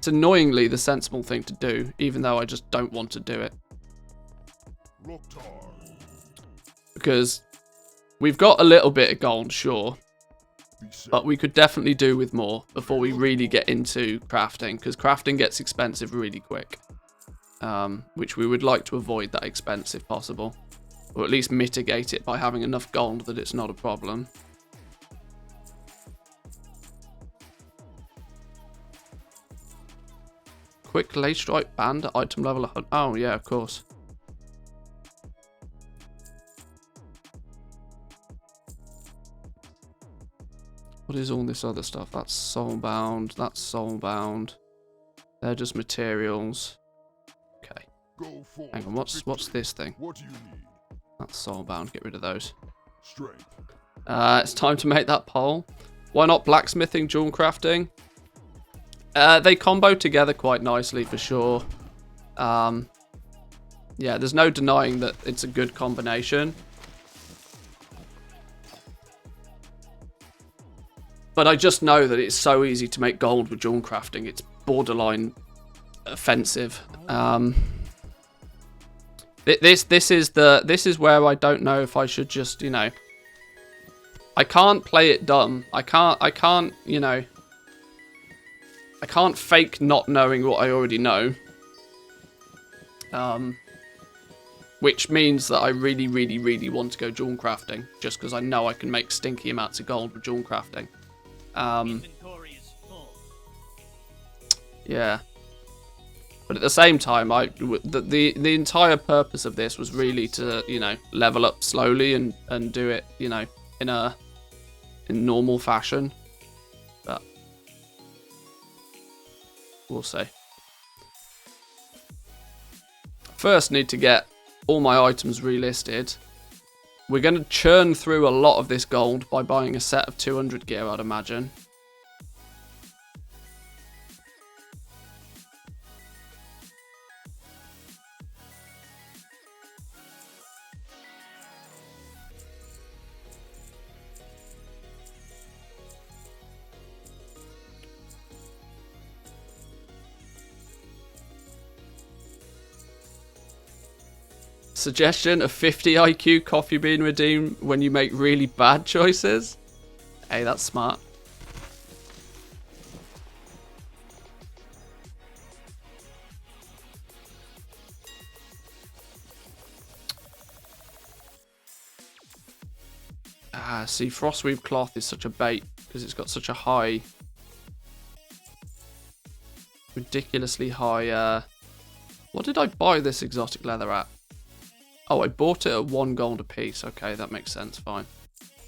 annoyingly the sensible thing to do, even though I just don't want to do it. Because we've got a little bit of gold, sure. But we could definitely do with more before we really get into crafting, because crafting gets expensive really quick. Which we would like to avoid that expense if possible. Or at least mitigate it by having enough gold that it's not a problem. Quick lay strike band at item level 100. Oh yeah, of course. What is all this other stuff? That's soulbound. That's soulbound. They're just materials. Okay. Hang on. What's this thing? What do you need? That's soulbound. Get rid of those. Strength. It's time to make that poll. Why not blacksmithing, jewel crafting? They combo together quite nicely for sure. Yeah, there's no denying that it's a good combination. But I just know that it's so easy to make gold with jewel crafting. It's borderline offensive. This is where I don't know if I should just, you know, I can't play it dumb. I can't, you know, I can't fake not knowing what I already know. which means that I really, really, really want to go jewel crafting, just because I know I can make stinky amounts of gold with jewel crafting. Yeah. But at the same time, the entire purpose of this was really to, you know, level up slowly and do it, you know, in normal fashion. But we'll see. First, need to get all my items relisted. We're going to churn through a lot of this gold by buying a set of 200 gear, I'd imagine. Suggestion, a 50 IQ coffee bean redeem when you make really bad choices. Hey, that's smart. See, Frostweave cloth is such a bait because it's got such a high, ridiculously high, what did I buy this exotic leather at? Oh, I bought it at 1 gold a piece. Okay, that makes sense. Fine.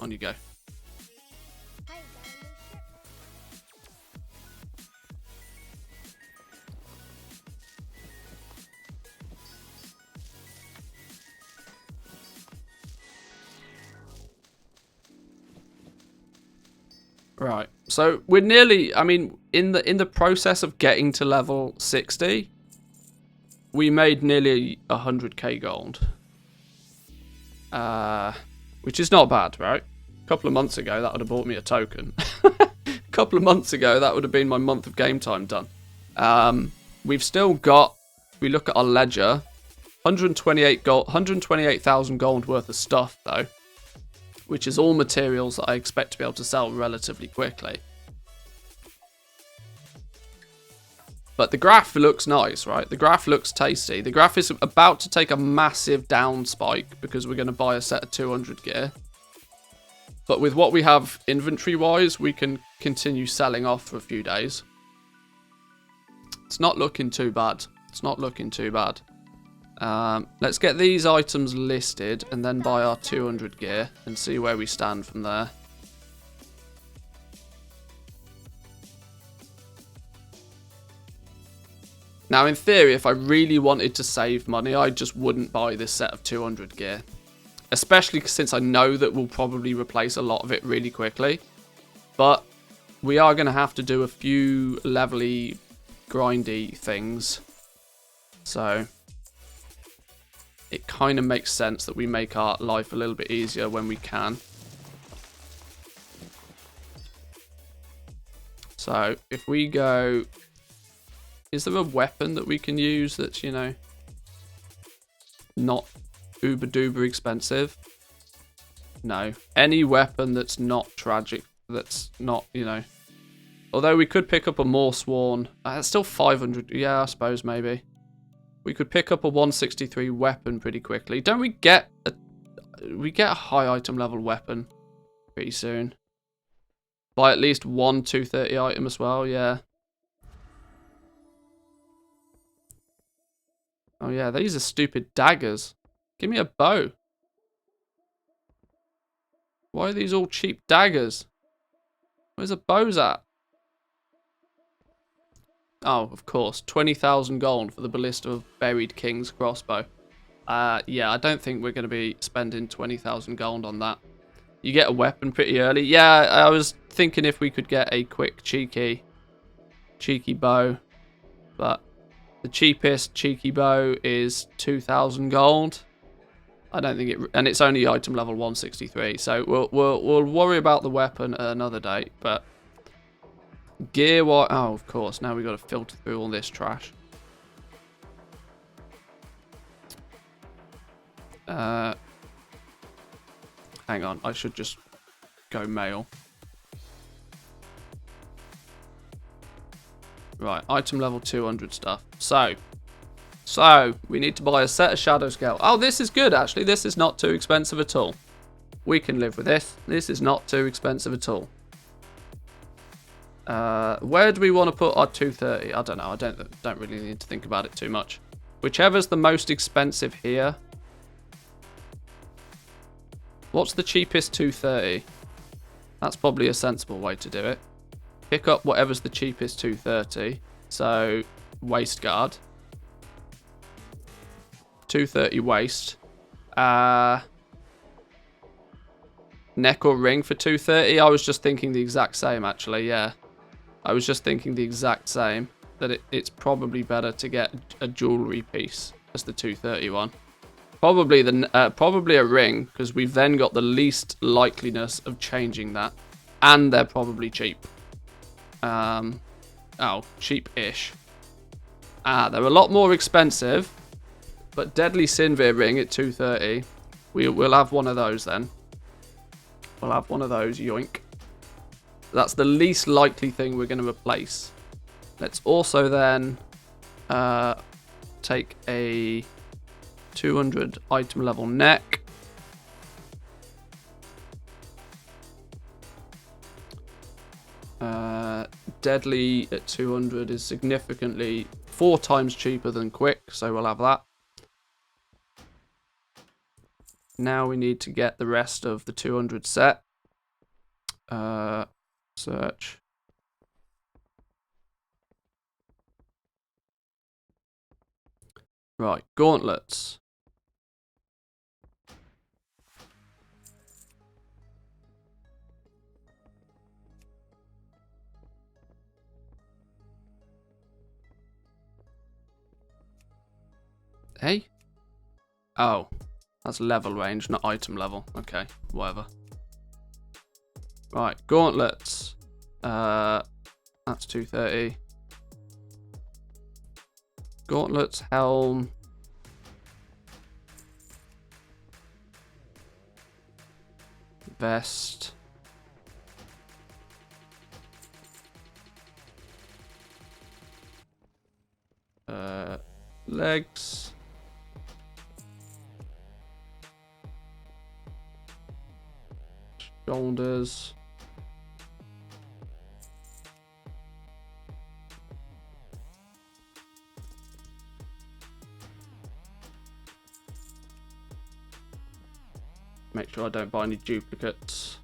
On you go. Right. So we're nearly, I mean, in the process of getting to level 60, we made nearly 100k gold. Which is not bad, right? A couple of months ago, that would have bought me a token. A couple of months ago, that would have been my month of game time done. We've still got, if we look at our ledger, 128,000 gold worth of stuff, though, which is all materials that I expect to be able to sell relatively quickly. But the graph looks nice, right? The graph looks tasty. The graph is about to take a massive down spike because we're going to buy a set of 200 gear. But with what we have inventory-wise, we can continue selling off for a few days. It's not looking too bad. It's not looking too bad. Let's get these items listed and then buy our 200 gear and see where we stand from there. Now, in theory, if I really wanted to save money, I just wouldn't buy this set of 200 gear. Especially since I know that we'll probably replace a lot of it really quickly. But we are going to have to do a few levely, grindy things. So it kind of makes sense that we make our life a little bit easier when we can. So if we go... Is there a weapon that we can use that's, you know, not uber duper expensive? No. Any weapon that's not tragic, that's not, you know. Although we could pick up a more sworn. It's still 500. Yeah, I suppose maybe. We could pick up a 163 weapon pretty quickly. Don't we get a high item level weapon pretty soon? Buy at least one 230 item as well, yeah. Oh yeah, these are stupid daggers. Give me a bow. Why are these all cheap daggers? Where's the bows at? Oh, of course. 20,000 gold for the Ballista of Buried King's crossbow. Yeah, I don't think we're going to be spending 20,000 gold on that. You get a weapon pretty early. Yeah, I was thinking if we could get a quick cheeky bow. But the cheapest cheeky bow is 2,000 gold. I don't think it, and it's only item level 163. So we'll worry about the weapon at another date. But gear, what? Oh, of course. Now we've got to filter through all this trash. Hang on. I should just go mail. Right, item level 200 stuff. So, So, we need to buy a set of Shadow Scale. Oh, this is good, actually. This is not too expensive at all. We can live with this. This is not too expensive at all. Where do we want to put our 230? I don't know. I don't really need to think about it too much. Whichever's the most expensive here. What's the cheapest 230? That's probably a sensible way to do it. Pick up whatever's the cheapest 230. So, waist guard. 230 waist. Neck or ring for 230? I was just thinking the exact same, actually, yeah. I was just thinking the exact same. That it's probably better to get a jewellery piece as the 230 one. Probably a ring, because we've then got the least likeliness of changing that. And they're probably cheap. Oh, cheap-ish. They're a lot more expensive. But Deadly Sinvir ring at 230. We'll have one of those then. We'll have one of those, yoink. That's the least likely thing we're going to replace. Let's also then take a 200 item level neck. Deadly at 200 is significantly 4 times cheaper than quick, so we'll have that. Now we need to get the rest of the 200 set. Search. Right, gauntlets. Hey? Oh, that's level range, not item level. Okay, whatever. Right, gauntlets. That's 230. Gauntlets, helm. Vest. Legs. Shoulders. Make sure I don't buy any duplicates.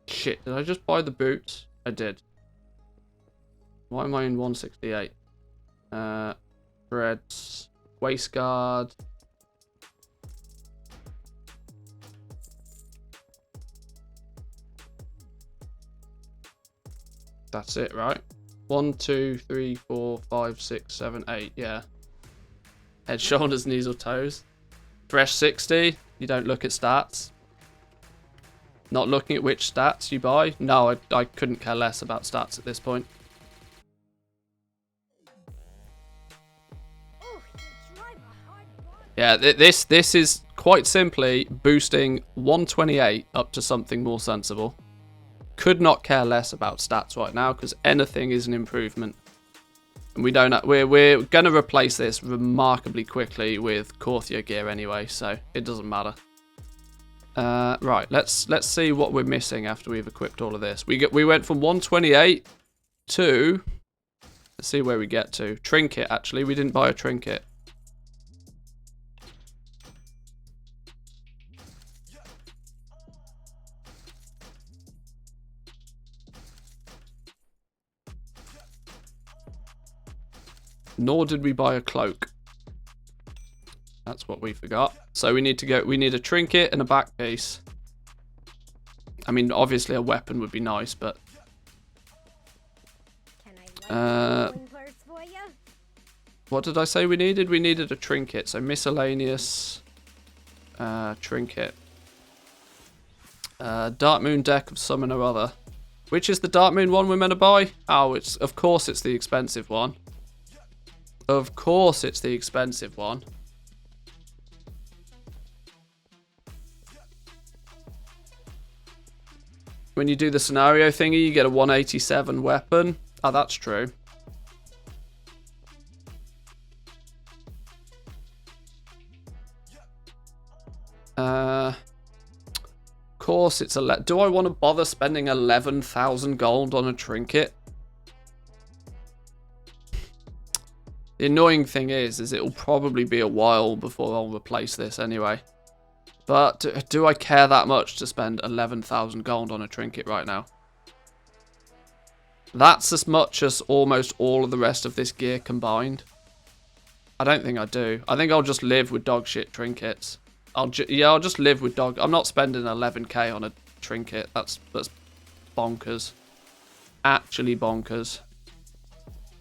Shit, did I just buy the boots? I did. Why am I in 168? Threads. Waist guard. That's it, right? 1, 2, 3, 4, 5, 6, 7, 8. Yeah. Head, shoulders, knees, or toes. Fresh 60. You don't look at stats. Not looking at which stats you buy. No, I couldn't care less about stats at this point. Yeah, this is quite simply boosting 128 up to something more sensible. Could not care less about stats right now because anything is an improvement. And we don't. We're gonna replace this remarkably quickly with Courtier gear anyway, so it doesn't matter. Right, let's see what we're missing after we've equipped all of this. We went from 128 to, let's see where we get to. Trinket, actually, we didn't buy a trinket. Nor did we buy a cloak. That's what we forgot. So we need to go. We need a trinket and a back piece. I mean, obviously a weapon would be nice, but what did I say we needed? We needed a trinket. So miscellaneous trinket. Dark Moon deck of some or other. Which is the Dark Moon one we're meant to buy? Oh, of course it's the expensive one. Of course it's the expensive one. When you do the scenario thingy, you get a 187 weapon. Oh, that's true. Of course, it's a. Do I want to bother spending 11,000 gold on a trinket? The annoying thing is it'll probably be a while before I'll replace this anyway. But do I care that much to spend 11,000 gold on a trinket right now? That's as much as almost all of the rest of this gear combined. I don't think I do. I think I'll just live with dog shit trinkets. I'll just live with dog. I'm not spending 11k on a trinket. That's bonkers. Actually bonkers.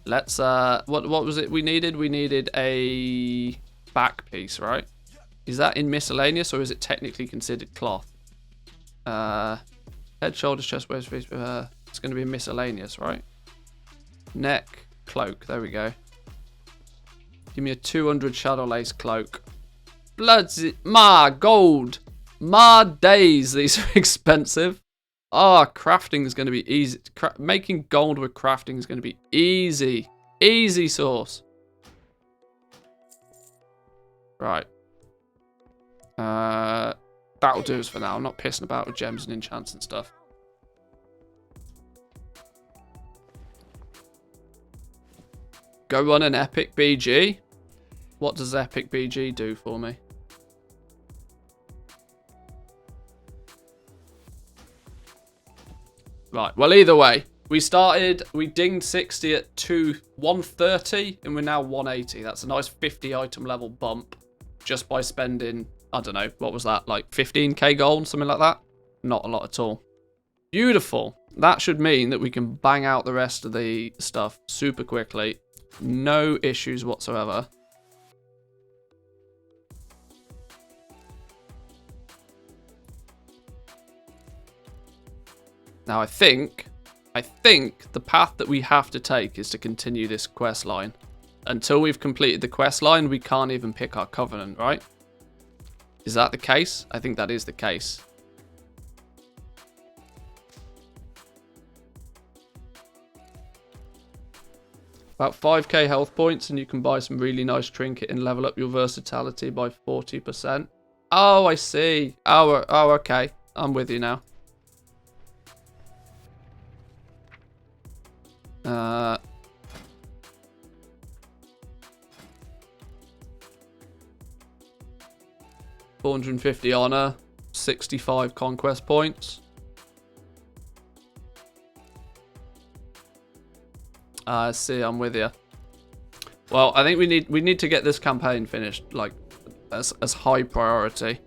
Let's what was it we needed? We needed a back piece, right? Is that in miscellaneous or is it technically considered cloth? Head, shoulders, chest, waist, face. It's going to be miscellaneous, right? Neck, cloak. There we go. Give me a 200 shadow lace cloak. Bloods, ma gold, ma days. These are expensive. Ah, crafting is going to be easy. Making gold with crafting is going to be easy. Easy sauce. Right. That'll do us for now. I'm not pissing about with gems and enchants and stuff. Go run an epic BG. What does epic BG do for me? Right, well, either way, we dinged 60 at 130, and we're now 180. That's a nice 50 item level bump just by spending, I don't know, what was that, like 15k gold, something like that? Not a lot at all. Beautiful. That should mean that we can bang out the rest of the stuff super quickly. No issues whatsoever. Now I think the path that we have to take is to continue this quest line. Until we've completed the quest line, we can't even pick our covenant, right? Is that the case? I think that is the case. About 5k health points and you can buy some really nice trinket and level up your versatility by 40%. Oh, I see. Oh, okay. I'm with you now. 450 honor, 65 conquest points. I see, I'm with you. Well, I think we need to get this campaign finished, like, as high priority.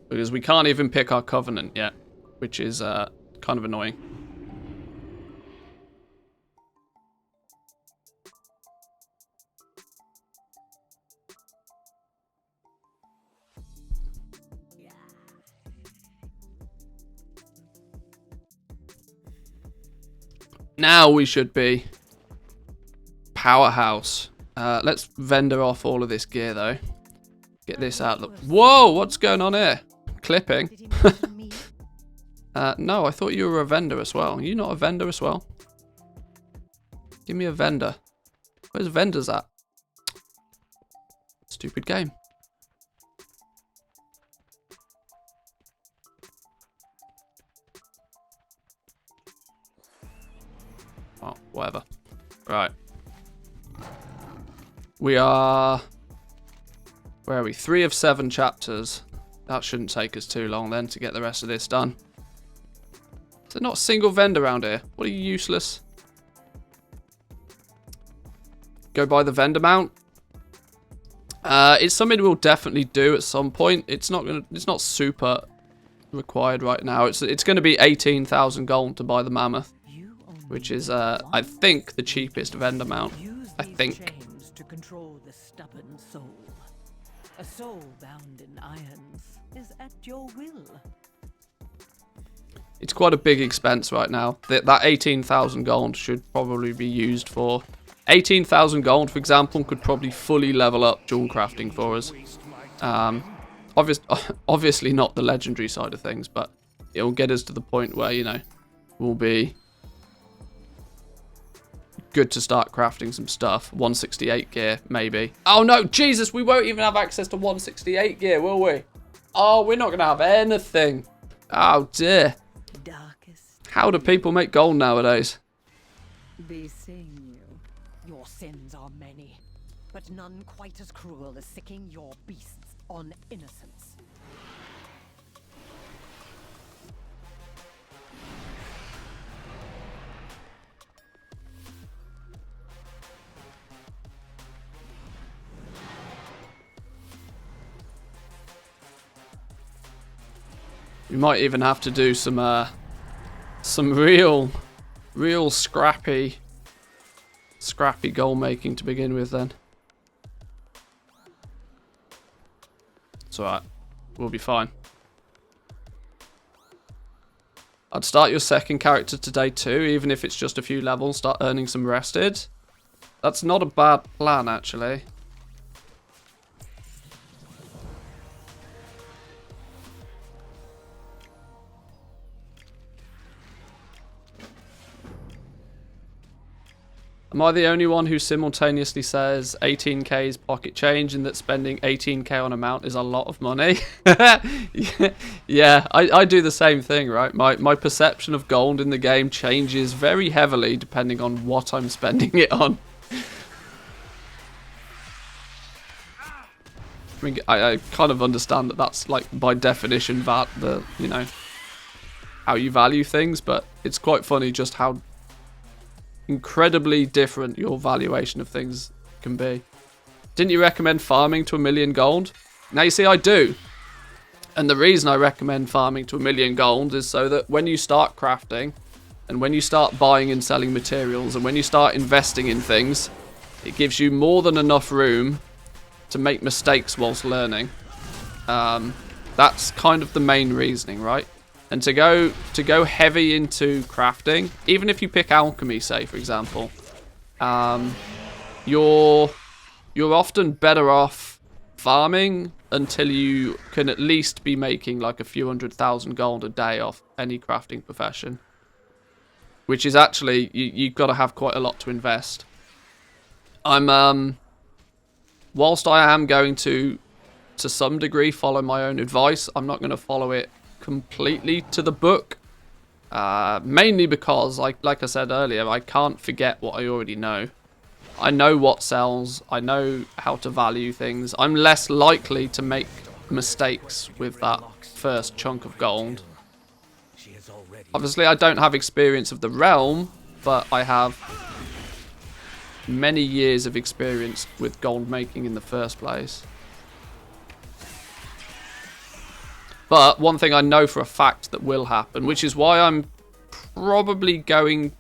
Because we can't even pick our covenant yet, which is kind of annoying. Now we should be powerhouse. Let's vendor off all of this gear though. Get this out. Whoa, what's going on here? Clipping. No, I thought you were a vendor as well. Are you not a vendor as well? Give me a vendor. Where's vendors at? Stupid game. Oh, whatever. Right. We are... Where are we? 3 of 7 chapters. That shouldn't take us too long then to get the rest of this done. Is there not a single vendor around here? What are you, useless? Go buy the vendor mount. It's something we'll definitely do at some point. It's not super required right now. It's going to be 18,000 gold to buy the mammoth, which is I think the cheapest vendor mount. I think. To control the stubborn soul. A soul bound in irons is at your will. It's quite a big expense right now. That 18,000 gold should probably be used for... 18,000 gold, for example, could probably fully level up jewel crafting for us. Obviously not the legendary side of things, but it'll get us to the point where, you know, we'll be good to start crafting some stuff. 168 gear, maybe. Oh no, Jesus, we won't even have access to 168 gear, will we? Oh, we're not going to have anything. Oh dear. How do people make gold nowadays? Be seeing you. Your sins are many, but none quite as cruel as sicking your beasts on innocence. We might even have to do some real scrappy gold making to begin with then. It's alright. We'll be fine. I'd start your second character today too, even if it's just a few levels, start earning some rested. That's not a bad plan, actually. Am I the only one who simultaneously says 18k is pocket change and that spending 18k on a mount is a lot of money? Yeah, I do the same thing, right? My perception of gold in the game changes very heavily depending on what I'm spending it on. I mean, I kind of understand that that's like by definition you know, how you value things, but it's quite funny just how incredibly different your valuation of things can be. Didn't you recommend farming to 1 million gold? Now you see, I do. And the reason I recommend farming to 1 million gold is so that when you start crafting and when you start buying and selling materials and when you start investing in things, it gives you more than enough room to make mistakes whilst learning. That's kind of the main reasoning, right? And to go heavy into crafting, even if you pick alchemy, say for example, you're often better off farming until you can at least be making like a few 100,000 gold a day off any crafting profession, which is actually you've got to have quite a lot to invest. Whilst I am going to some degree follow my own advice, I'm not going to follow it completely to the book, mainly because like I said earlier, I can't forget what I already know. I know what sells, I know how to value things. I'm less likely to make mistakes with that first chunk of gold. Obviously I don't have experience of the realm, but I have many years of experience with gold making in the first place. But one thing I know for a fact that will happen, which is why I'm probably going...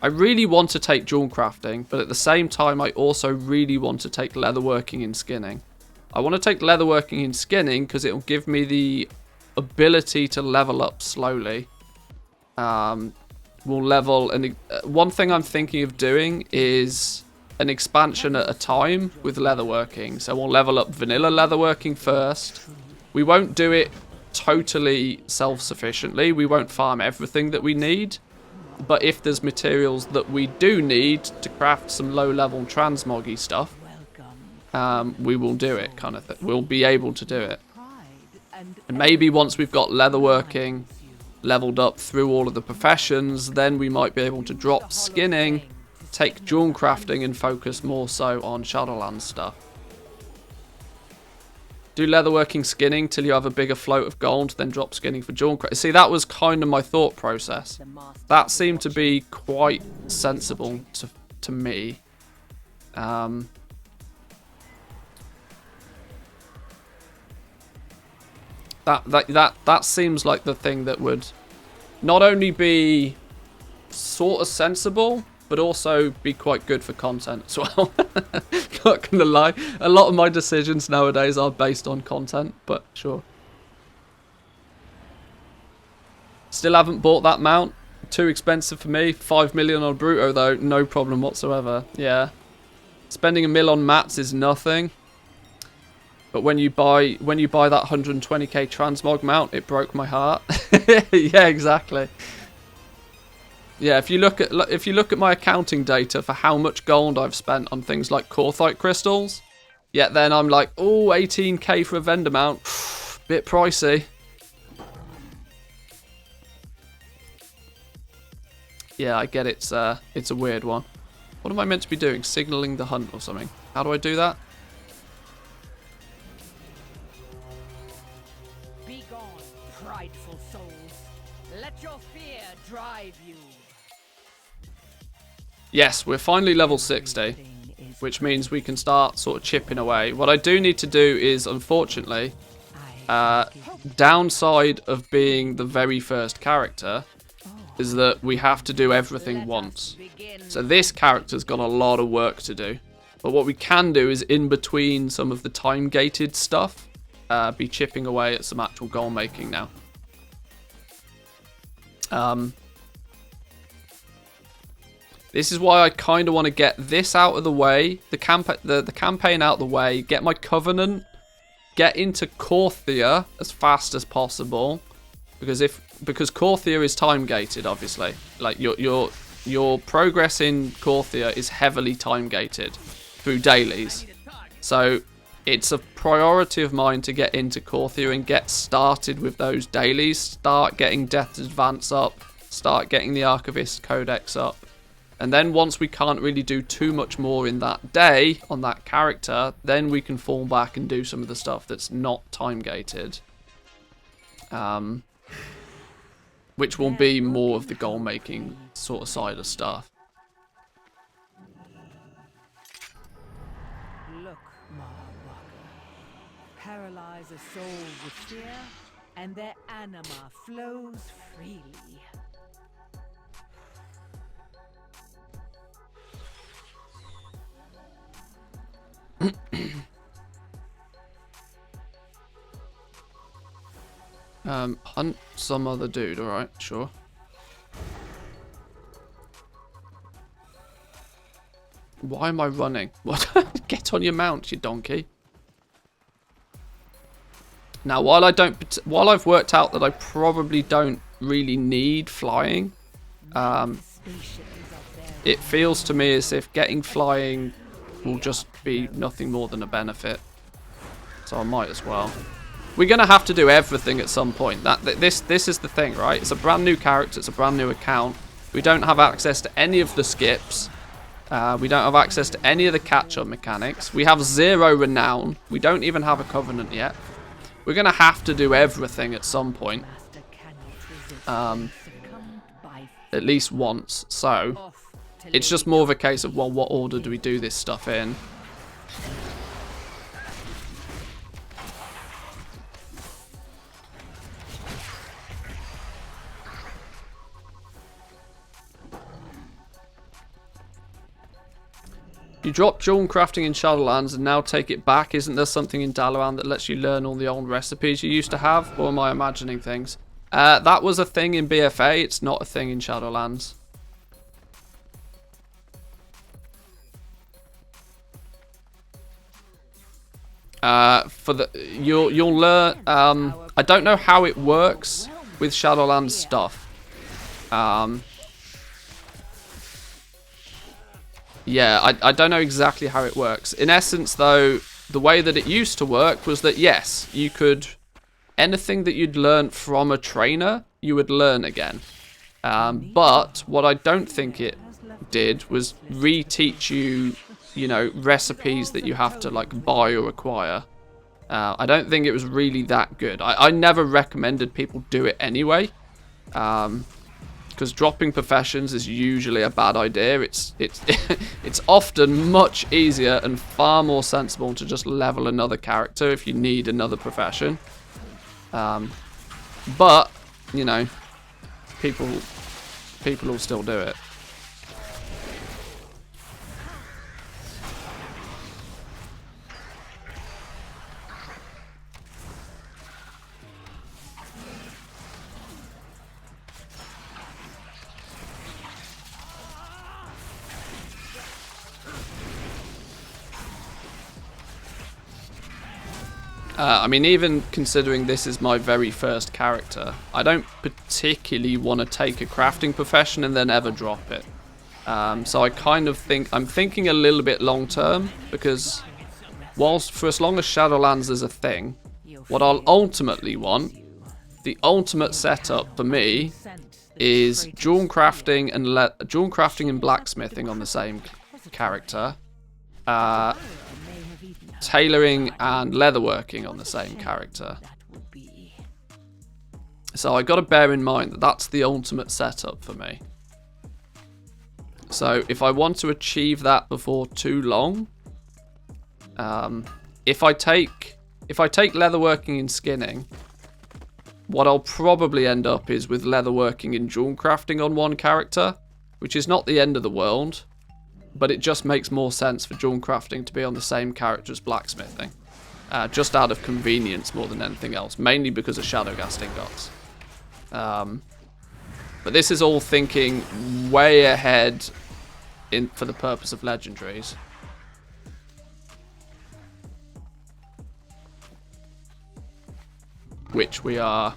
I really want to take jewel crafting, but at the same time I also really want to take leatherworking and skinning. I want to take leatherworking and skinning because it will give me the ability to level up slowly. We'll level... and one thing I'm thinking of doing is an expansion at a time with leatherworking. So we'll level up vanilla leatherworking first. We won't do it totally self-sufficiently. We won't farm everything that we need. But if there's materials that we do need to craft some low-level transmoggy stuff, we will do it, kind of thing. We'll be able to do it. And maybe once we've got leatherworking leveled up through all of the professions, then we might be able to drop skinning, take jewel crafting, and focus more so on Shadowlands stuff. Do leatherworking skinning till you have a bigger float of gold, then drop skinning for jewel crafting. See, that was kind of my thought process. That seemed to be quite sensible to me. That seems like the thing that would not only be sort of sensible, but also be quite good for content as well. Not gonna lie, a lot of my decisions nowadays are based on content, but sure. Still haven't bought that mount. Too expensive for me. 5 million on Bruto though, no problem whatsoever. Yeah. Spending $1 million on mats is nothing. But when you buy that 120k transmog mount, it broke my heart. Yeah, exactly. Yeah, if you look at my accounting data for how much gold I've spent on things like Korthite crystals, yeah, then I'm like, oh, 18k for a vendor mount, bit pricey. Yeah, I get it's a weird one. What am I meant to be doing? Signaling the hunt or something? How do I do that? Be gone, prideful souls. Let your fear drive you. Yes, we're finally level 60, which means we can start sort of chipping away. What I do need to do is, unfortunately, downside of being the very first character is that we have to do everything once. So this character's got a lot of work to do. But what we can do is, in between some of the time-gated stuff, be chipping away at some actual goal making now. This is why I kind of want to get this out of the way, the campaign out of the way, get my Covenant, get into Korthia as fast as possible, because Korthia is time gated, obviously. Like your progress in Korthia is heavily time gated through dailies, so it's a priority of mine to get into Korthia and get started with those dailies. Start getting Death's Advance up, start getting the Archivist Codex up. And then once we can't really do too much more in that day on that character, then we can fall back and do some of the stuff that's not time-gated. Which will be more of the goal-making sort of side of stuff. Look, Marwalker. Paralyze a soul with fear, and their anima flows freely. Hunt some other dude, alright, sure. Why am I running? What? Get on your mount, you donkey. Now, while I've worked out that I probably don't really need flying, it feels to me as if getting flying will just be nothing more than a benefit. So I might as well. We're going to have to do everything at some point. This is the thing, right? It's a brand new character. It's a brand new account. We don't have access to any of the skips. We don't have access to any of the catch-up mechanics. We have 0 renown. We don't even have a Covenant yet. We're going to have to do everything at some point. At least once. So it's just more of a case of, well, what order do we do this stuff in? You drop jewel crafting in Shadowlands and now take it back. Isn't there something in Dalaran that lets you learn all the old recipes you used to have? Or am I imagining things? That was a thing in BFA. It's not a thing in Shadowlands. You'll learn. I don't know how it works with Shadowlands stuff. Yeah, I don't know exactly how it works. In essence, though, the way that it used to work was that, yes, you could... Anything that you'd learned from a trainer, you would learn again. But what I don't think it did was reteach you, you know, recipes that you have to, like, buy or acquire. I don't think it was really that good. I never recommended people do it anyway. Because dropping professions is usually a bad idea. It's often much easier and far more sensible to just level another character if you need another profession. But you know, people will still do it. I mean, even considering this is my very first character, I don't particularly want to take a crafting profession and then ever drop it. So I kind of think, I'm thinking a little bit long term, because whilst for as long as Shadowlands is a thing, what I'll ultimately want, the ultimate setup for me, is jewel crafting and blacksmithing on the same character. Tailoring and leatherworking on the same character. So I got to bear in mind that that's the ultimate setup for me. So if I want to achieve that before too long, if I take leatherworking and skinning, what I'll probably end up is with leatherworking and jewel crafting on one character, which is not the end of the world. But it just makes more sense for jewel crafting to be on the same character as blacksmithing. Just out of convenience more than anything else. Mainly because of Shadowghast ingots. But this is all thinking way ahead for the purpose of legendaries. Which we are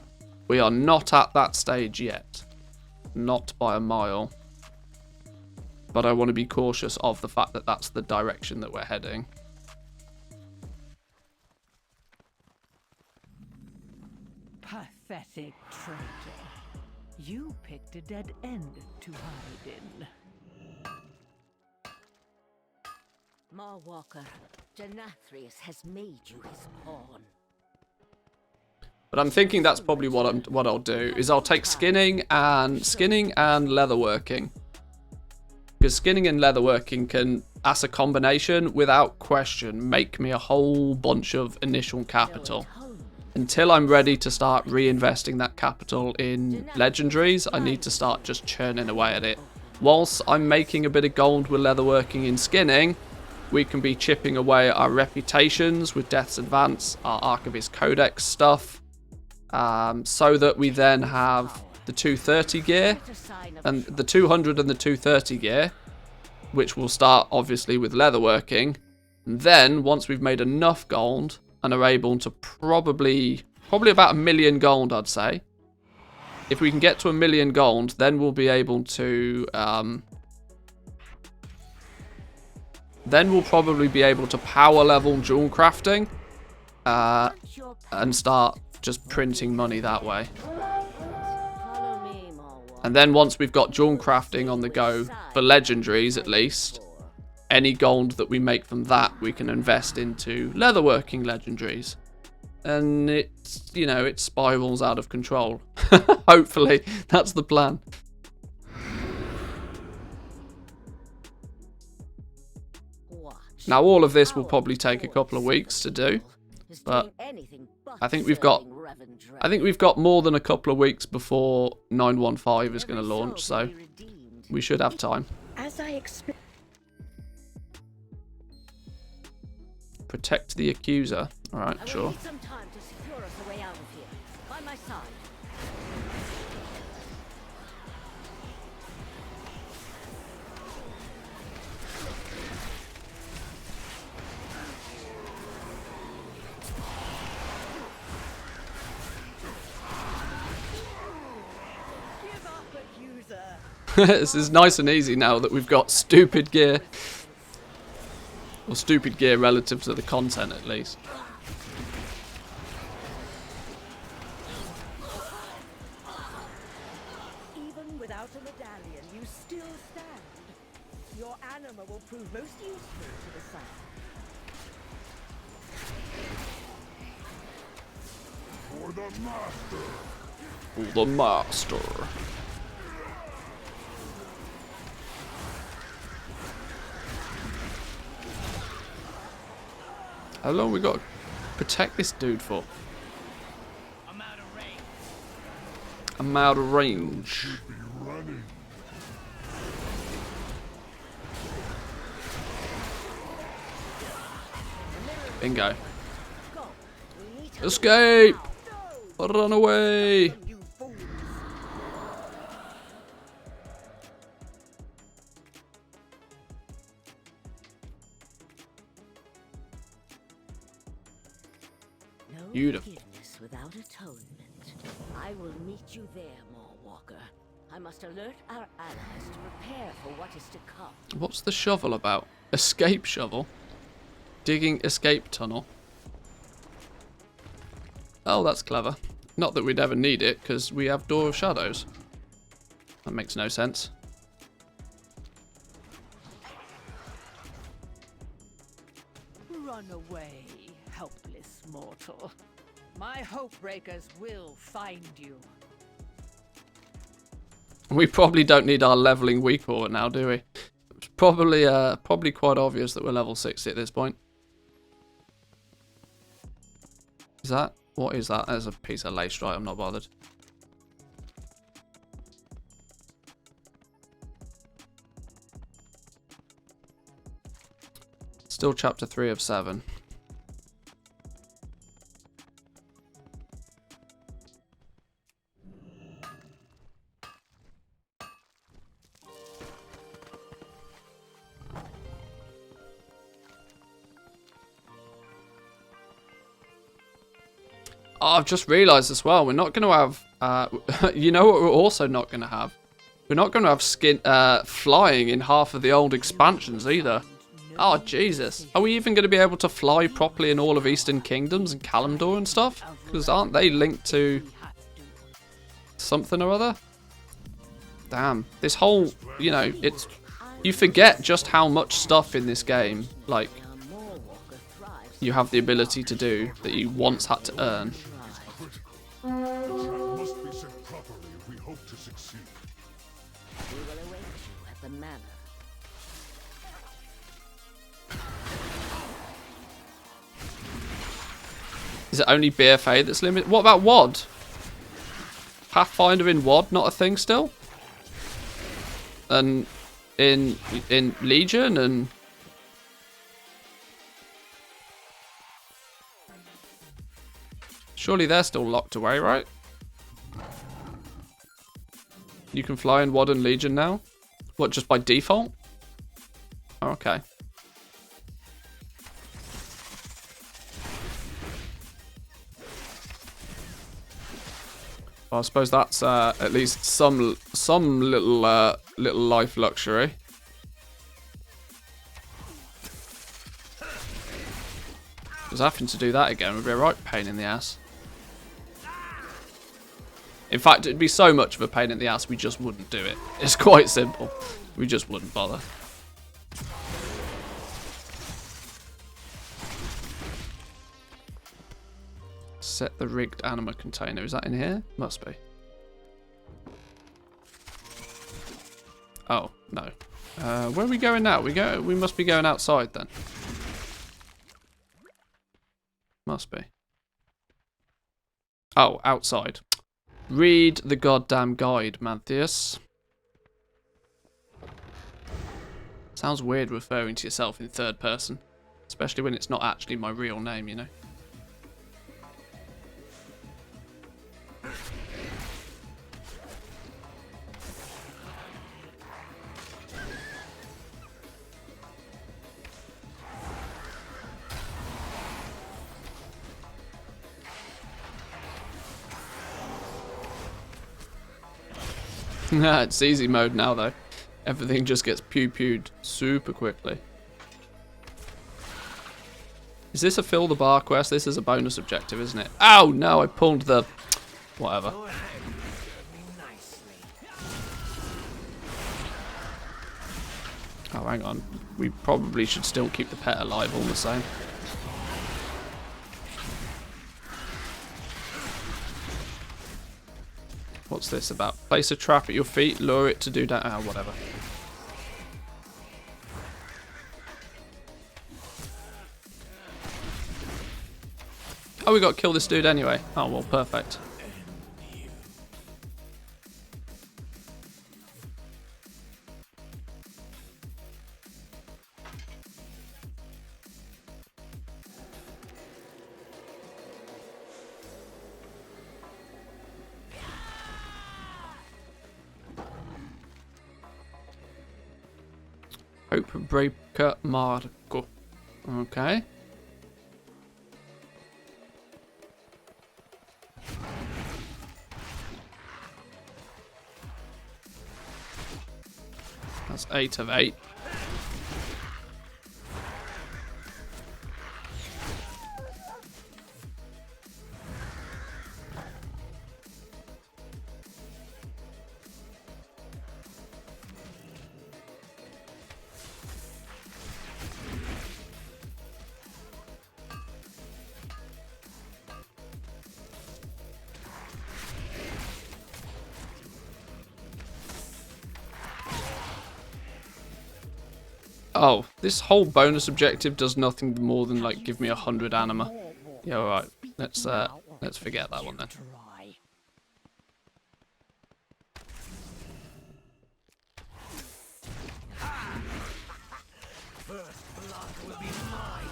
not at that stage yet. Not by a mile. But I want to be cautious of the fact that that's the direction that we're heading. Pathetic traitor. You picked a dead end to hide in. Marwalker, Denathrius has made you his pawn. But I'm thinking that's probably what I'll do, is I'll take skinning and leatherworking. Because skinning and leatherworking can, as a combination, without question, make me a whole bunch of initial capital. Until I'm ready to start reinvesting that capital in legendaries, I need to start just churning away at it. Whilst I'm making a bit of gold with leatherworking and skinning, we can be chipping away at our reputations with Death's Advance, our Archivist Codex stuff, so that we then have the 230 gear, and the 200 and the 230 gear, which will start obviously with leatherworking. And then once we've made enough gold and are able to probably about 1 million gold, I'd say. If we can get to 1 million gold, then we'll be able to then we'll probably be able to power level jewel crafting and start just printing money that way. And then once we've got jewel crafting on the go, for legendaries at least, any gold that we make from that we can invest into leatherworking legendaries. And it's, you know, it spirals out of control. Hopefully, that's the plan. Now all of this will probably take a couple of weeks to do, but I think we've got more than a couple of weeks before 915 is going to launch, so we should have time. As I expect. Protect the accuser. All right, sure. Some time to secure us a way out of here. By my side. This is nice and easy now that we've got stupid gear. Or stupid gear relative to the content, at least. Even without a medallion, you still stand. Your anima will prove most useful to the site. For the master. For the master. How long we got to protect this dude for? I'm out of range. Bingo. Escape! Run away! Beautiful. Forgiveness without atonement. I will meet you there, Mallwalker. I must alert our allies to prepare for what is to come. What's the shovel about? Escape shovel? Digging escape tunnel. Oh, that's clever. Not that we'd ever need it, because we have Door of Shadows. That makes no sense. Run away, helpless mortal. My hope breakers will find you. We probably don't need our leveling weak order now, do we? It's probably quite obvious that we're level 60 at this point. Is that? What is that? There's a piece of lace, right? I'm not bothered. Still chapter 3 of 7. Oh, I've just realised as well, we're not going to have, you know what we're also not going to have? We're not going to have flying in half of the old expansions either. Oh, Jesus. Are we even going to be able to fly properly in all of Eastern Kingdoms and Kalimdor and stuff? Because aren't they linked to something or other? Damn. This whole, you know, it's... You forget just how much stuff in this game, like, you have the ability to do that you once had to earn. The trial must be set properly if we hope to succeed. We will await you at the manor. Is it only BFA that's limited? What about WOD? Pathfinder in WOD not a thing still? And in Legion and... Surely they're still locked away, right? You can fly in WOD and Legion now? What, just by default? Oh, okay. Well, I suppose that's at least some little life luxury. Because having to do that again would be a right pain in the ass. In fact, it'd be so much of a pain in the ass we just wouldn't do it. It's quite simple. We just wouldn't bother. Set the rigged anima container. Is that in here? Must be. Oh, no. Where are we going now? We must be going outside then. Must be. Oh, outside. Read the goddamn guide, Mantheus. Sounds weird referring to yourself in third person. Especially when it's not actually my real name, you know. It's easy mode now though. Everything just gets pew-pewed super quickly. Is this a fill the bar quest? This is a bonus objective, isn't it? Oh no, I pulled the... whatever. Oh, hang on. We probably should still keep the pet alive all the same. What's this about? Place a trap at your feet, lure it to do that. Ah, whatever. Oh, we got to kill this dude anyway. Oh, well, perfect. Hope Breaker Marco. Okay. 8 of 8. Oh, this whole bonus objective does nothing more than like give me 100 anima. Yeah, alright. Let's forget that one then. First blood will be mine.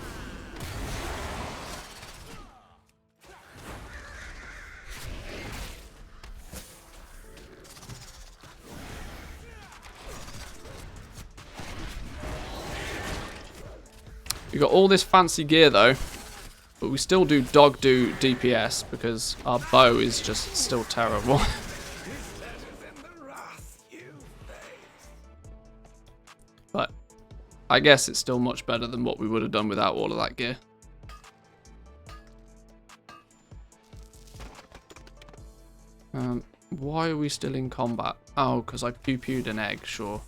We got all this fancy gear though, but we still do DPS because our bow is just still terrible. But I guess it's still much better than what we would have done without all of that gear. Why are we still in combat? Oh, because I pew-pewed an egg, sure.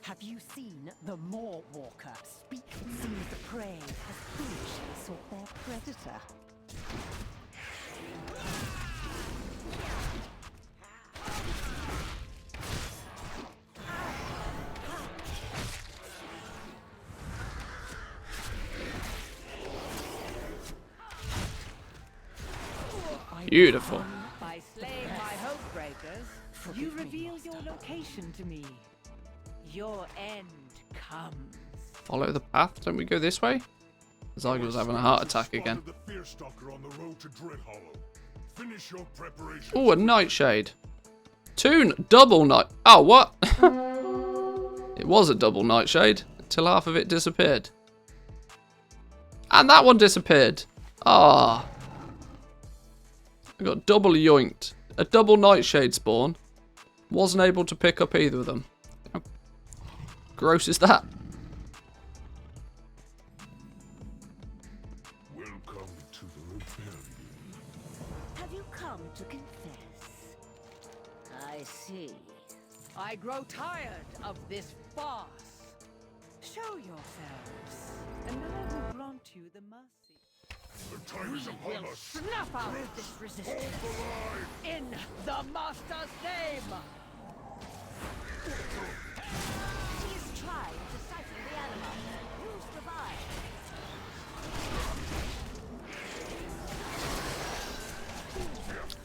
Have you seen the Moor Walker speak? It seems the prey has foolishly sought their predator. Beautiful. By slaying my hope breakers, you reveal your location to me. Your end comes. Follow the path. Don't we go this way? Zygo's having a heart attack again. Oh, a nightshade. Double night. Oh, what? It was a double nightshade until half of it disappeared. And that one disappeared. Ah. I got double yoinked. A double nightshade spawn. Wasn't able to pick up either of them. How gross is that? Welcome to the rebellion. Have you come to confess? I see. I grow tired of this farce. Show yourselves, and I will grant you the mercy. The time is upon us. Snuff out this resistance in the Master's name. He is trying to siphon the animal. Use the vial.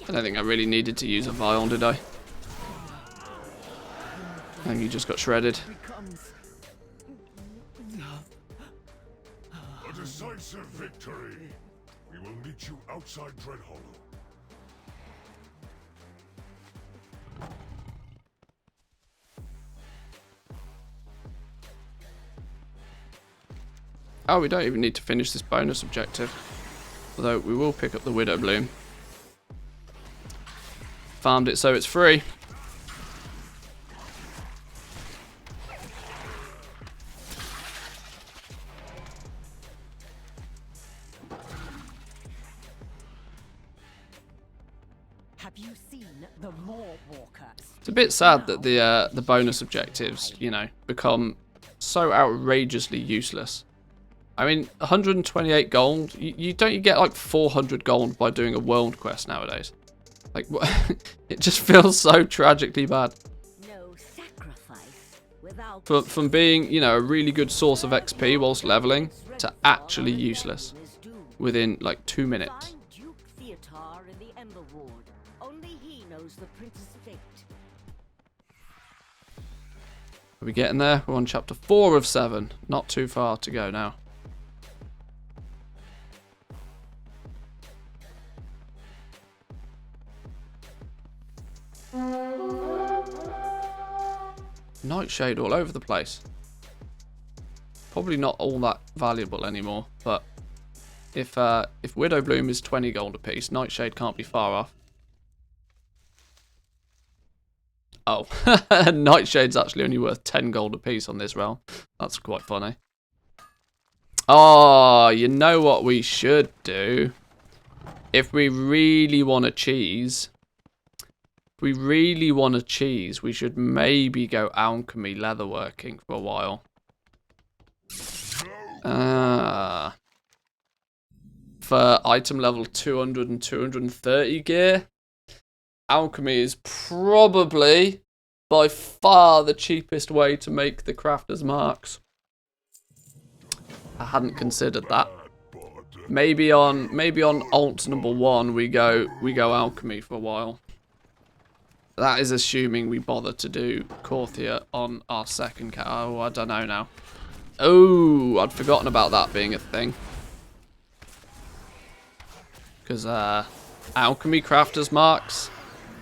I don't think I really needed to use a vial, did I? I think you just got shredded. A decisive victory. We will meet you outside Dreadhollow. Oh, we don't even need to finish this bonus objective. Although we will pick up the Widow Bloom. Farmed it so it's free. Have you seen the Moor Walker? It's a bit sad that the bonus objectives, you know, become so outrageously useless. I mean, 128 gold. You get like 400 gold by doing a world quest nowadays. Like, it just feels so tragically bad. No sacrifice without From being, you know, a really good source of XP whilst leveling to actually useless within like 2 minutes. Find Duke Theotar in the Ember Ward. Only he knows the prince's fate. Are we getting there? We're on chapter 4 of 7. Not too far to go now. Nightshade all over the place. Probably not all that valuable anymore, but If Widow Bloom is 20 gold apiece, Nightshade can't be far off. Oh, Nightshade's actually only worth 10 gold apiece on this realm. That's quite funny. Oh, you know what we should do? If we really want a cheese, we should maybe go alchemy leatherworking for a while. For item level 200 and 230 gear, alchemy is probably by far the cheapest way to make the crafter's marks. I hadn't considered that. Maybe on alt number 1 we go alchemy for a while. That is assuming we bother to do Courtier on our second cat. Oh, I don't know now. Oh, I'd forgotten about that being a thing. Because alchemy crafter's marks,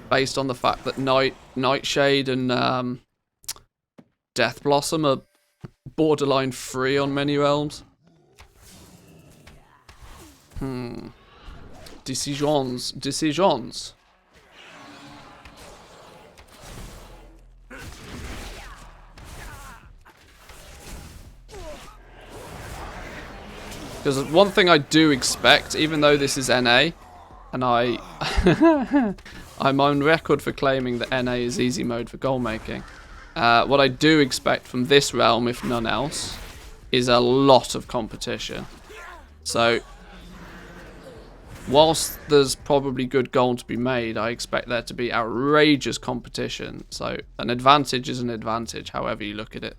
based on the fact that Nightshade and Death Blossom are borderline free on many realms. Decisions. Because one thing I do expect, even though this is NA, and I'm on record for claiming that NA is easy mode for gold making. What I do expect from this realm, if none else, is a lot of competition. So, whilst there's probably good gold to be made, I expect there to be outrageous competition. So, an advantage is an advantage, however you look at it.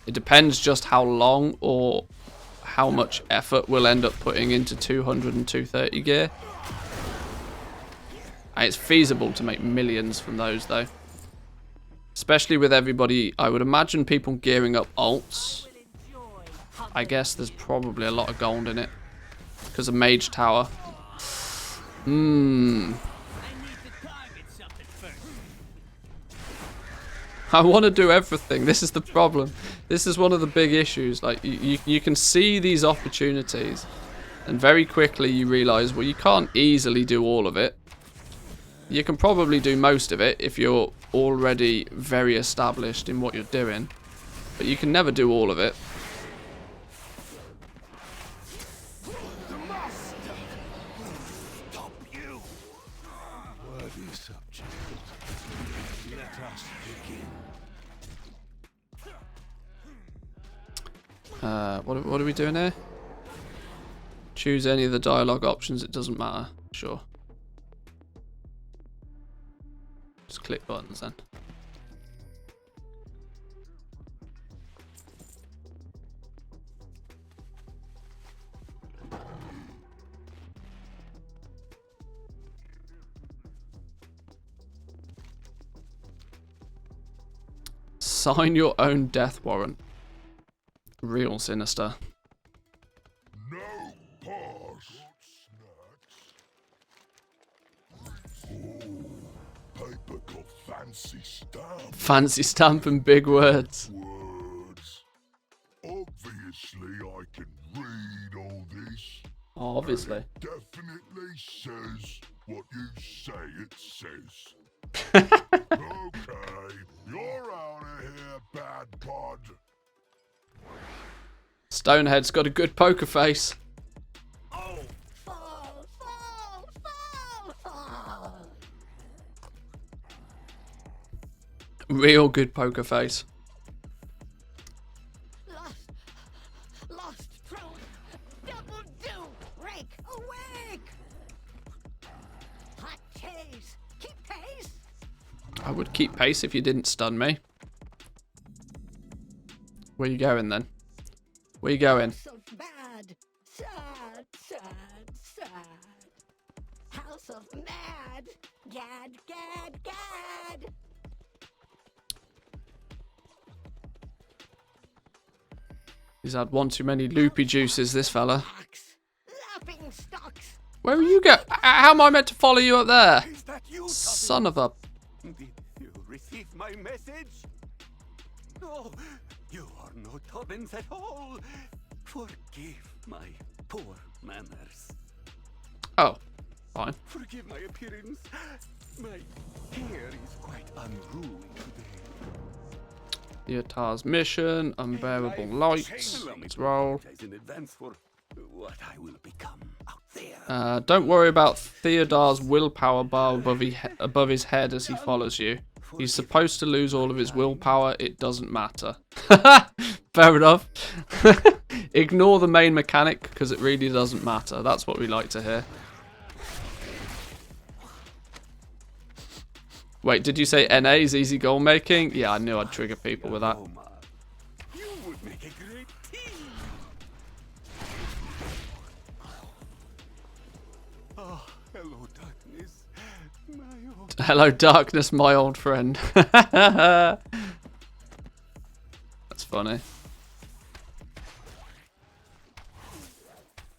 It depends just how long or how much effort we'll end up putting into 200 and 230 gear. And it's feasible to make millions from those though. Especially with everybody, I would imagine people gearing up alts. I guess there's probably a lot of gold in it. Because of Mage Tower. I want to do everything. This is the problem. This is one of the big issues. Like you can see these opportunities, and very quickly you realise, well, you can't easily do all of it. You can probably do most of it if you're already very established in what you're doing, but you can never do all of it. What are we doing here? Choose any of the dialogue options, it doesn't matter. Sure. Just click buttons then. Sign your own death warrant. Real sinister. No pause. Paper got fancy stamp. Fancy stamp and big words. Obviously, I can read all this. Oh, obviously. It definitely says what you say it says. Okay, you're out of here, bad pod. Stonehead's got a good poker face. Oh. Fall, fall, fall, fall. Real good poker face. Lost throne. Double do. Rake awake. Hot chase. Keep pace. I would keep pace if you didn't stun me. Where you going then? Where you going? So bad. Sad, sad, sad. House of Mad. Gad, gad, gad. He's had one too many loopy juices, this fella. Laughing stocks. Where are you going? How am I meant to follow you up there? Son of a... Did you receive my message? Oh, you are no Tobbins at all. Forgive my poor manners. Oh, fine. Forgive my appearance. My hair is quite unruly today. Theotar's mission, unbearable lights. Let's roll. In advance for what I will become out there. Don't worry about Theodar's willpower bar above his head as he follows you. He's supposed to lose all of his willpower. It doesn't matter. Fair enough. Ignore the main mechanic because it really doesn't matter. That's what we like to hear. Wait, did you say NA's easy goal making? Yeah, I knew I'd trigger people with that. You would make a great team. Oh, hello, darkness, my old. Hello, darkness, my old friend. That's funny.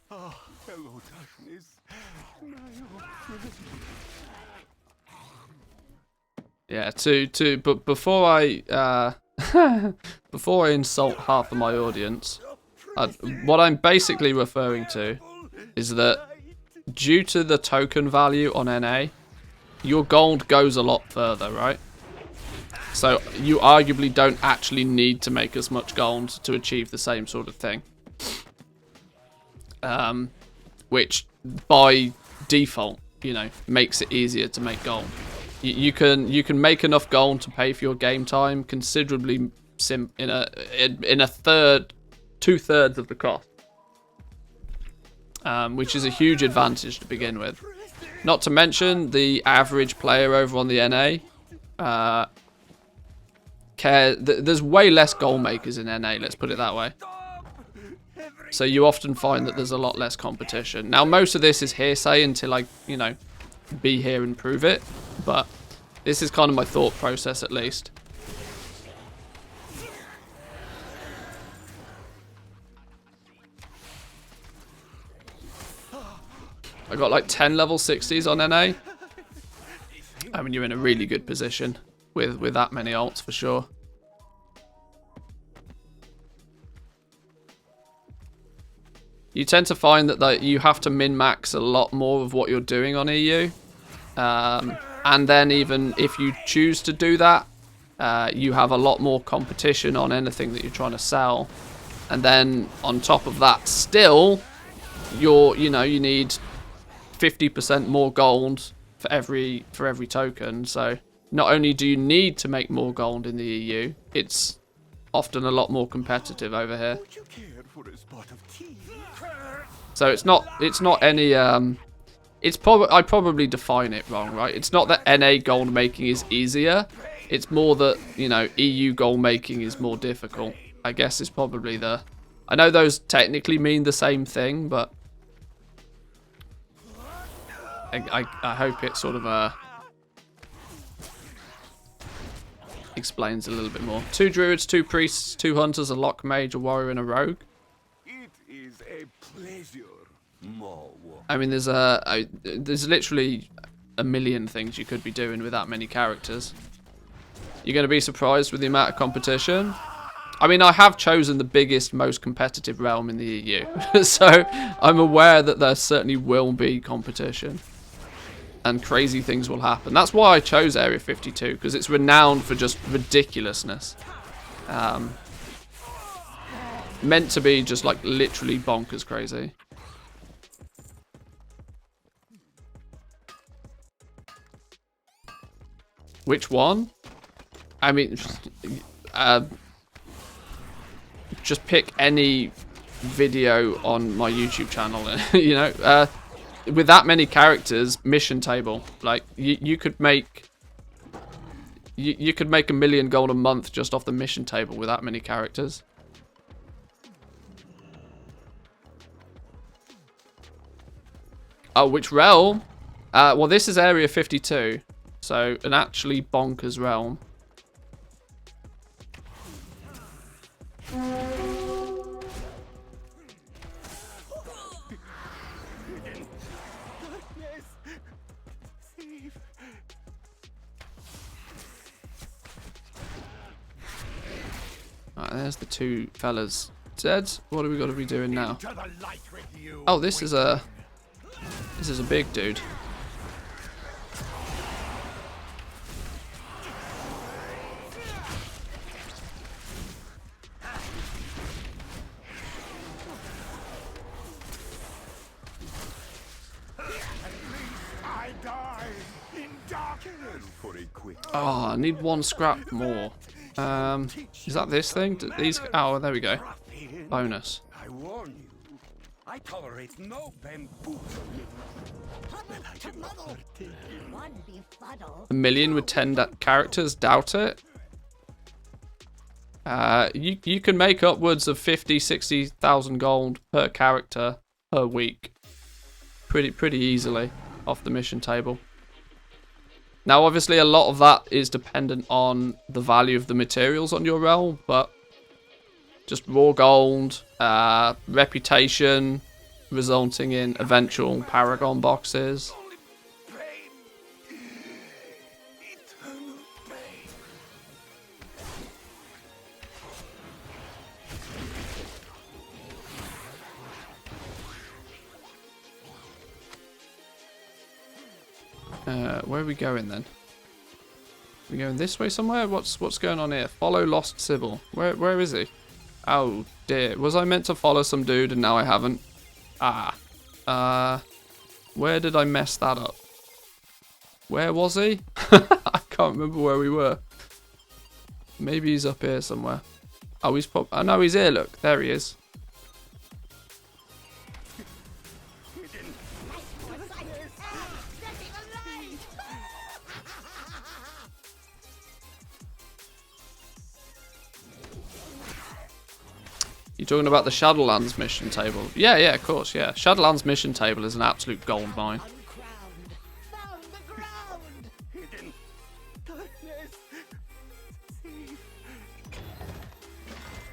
Oh, hello, darkness, my old friend. Yeah, but before I before I insult half of my audience, what I'm basically referring to is that due to the token value on NA, your gold goes a lot further, right? So you arguably don't actually need to make as much gold to achieve the same sort of thing. Which by default, you know, makes it easier to make gold. You can make enough gold to pay for your game time considerably in a third, 2/3 of the cost, which is a huge advantage to begin with. Not to mention the average player over on the NA there's way less goal makers in NA. Let's put it that way. So you often find that there's a lot less competition. Now most of this is hearsay until I, you know, be here and prove it, but this is kind of my thought process at least. I got like 10 level 60s on NA. I mean, you're in a really good position with that many ults for sure. You tend to find that you have to min-max a lot more of what you're doing on EU. And then even if you choose to do that, you have a lot more competition on anything that you're trying to sell. And then on top of that, still, you need 50% more gold for every token. So not only do you need to make more gold in the EU, it's often a lot more competitive over here. So it's not any I'd probably define it wrong, right? It's not that NA gold making is easier. It's more that, you know, EU gold making is more difficult. I guess is probably I know those technically mean the same thing, but I hope it sort of explains a little bit more. 2 druids, 2 priests, 2 hunters, a lock mage, a warrior, and a rogue. It is a pleasure. I mean, there's literally a million things you could be doing with that many characters. You're going to be surprised with the amount of competition. I mean, I have chosen the biggest, most competitive realm in the EU, so I'm aware that there certainly will be competition. And crazy things will happen. That's why I chose Area 52, because it's renowned for just ridiculousness. Meant to be just like literally bonkers crazy. Which one? I mean, just pick any video on my YouTube channel, you know. With that many characters, mission table, like you could make you could make $1 million gold a month just off the mission table with that many characters. Oh, which realm? Well, this is Area 52, so an actually bonkers realm. there's the two fellas dead. What do we got to be doing now? Oh, this is a big dude. Oh, I need one scrap more. Is that this thing? These? Oh, there we go. Bonus. I warn you, I tolerate no bamboo. A million with 10 characters? Doubt it. You can make upwards of 50,000-60,000 gold per character per week. Pretty easily off the mission table. Now, obviously, a lot of that is dependent on the value of the materials on your realm, but just raw gold, reputation, resulting in eventual Paragon boxes. Where are we going then? Are we going this way somewhere? What's going on here? Follow Lost Sybil. Where is he? Oh dear. Was I meant to follow some dude and now I haven't? Where did I mess that up? Where was he? I can't remember where we were. Maybe he's up here somewhere. Oh, oh no, he's here. Look, there he is. You're talking about the Shadowlands mission table? Yeah, of course, yeah. Shadowlands mission table is an absolute gold mine.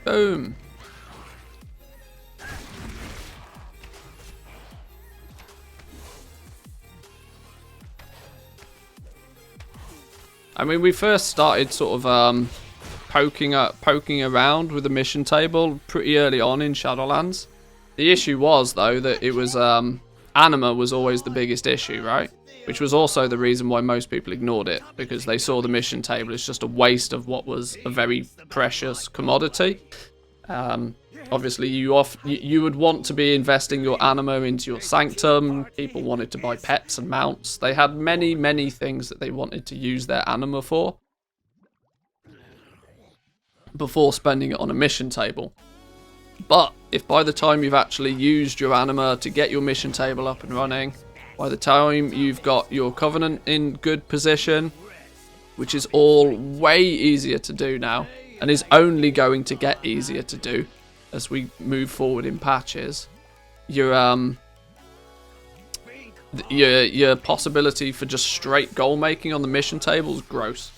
Boom. I mean, we first started sort of poking around with the mission table pretty early on in Shadowlands. The issue was, though, that it was anima was always the biggest issue, right? Which was also the reason why most people ignored it, because they saw the mission table as just a waste of what was a very precious commodity. Obviously, you would want to be investing your anima into your sanctum. People wanted to buy pets and mounts. They had many things that they wanted to use their anima for before spending it on a mission table. But if by the time you've actually used your anima to get your mission table up and running, by the time you've got your covenant in good position, which is all way easier to do now, and is only going to get easier to do as we move forward in patches, your possibility for just straight goal making on the mission table is gross.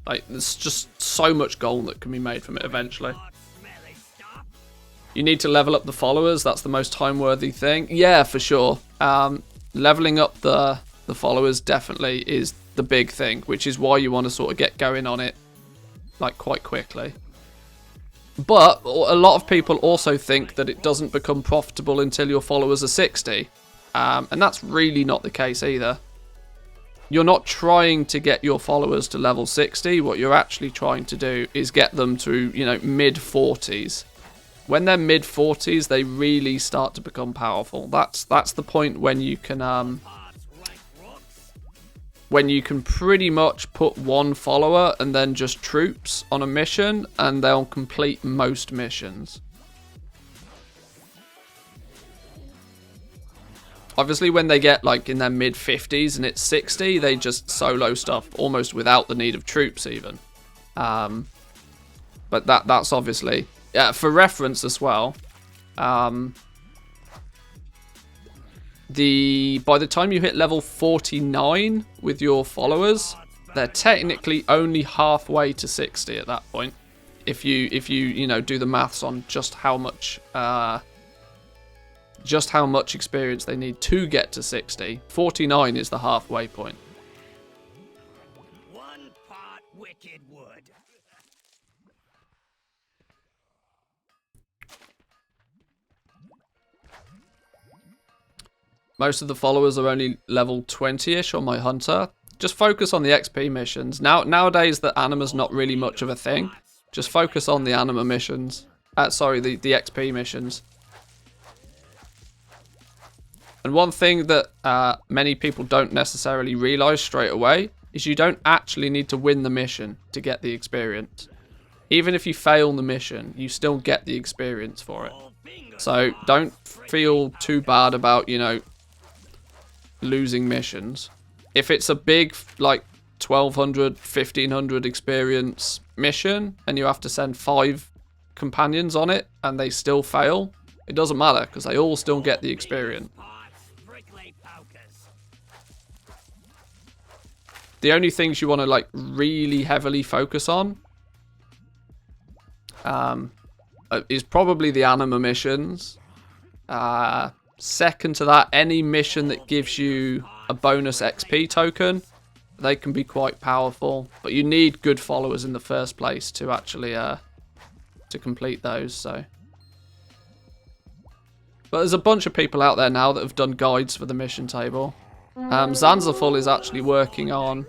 Like, there's just so much gold that can be made from it eventually. You need to level up the followers. That's the most time-worthy thing. Yeah, for sure. Leveling up the followers definitely is the big thing, which is why you want to sort of get going on it like quite quickly. But a lot of people also think that it doesn't become profitable until your followers are 60. And that's really not the case either. You're not trying to get your followers to level 60. What you're actually trying to do is get them to, mid-40s. When they're mid-40s, they really start to become powerful. That's the point when you can pretty much put one follower and then just troops on a mission, and they'll complete most missions. Obviously, when they get like in their mid-50s and it's 60, they just solo stuff almost without the need of troops even. But that's obviously, for reference as well. By the time you hit level 49 with your followers, they're technically only halfway to 60 at that point. If you do the maths on just how much experience they need to get to 60, 49 is the halfway point. One part wicked wood. Most of the followers are only level 20-ish on my hunter. Just focus on the XP missions. Nowadays, the anima's not really much of a thing. Just focus on the anima missions. Sorry, the XP missions. And one thing that many people don't necessarily realise straight away is you don't actually need to win the mission to get the experience. Even if you fail the mission, you still get the experience for it. So don't feel too bad about, you know, losing missions. If it's a big, like, 1200, 1500 experience mission and you have to send 5 companions on it and they still fail, it doesn't matter because they all still get the experience. The only things you want to, like, really heavily focus on is probably the anima missions. Second to that, any mission that gives you a bonus XP token, they can be quite powerful. But you need good followers in the first place to actually to complete those. So, but there's a bunch of people out there now that have done guides for the mission table. Zanzaful is actually working on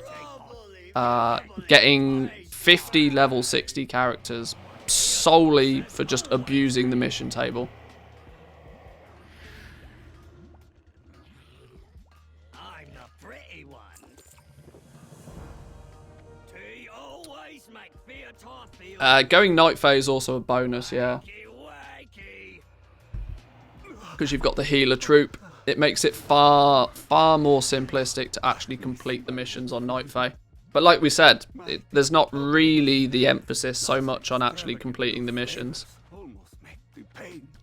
getting 50 level 60 characters solely for just abusing the mission table. I'm the pretty one. Tea always make theatre feel Going night phase also a bonus, yeah. Because you've got the healer troop. It makes it far more simplistic to actually complete the missions on night phase. But like we said, there's not really the emphasis so much on actually completing the missions.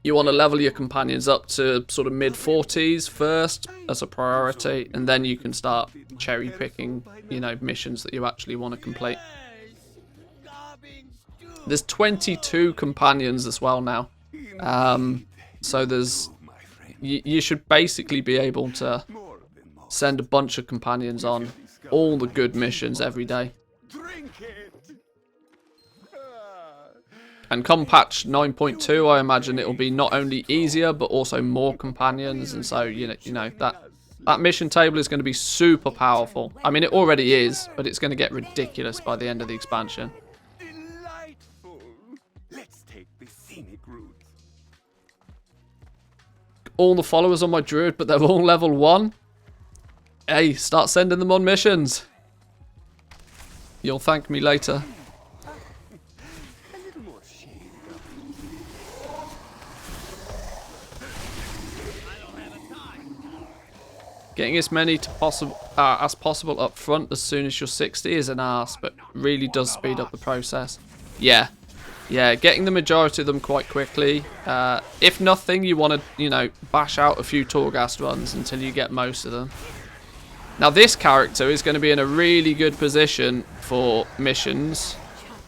You want to level your companions up to sort of mid-40s first as a priority, and then you can start cherry-picking, you know, missions that you actually want to complete. There's 22 companions as well now. So there's... You should basically be able to send a bunch of companions on all the good missions every day. And come patch 9.2, I imagine it will be not only easier but also more companions, and so you know that mission table is going to be super powerful. I mean, it already is, but it's going to get ridiculous by the end of the expansion. Let's take the scenic route. All the followers on my druid, but they're all level 1. Hey, start sending them on missions. You'll thank me later. Getting as many as possible up front as soon as you're 60 is an arse, but really does speed up the process. Yeah, getting the majority of them quite quickly. If nothing, you want to, you know, bash out a few Torghast runs until you get most of them. Now this character is going to be in a really good position for missions,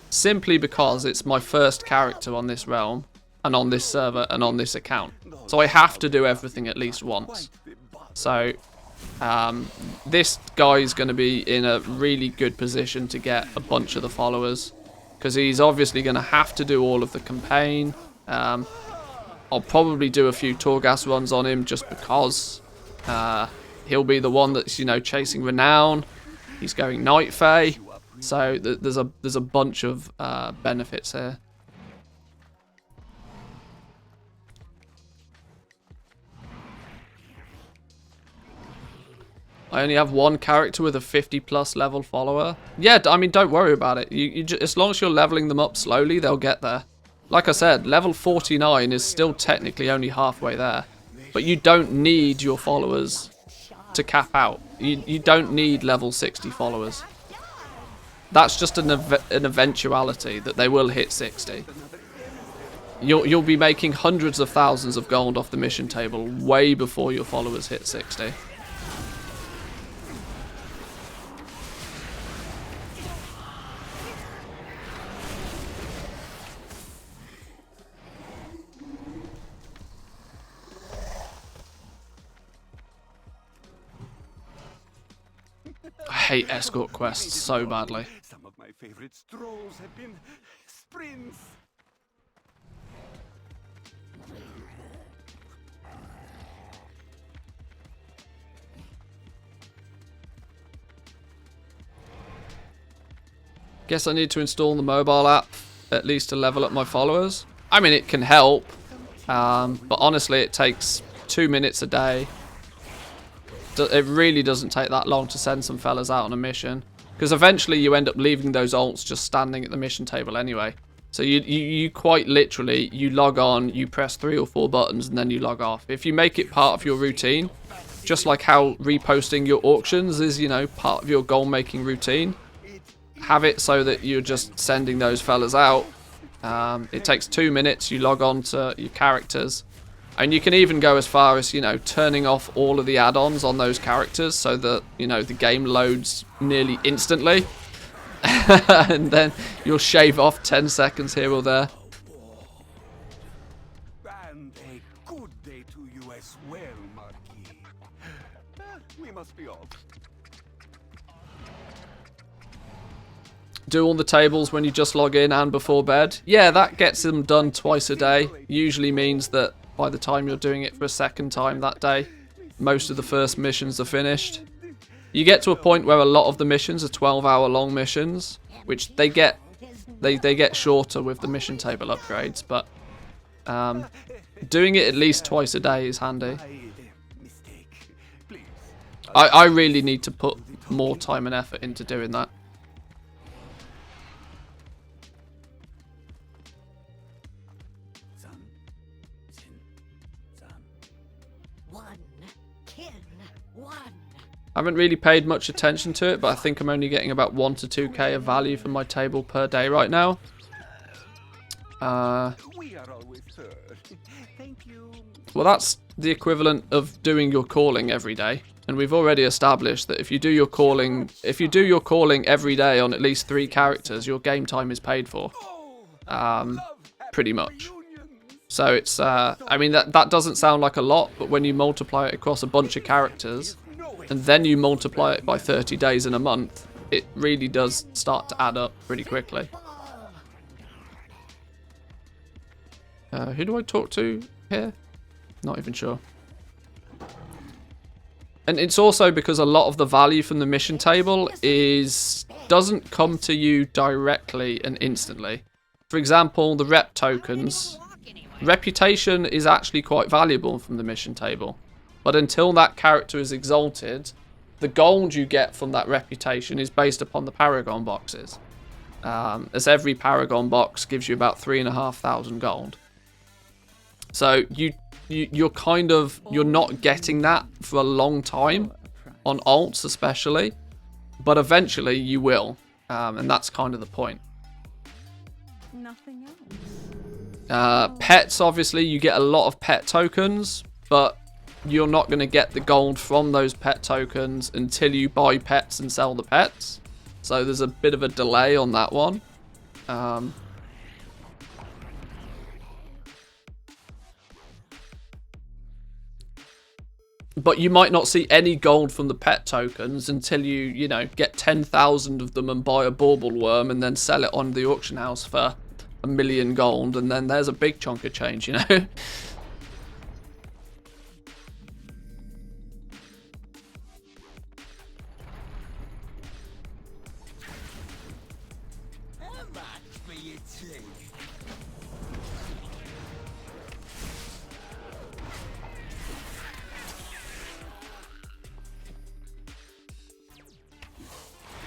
simply because it's my first character on this realm, and on this server, and on this account. So I have to do everything at least once. So this guy is going to be in a really good position to get a bunch of the followers, because he's obviously going to have to do all of the campaign. I'll probably do a few Torghast runs on him just because he'll be the one that's, you know, chasing renown. He's going night fae, so there's a bunch of benefits here. I only have one character with a 50+ level follower. Yeah, I mean, don't worry about it. As long as you're leveling them up slowly, they'll get there. Like I said, level 49 is still technically only halfway there. But you don't need your followers to cap out. You don't need level 60 followers. That's just an eventuality that they will hit 60. You'll be making hundreds of thousands of gold off the mission table way before your followers hit 60. I hate escort quests so badly. Some of my favorite strolls have been sprints. Guess I need to install the mobile app at least to level up my followers. I mean, it can help, but honestly, it takes 2 minutes a day. It really doesn't take that long to send some fellas out on a mission, because eventually you end up leaving those alts just standing at the mission table anyway. So you quite literally, you log on, you press 3 or 4 buttons, and then you log off. If you make it part of your routine, just like how reposting your auctions is, you know, part of your goal making routine, have it so that you're just sending those fellas out. It takes 2 minutes, you log on to your characters, and you can even go as far as, you know, turning off all of the add-ons on those characters so that, you know, the game loads nearly instantly. And then you'll shave off 10 seconds here or there. And a good day to you as well, Marquis. We must be off. Do all the tables when you just log in and before bed. Yeah, that gets them done twice a day. Usually means that by the time you're doing it for a second time that day, most of the first missions are finished. You get to a point where a lot of the missions are 12-hour long missions, which they get shorter with the mission table upgrades, but doing it at least twice a day is handy. I really need to put more time and effort into doing that. I haven't really paid much attention to it, but I think I'm only getting about 1 to 2k of value from my table per day right now. Well, that's the equivalent of doing your calling every day, and we've already established that if you do your calling, every day on at least 3 characters, your game time is paid for, pretty much. So it's, I mean, that doesn't sound like a lot, but when you multiply it across a bunch of characters, and then you multiply it by 30 days in a month, it really does start to add up pretty quickly. Who do I talk to here? Not even sure. And it's also because a lot of the value from the mission table doesn't come to you directly and instantly. For example, the rep tokens. Reputation is actually quite valuable from the mission table. But until that character is exalted, the gold you get from that reputation is based upon the Paragon boxes. As every Paragon box gives you about 3,500 gold. So you're not getting that for a long time, on alts especially, but eventually you will, and that's kind of the point. Nothing else. Pets, obviously, you get a lot of pet tokens, but you're not going to get the gold from those pet tokens until you buy pets and sell the pets. So there's a bit of a delay on that one. But you might not see any gold from the pet tokens until you know, get 10,000 of them and buy a bauble worm and then sell it on the auction house for 1 million gold, and then there's a big chunk of change, you know.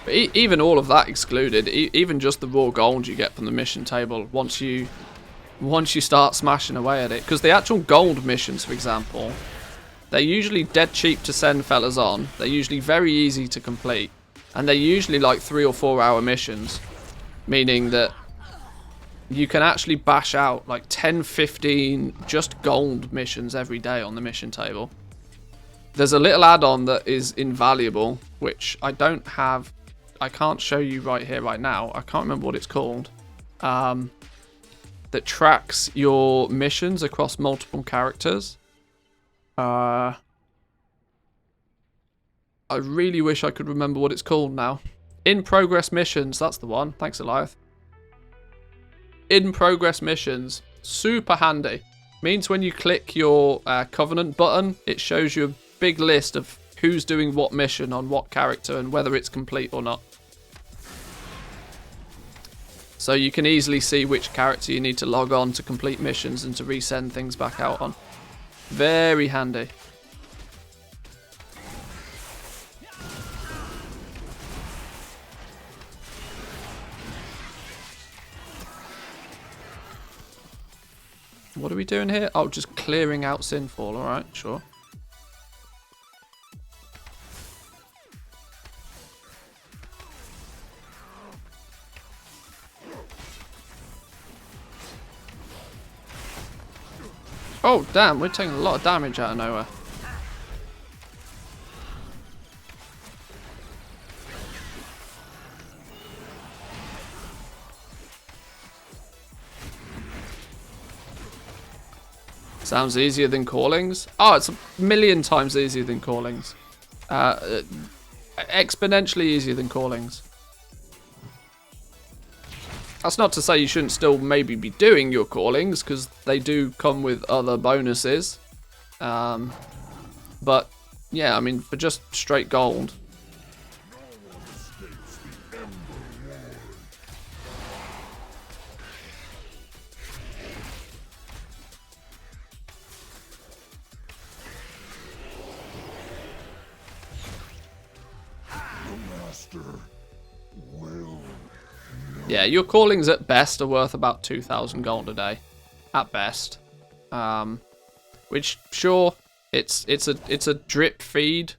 But even all of that excluded, even just the raw gold you get from the mission table once you start smashing away at it, because the actual gold missions, for example, they're usually dead cheap to send fellas on. They're usually very easy to complete, and they're usually like 3 or 4 hour missions, meaning that you can actually bash out like 10, 15 just gold missions every day on the mission table. There's a little add-on that is invaluable, which I don't have. I can't show you right here, right now. I can't remember what it's called. That tracks your missions across multiple characters. I really wish I could remember what it's called now. In progress missions, that's the one. Thanks, Eliath. In progress missions, super handy. Means when you click your Covenant button, it shows you a big list of who's doing what mission on what character and whether it's complete or not. So you can easily see which character you need to log on to complete missions and to resend things back out on. Very handy. What are we doing here? Oh, just clearing out Sinfall. Alright, sure. Oh, damn, we're taking a lot of damage out of nowhere. Sounds easier than Callings. Oh, it's a million times easier than Callings. Exponentially easier than Callings. That's not to say you shouldn't still maybe be doing your Callings, because they do come with other bonuses. But, yeah, I mean, for just straight gold. Yeah, your Callings at best are worth about 2,000 gold a day, at best. Which, sure, it's a drip feed,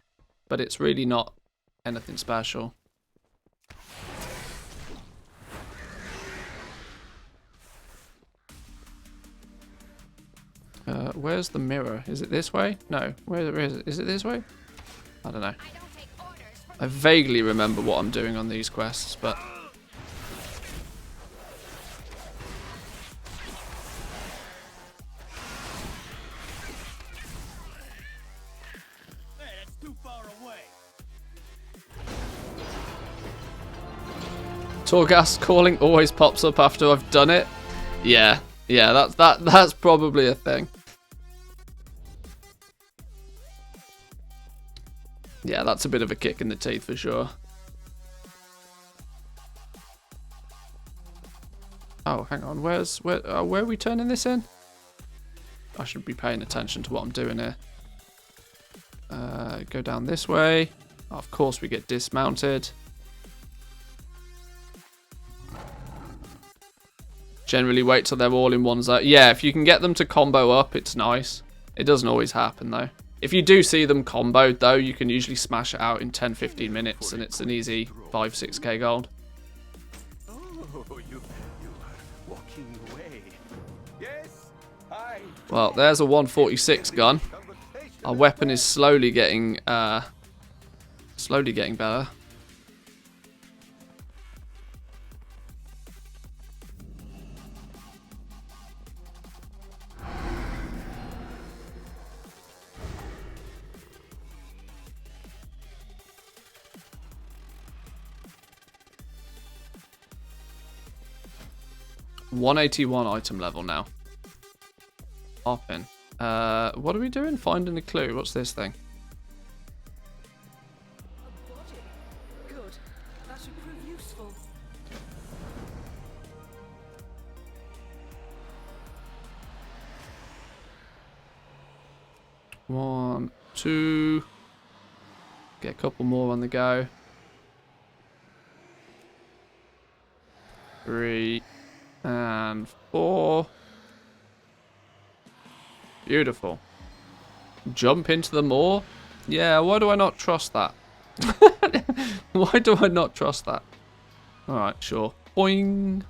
but it's really not anything special. Where's the mirror? Is it this way? No. Where is it? Is it this way? I don't know. I vaguely remember what I'm doing on these quests, but... Torghast Calling always pops up after I've done it. Yeah, that's probably a thing. Yeah, that's a bit of a kick in the teeth for sure. Oh, hang on. Where are we turning this in? I should be paying attention to what I'm doing here. Go down this way. Oh, of course we get dismounted. Generally wait till they're all in one zone. Yeah, if you can get them to combo up, it's nice. It doesn't always happen though. If you do see them comboed though, you can usually smash it out in 10-15 minutes and it's an easy 5-6k gold. Oh, you are walking away. Yes, Well, there's a 146 gun. Our weapon is slowly getting better. $181 item level now. Hopping. What are we doing? Finding a clue. What's this thing? A body. Good. That should prove useful. One, two. Get a couple more on the go. 3 and 4. Beautiful. Jump into the moor? Yeah, why do I not trust that? Why do I not trust that? Alright, sure. Boing.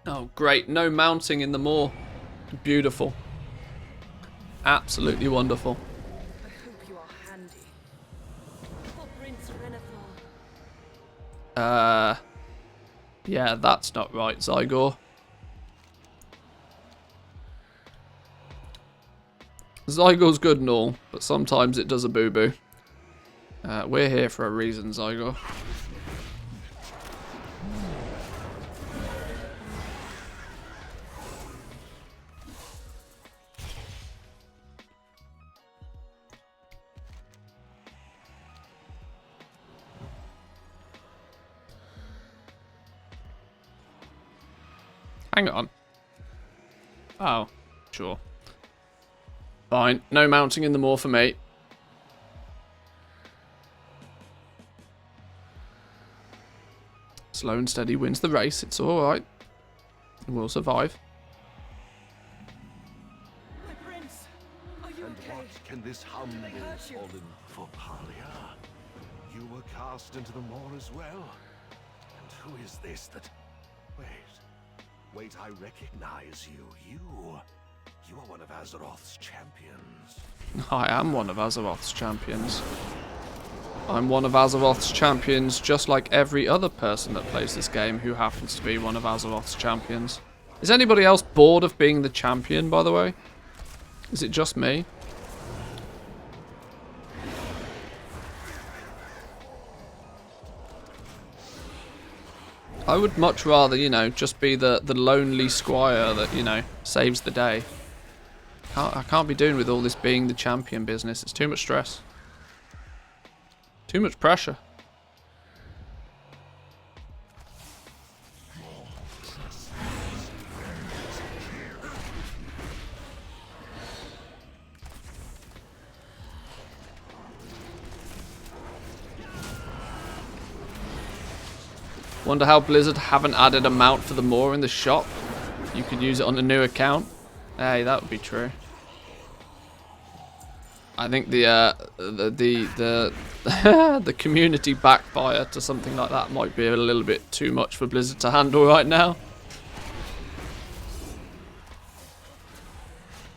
Oh, great. No mounting in the moor. Beautiful. Absolutely wonderful. I hope you are handy. Footprints, Renathar. Yeah, that's not right, Zygor. Zygor's good and all, but sometimes it does a boo-boo. We're here for a reason, Zygor. Hang on. Oh, sure. Fine. No mounting in the moor for me. Slow and steady wins the race. It's alright. We'll survive. My prince, are you And okay? what can this humble They hurt you? fallen for Palia? You were cast into the moor as well? And who is this that... Wait, I recognize you. You are one of Azeroth's champions. I am one of Azeroth's champions. I'm one of Azeroth's champions, just like every other person that plays this game who happens to be one of Azeroth's champions. Is anybody else bored of being the champion, by the way? Is it just me? I would much rather, you know, just be the lonely squire that, you know, saves the day. I can't be doing with all this being the champion business. It's too much stress. Too much pressure. Wonder how Blizzard haven't added a mount for the moor in the shop. You could use it on a new account. Hey, that would be true. I think the the community backfire to something like that might be a little bit too much for Blizzard to handle right now.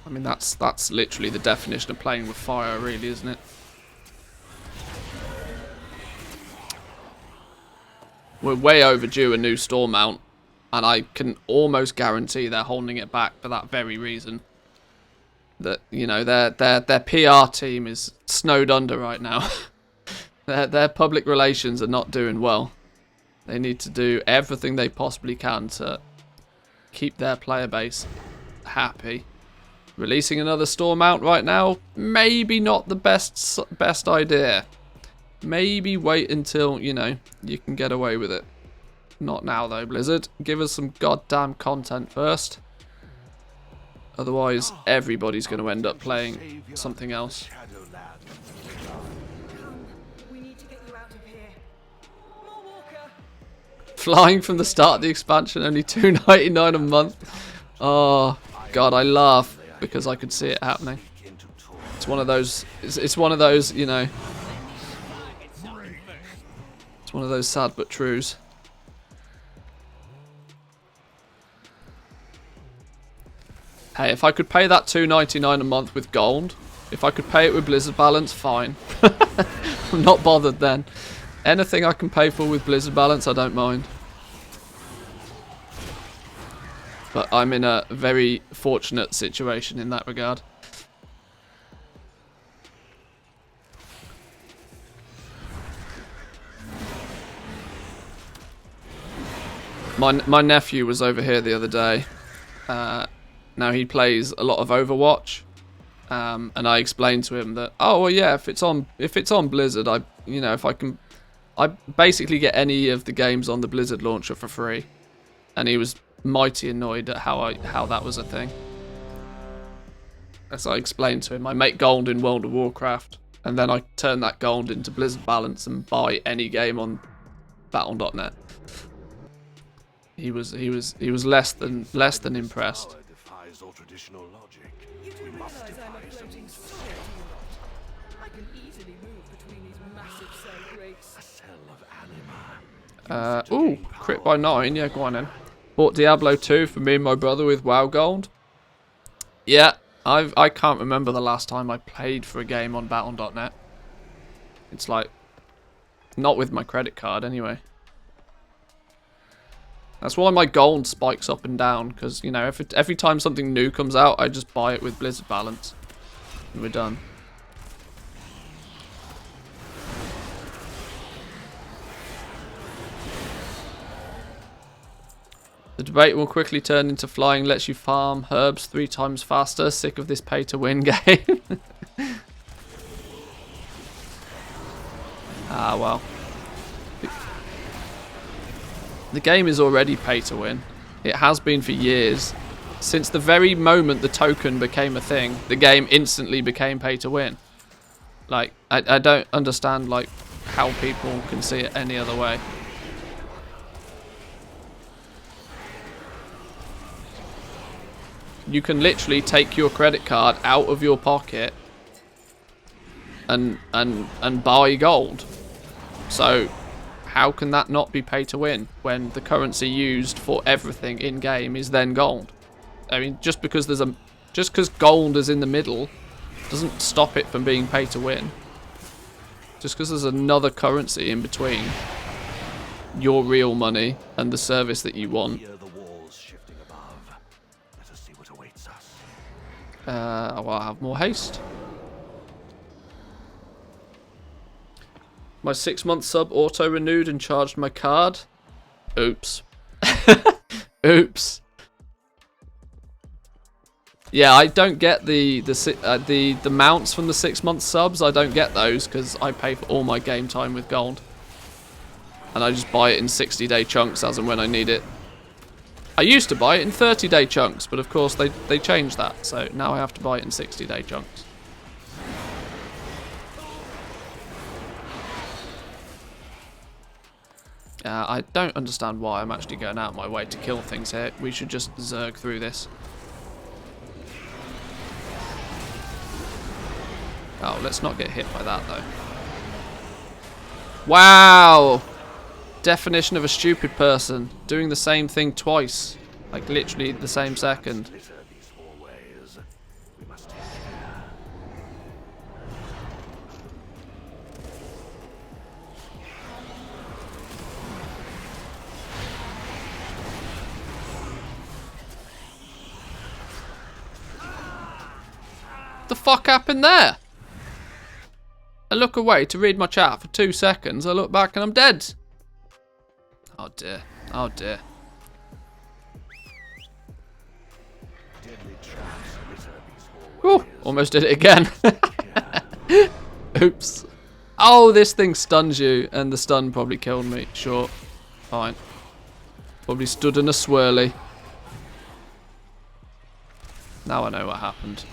I mean, that's literally the definition of playing with fire, really, isn't it? We're way overdue a new store mount, and I can almost guarantee they're holding it back for that very reason. That, you know, their PR team is snowed under right now. their public relations are not doing well. They need to do everything they possibly can to keep their player base happy. Releasing another store mount right now, maybe not the best idea. Maybe wait until, you know, you can get away with it. Not now though, Blizzard. Give us some goddamn content first. Otherwise, everybody's going to end up playing something else. We need to get you out of here. More Walker. Flying from the start of the expansion, only $2.99 a month. Oh, God, I laugh because I could see it happening. It's one of those, it's one of those, you know, it's one of those sad but trues. Hey, if I could pay that $2.99 a month with gold, if I could pay it with Blizzard Balance, fine. I'm not bothered then. Anything I can pay for with Blizzard Balance, I don't mind. But I'm in a very fortunate situation in that regard. My nephew was over here the other day. Now he plays a lot of Overwatch, and I explained to him that, oh well, yeah, if it's on Blizzard, I basically get any of the games on the Blizzard launcher for free, and he was mighty annoyed at how that was a thing. As I explained to him, I make gold in World of Warcraft, and then I turn that gold into Blizzard Balance and buy any game on Battle.net. He was less than impressed. All traditional logic. You do realize I'm a floating sword, do you not? I can easily move between these massive cell grates. A cell of anima. Ooh, crit by 9. Yeah, go on then. Bought Diablo 2 for me and my brother with WoW Gold. Yeah, I can't remember the last time I played for a game on Battle.net. It's like, not with my credit card anyway. That's why my gold spikes up and down, because, you know, every time something new comes out, I just buy it with Blizzard Balance. And we're done. The debate will quickly turn into flying lets you farm herbs 3 times faster. Sick of this pay-to-win game. Ah, well. The game is already pay to win. It has been for years. Since the very moment the token became a thing, the game instantly became pay to win. Like, I don't understand, like, how people can see it any other way. You can literally take your credit card out of your pocket and buy gold. So how can that not be pay to win when the currency used for everything in game is then gold? I mean, just because gold is in the middle doesn't stop it from being pay to win. Just because there's another currency in between your real money and the service that you want. Well, I'll have more haste. My 6-month sub auto-renewed and charged my card. Oops. Oops. Yeah, I don't get the mounts from the 6-month subs. I don't get those because I pay for all my game time with gold. And I just buy it in 60-day chunks as and when I need it. I used to buy it in 30-day chunks, but of course they changed that. So now I have to buy it in 60-day chunks. I don't understand why I'm actually going out of my way to kill things here. We should just zerg through this. Oh, let's not get hit by that, though. Wow! Definition of a stupid person. Doing the same thing twice. Like, literally the same second. The fuck happened there? I look away to read my chat for 2 seconds. I look back and I'm dead. Oh dear. Oh dear. Whew, almost did it again. Oops. Oh, this thing stuns you, and the stun probably killed me. Sure. Fine. Probably stood in a swirly. Now I know what happened.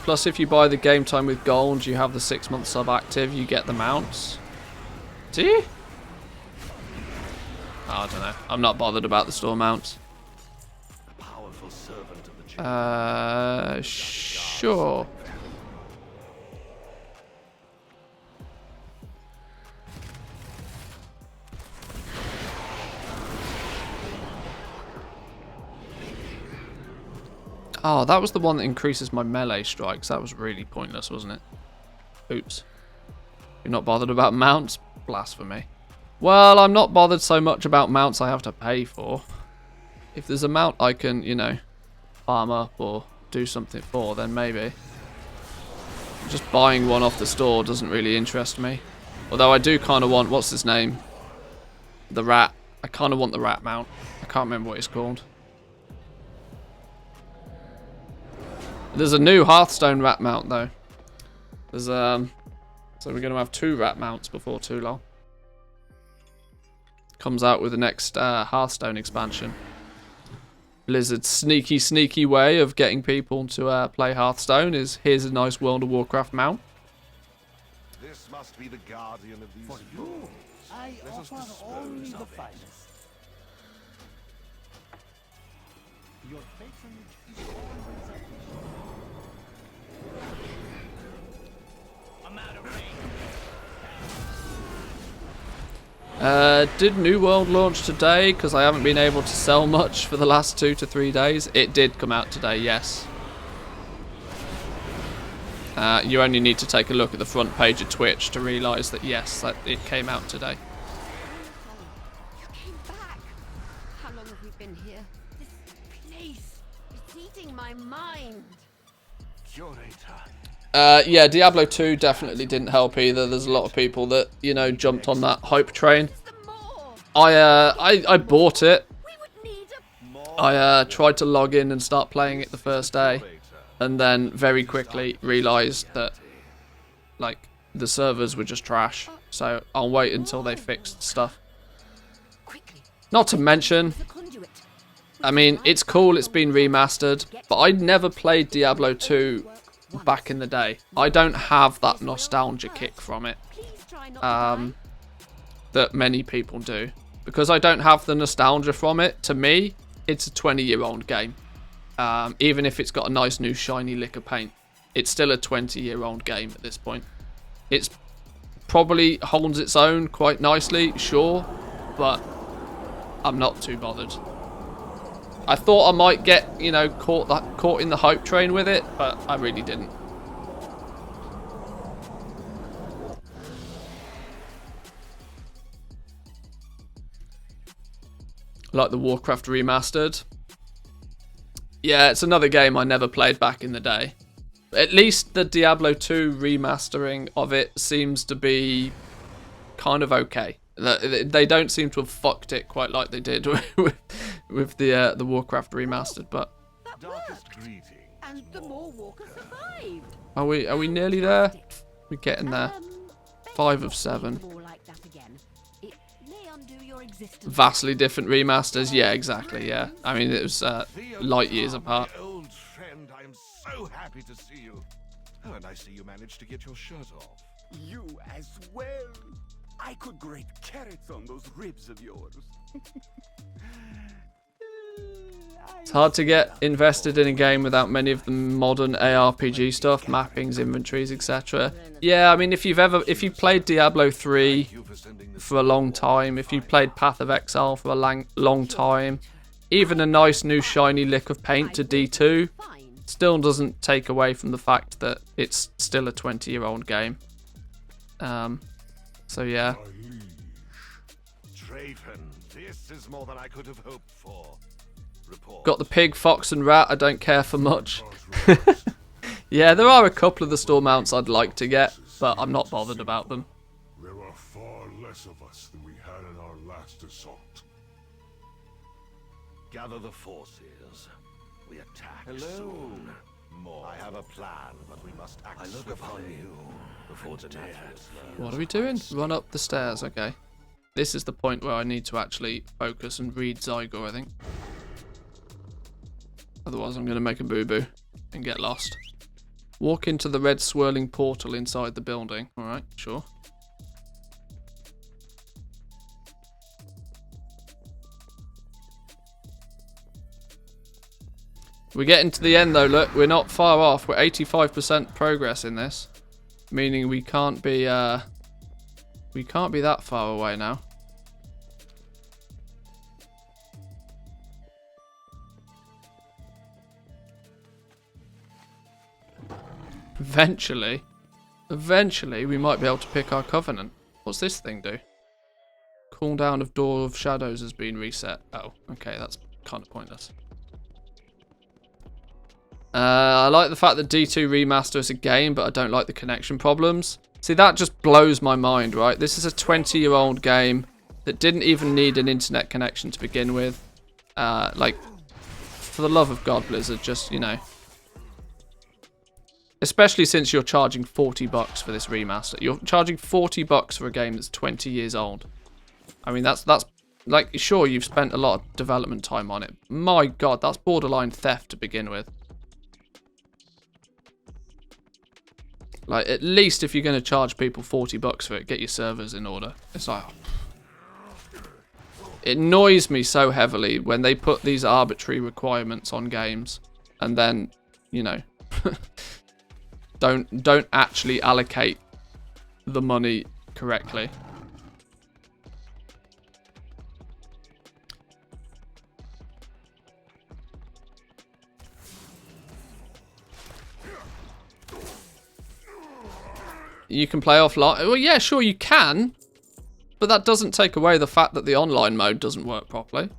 Plus, if you buy the game time with gold, you have the 6-month sub active, you get the mounts. Do you? Oh, I don't know. I'm not bothered about the store mounts. Sure. Oh, that was the one that increases my melee strikes. That was really pointless, wasn't it? Oops. You're not bothered about mounts? Blasphemy. Well, I'm not bothered so much about mounts I have to pay for. If there's a mount I can, you know, farm up or do something for, then maybe. Just buying one off the store doesn't really interest me. Although I do kind of want, what's his name? The rat. I kind of want the rat mount. I can't remember what it's called. There's a new Hearthstone rat mount though. There's so we're gonna have 2 rat mounts before too long. Comes out with the next Hearthstone expansion. Blizzard's sneaky way of getting people to play Hearthstone is here's a nice World of Warcraft mount. This must be the guardian of these rules. I offer only the finest. Your patronage is always appreciated. I'm out of range. Did New World launch today? Because I haven't been able to sell much for the last 2 to 3 days. It did come out today, yes. You only need to take a look at the front page of Twitch to realise that yes, that it came out today. You came back. How long have we been here? This place, it's eating my mind. Curator, Yeah, Diablo 2 definitely didn't help either. There's a lot of people that, you know, jumped on that hype train. I bought it. I tried to log in and start playing it the first day, and then very quickly realised that, like, the servers were just trash. So I'll wait until they fixed stuff. Not to mention, I mean, it's cool, it's been remastered, but I never played Diablo 2 back in the day. I don't have that nostalgia kick from it that many people do. Because I don't have the nostalgia from it, to me, it's a 20-year-old game. Even if it's got a nice new shiny lick of paint, it's still a 20-year-old game at this point. It's probably holds its own quite nicely, sure, but I'm not too bothered. I thought I might get, you know, caught in the hype train with it, but I really didn't. Like the Warcraft Remastered. Yeah, it's another game I never played back in the day. At least the Diablo 2 remastering of it seems to be kind of okay. They don't seem to have fucked it quite like they did with the Warcraft Remastered, but And the more walkers survived. are we nearly there? We're getting there. 5 of 7. Vastly different remasters. Yeah, exactly. Yeah, I mean it was light years apart. Old friend, I am so happy to see you. Oh, and I see you managed to get your shirt off. You as well. I could grate carrots on those ribs of yours. It's hard to get invested in a game without many of the modern ARPG stuff, mappings, inventories, etc. Yeah, I mean, if you've played Diablo 3 for a long time, if you've played Path of Exile for a long time, even a nice new shiny lick of paint to D2 still doesn't take away from the fact that it's still a 20-year-old game. So yeah. Draven, this is more than I could have hoped for. Got the pig, fox and rat I don't care for much. Yeah, there are a couple of the store mounts I'd like to get, but I'm not bothered about them. There are far less of us than we had in our last assault. Gather the forces. We attack soon. I have a plan, but we must act upon you before the day is learned. What are we doing? Run up the stairs, okay. This is the point where I need to actually focus and read Zygo, I think. Otherwise I'm going to make a boo-boo and get lost. Walk into the red swirling portal inside the building. Alright, sure. We're getting to the end though, look. We're not far off. We're 85% progress in this. Meaning we can't be that far away now. Eventually, we might be able to pick our covenant. What's this thing do? Cooldown of Door of Shadows has been reset. Oh, okay, that's kind of pointless. I like the fact that D2 Remaster is a game, but I don't like the connection problems. See, that just blows my mind, right? This is a 20-year-old game that didn't even need an internet connection to begin with. Like, for the love of God, Blizzard, just, you know. Especially since you're charging $40 for this remaster. You're charging $40 for a game that's 20 years old. I mean, that's like, sure, you've spent a lot of development time on it. My God, that's borderline theft to begin with. Like, at least if you're going to charge people $40 for it, get your servers in order. It's like, it annoys me so heavily when they put these arbitrary requirements on games and then, you know, don't actually allocate the money correctly. You can play offline. Well, yeah, sure you can, but that doesn't take away the fact that the online mode doesn't work properly.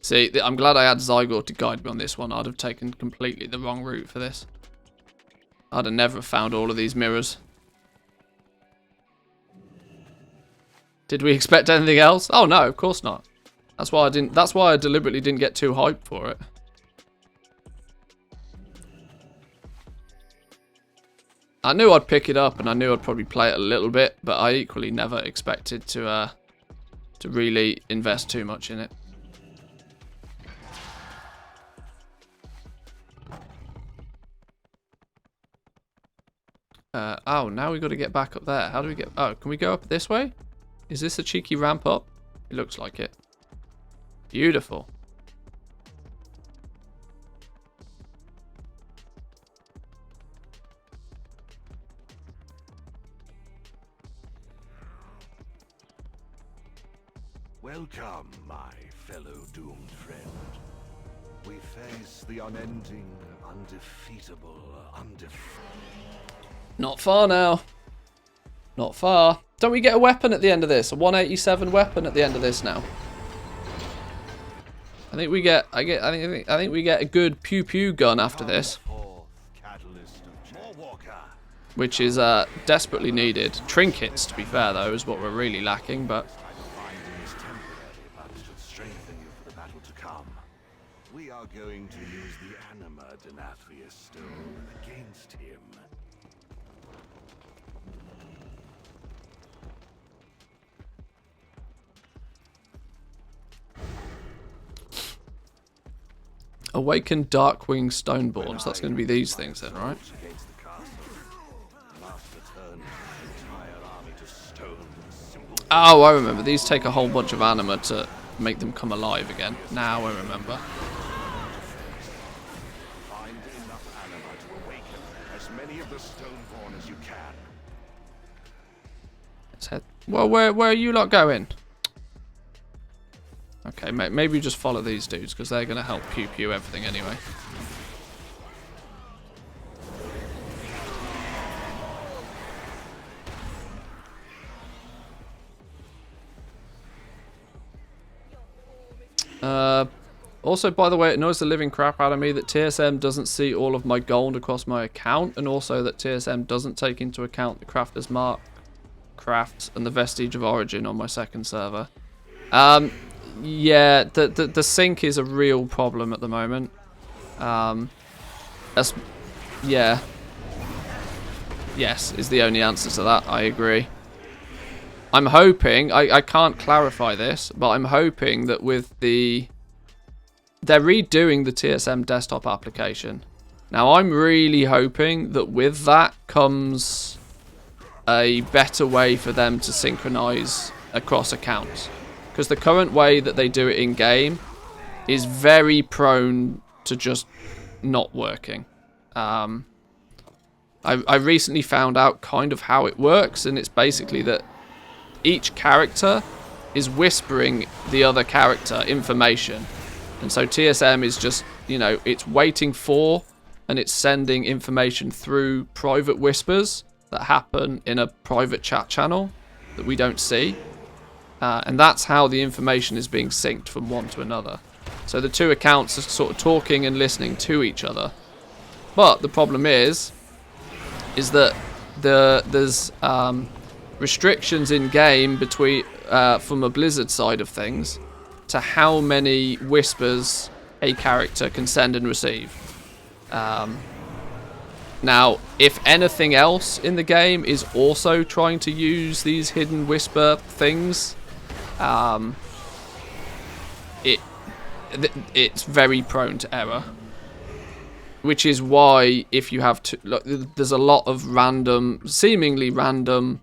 See, I'm glad I had Zygor to guide me on this one. I'd have taken completely the wrong route for this. I'd have never found all of these mirrors. Did we expect anything else? Oh no, of course not. That's why I deliberately didn't get too hyped for it. I knew I'd pick it up and I knew I'd probably play it a little bit, but I equally never expected to really invest too much in it. Oh, now we've got to get back up there. How do we get... Oh, can we go up this way? Is this a cheeky ramp up? It looks like it. Beautiful. Welcome, my fellow doomed friend. We face the unending, undefeatable, Not far now. Not far. Don't we get a weapon at the end of this? A 187 weapon at the end of this now. I think we get I think we get a good pew pew gun after this. Which is desperately needed. Trinkets, to be fair though, is what we're really lacking, but we are going to use the Anima Denathrius Stone against him. Awakened Darkwing Stoneborns. That's going to be these things then, right? Oh, I remember. These take a whole bunch of anima to make them come alive again. Now I remember. Find enough anima to awaken as many of the Stoneborn as you can. Let's head. Well, where are you lot going? Okay, maybe just follow these dudes because they're going to help pew pew everything anyway. Also, by the way, it annoys the living crap out of me that TSM doesn't see all of my gold across my account, and also that TSM doesn't take into account the Crafter's Mark crafts and the Vestige of Origin on my second server. Yeah, the sync is a real problem at the moment. Yeah. Yes, is the only answer to that. I agree. I'm hoping, I can't clarify this, but I'm hoping that with they're redoing the TSM desktop application. Now, I'm really hoping that with that comes a better way for them to synchronize across accounts. Because the current way that they do it in-game is very prone to just not working. I recently found out kind of how it works, and it's basically that each character is whispering the other character information. And so TSM is just, you know, it's waiting for and it's sending information through private whispers that happen in a private chat channel that we don't see. And that's how the information is being synced from one to another. So the two accounts are sort of talking and listening to each other. But the problem is that there's restrictions in game between from a Blizzard side of things to how many whispers a character can send and receive. Now, if anything else in the game is also trying to use these hidden whisper things, it's very prone to error. Which is why if you have to, look, there's a lot of seemingly random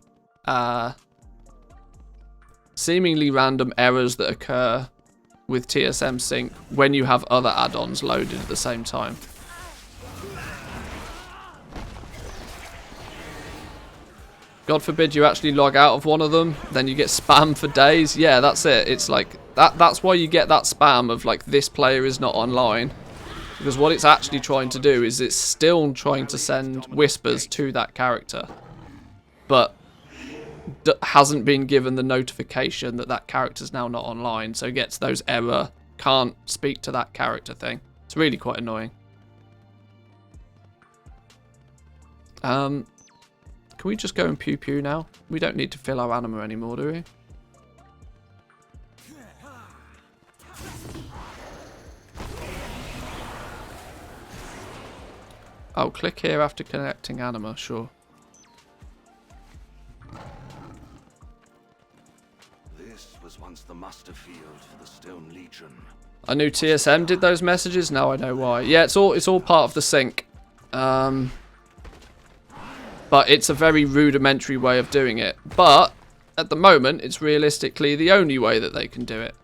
errors that occur with TSM Sync when you have other add-ons loaded at the same time. God forbid you actually log out of one of them, then you get spam for days. Yeah, that's it. It's like that's why you get that spam of like, this player is not online. Because what it's actually trying to do is it's still trying to send whispers to that character, but hasn't been given the notification that that character's now not online, so it gets those error can't speak to that character thing. It's really quite annoying. Can we just go and pew pew now? We don't need to fill our anima anymore, do we? Oh, click here after connecting anima, sure. This was once the muster field for the Stone Legion. I knew TSM did those messages, now I know why. Yeah, it's all part of the sync. But it's a very rudimentary way of doing it. But at the moment, it's realistically the only way that they can do it.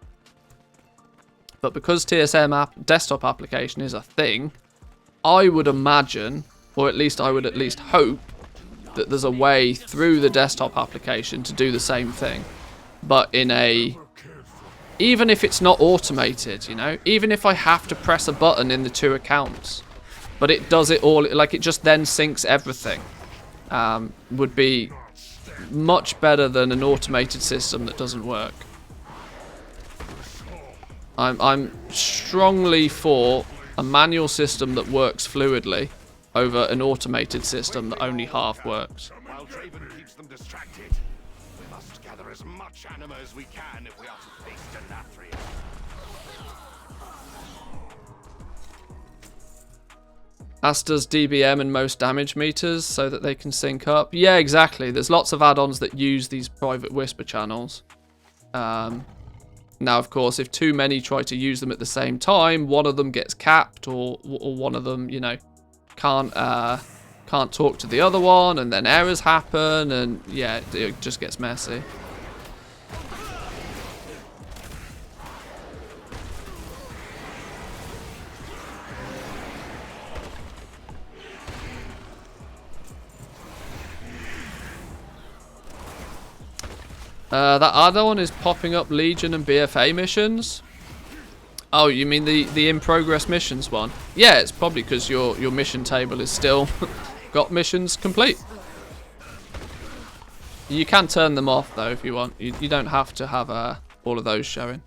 But because TSM desktop application is a thing, I would imagine, or at least I would at least hope, that there's a way through the desktop application to do the same thing. But in a... Even if it's not automated, you know? Even if I have to press a button in the 2 accounts, but it does it all, like it just then syncs everything, would be much better than an automated system that doesn't work. I'm strongly for a manual system that works fluidly over an automated system that only half works. While Draven keeps them distracted, we must gather as much anima as we can if we are to face Denathrius. As does DBM and most damage meters so that they can sync up. Yeah, exactly. There's lots of add-ons that use these private whisper channels. Now, of course, if too many try to use them at the same time, one of them gets capped, or one of them, you know, can't talk to the other one, and then errors happen, and yeah, it just gets messy. That other one is popping up Legion and BFA missions. Oh, you mean the in-progress missions one? Yeah, it's probably because your mission table is still got missions complete. You can turn them off, though, if you want. You don't have to have all of those showing.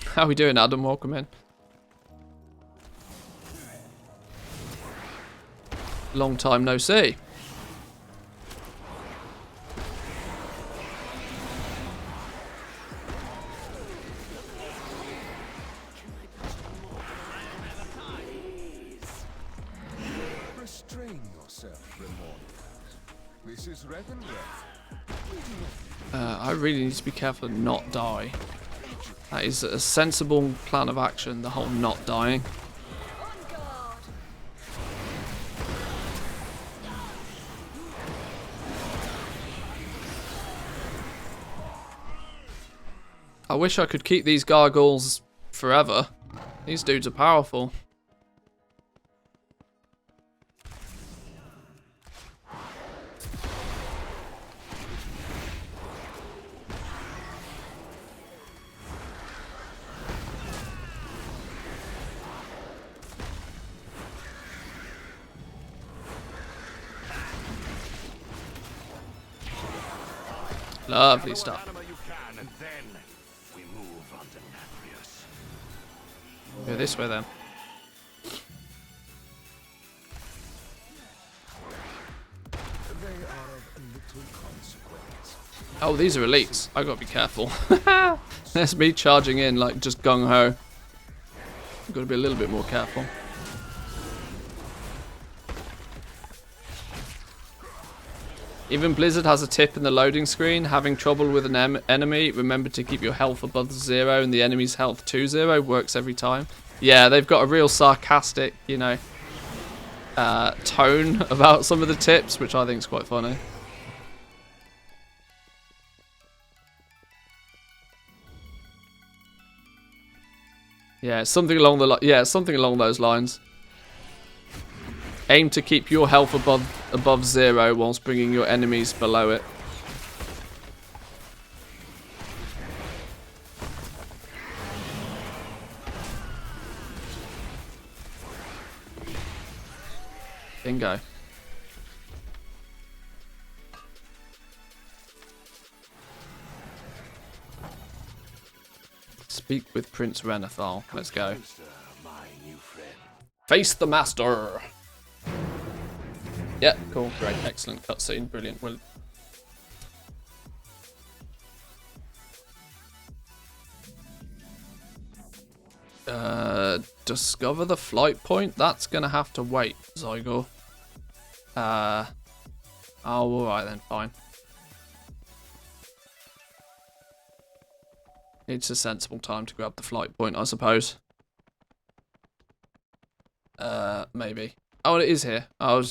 How we doing, Adam? Welcome in. Long time no see. Restrain yourself, Remordius. This is red and red. I really need to be careful and not die. That is a sensible plan of action, the whole not dying. I wish I could keep these gargoyles forever. These dudes are powerful. Lovely stuff. Go this way then. Oh, these are elites. I gotta be careful. There's me charging in like just gung ho. Gotta be a little bit more careful. Even Blizzard has a tip in the loading screen. Having trouble with an enemy, remember to keep your health above 0 and the enemy's health to 0. Works every time. Yeah, they've got a real sarcastic, you know, tone about some of the tips, which I think is quite funny. Yeah, something along those lines. Aim to keep your health above 0 whilst bringing your enemies below it. Bingo. Speak with Prince Renathal. Let's go. Face the master. Yeah, cool, great, excellent cutscene, brilliant. Well, discover the flight point. That's gonna have to wait, Zygo. Oh, all right then, fine. It's a sensible time to grab the flight point, I suppose. Maybe. Oh, it is here. I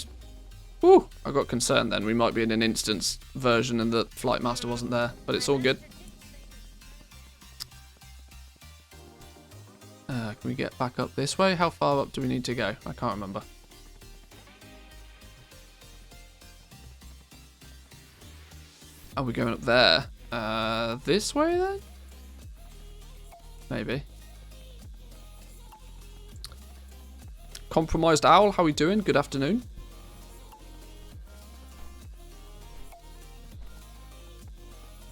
got concerned then. We might be in an instance version and the flight master wasn't there, but it's all good. Can we get back up this way? How far up do we need to go? I can't remember. Are we going up there? This way then? Maybe. Compromised Owl, how we doing? Good afternoon.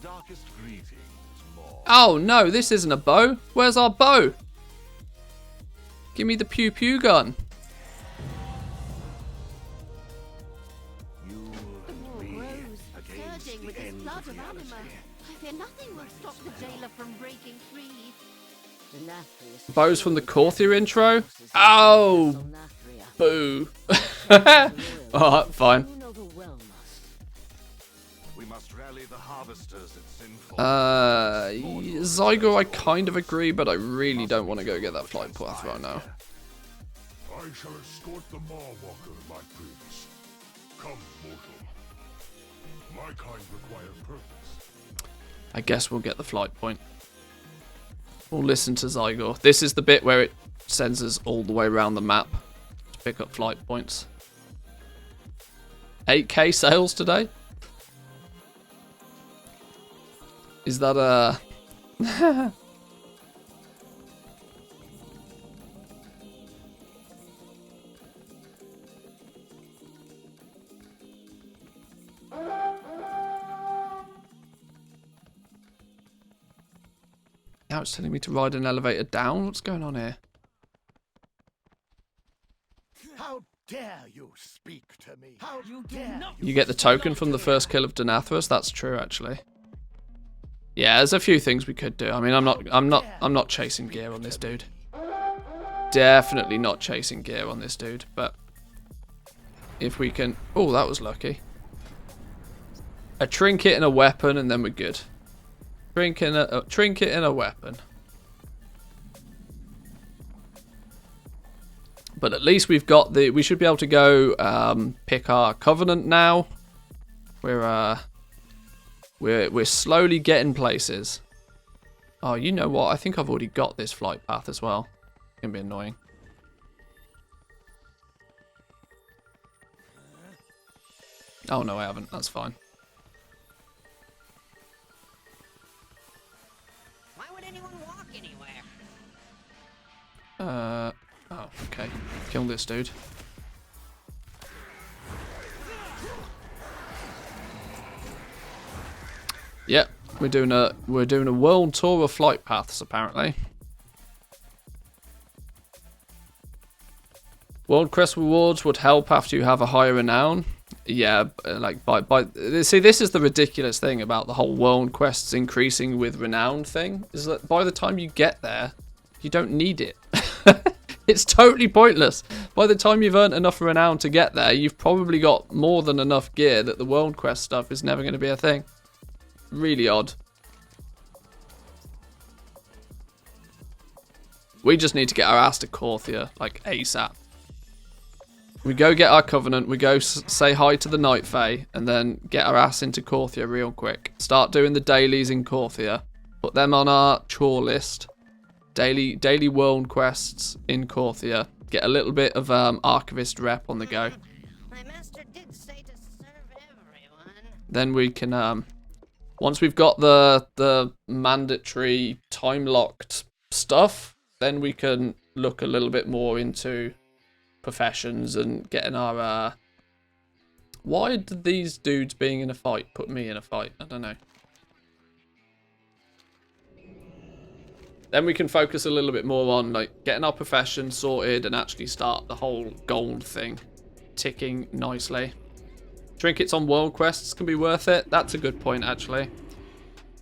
Darkest greetings, Oh no, this isn't a bow. Where's our bow? Give me the pew pew gun. The war grows, surging with the flood of anima. I fear nothing will stop the jailer from breaking free. Bows from the Corthia intro? Oh! Boo. Alright, fine. We must rally the harvesters at Sinful. Zygo, I kind of agree, but I really don't want to go get that flight path right now. I shall escort the Maw-Walker, my prince. Come, mortal. My kind require purpose. I guess we'll get the flight point. We'll listen to Zygo. This is the bit where it sends us all the way around the map to pick up flight points. 8k sales today? Is that a... Now it's telling me to ride an elevator down. What's going on here? How dare you speak to me? How dare You get the token from the first kill of Denathras. That's true, actually. Yeah, there's a few things we could do. I mean, I'm not chasing gear on this dude. Definitely not chasing gear on this dude. But if we can, oh, that was lucky. A trinket and a weapon, and then we're good. Trinket and a weapon. But at least we've got the... We should be able to go pick our covenant now. We're slowly getting places. Oh, you know what? I think I've already got this flight path as well. It's gonna be annoying. Oh no, I haven't. That's fine. Why would anyone walk anywhere? Oh, okay. Kill this dude. Yep, we're doing a world tour of flight paths apparently. World Crest rewards would help after you have a higher renown. Yeah, like see, this is the ridiculous thing about the whole world quests increasing with renown thing, is that by the time you get there, you don't need it. It's totally pointless. By the time you've earned enough renown to get there, you've probably got more than enough gear that the world quest stuff is never going to be a thing. Really odd. We just need to get our ass to Corthia, like ASAP. We go get our covenant, we go say hi to the Night Fae, and then get our ass into Corthia real quick. Start doing the dailies in Corthia. Put them on our chore list. Daily world quests in Corthia. Get a little bit of archivist rep on the go. My master did say to serve everyone. Then we can, once we've got the mandatory time-locked stuff, then we can look a little bit more into professions and getting our... Why did these dudes being in a fight put me in a fight? I don't know. Then we can focus a little bit more on like getting our profession sorted and actually start the whole gold thing ticking nicely. Trinkets on world quests can be worth it. That's a good point, actually.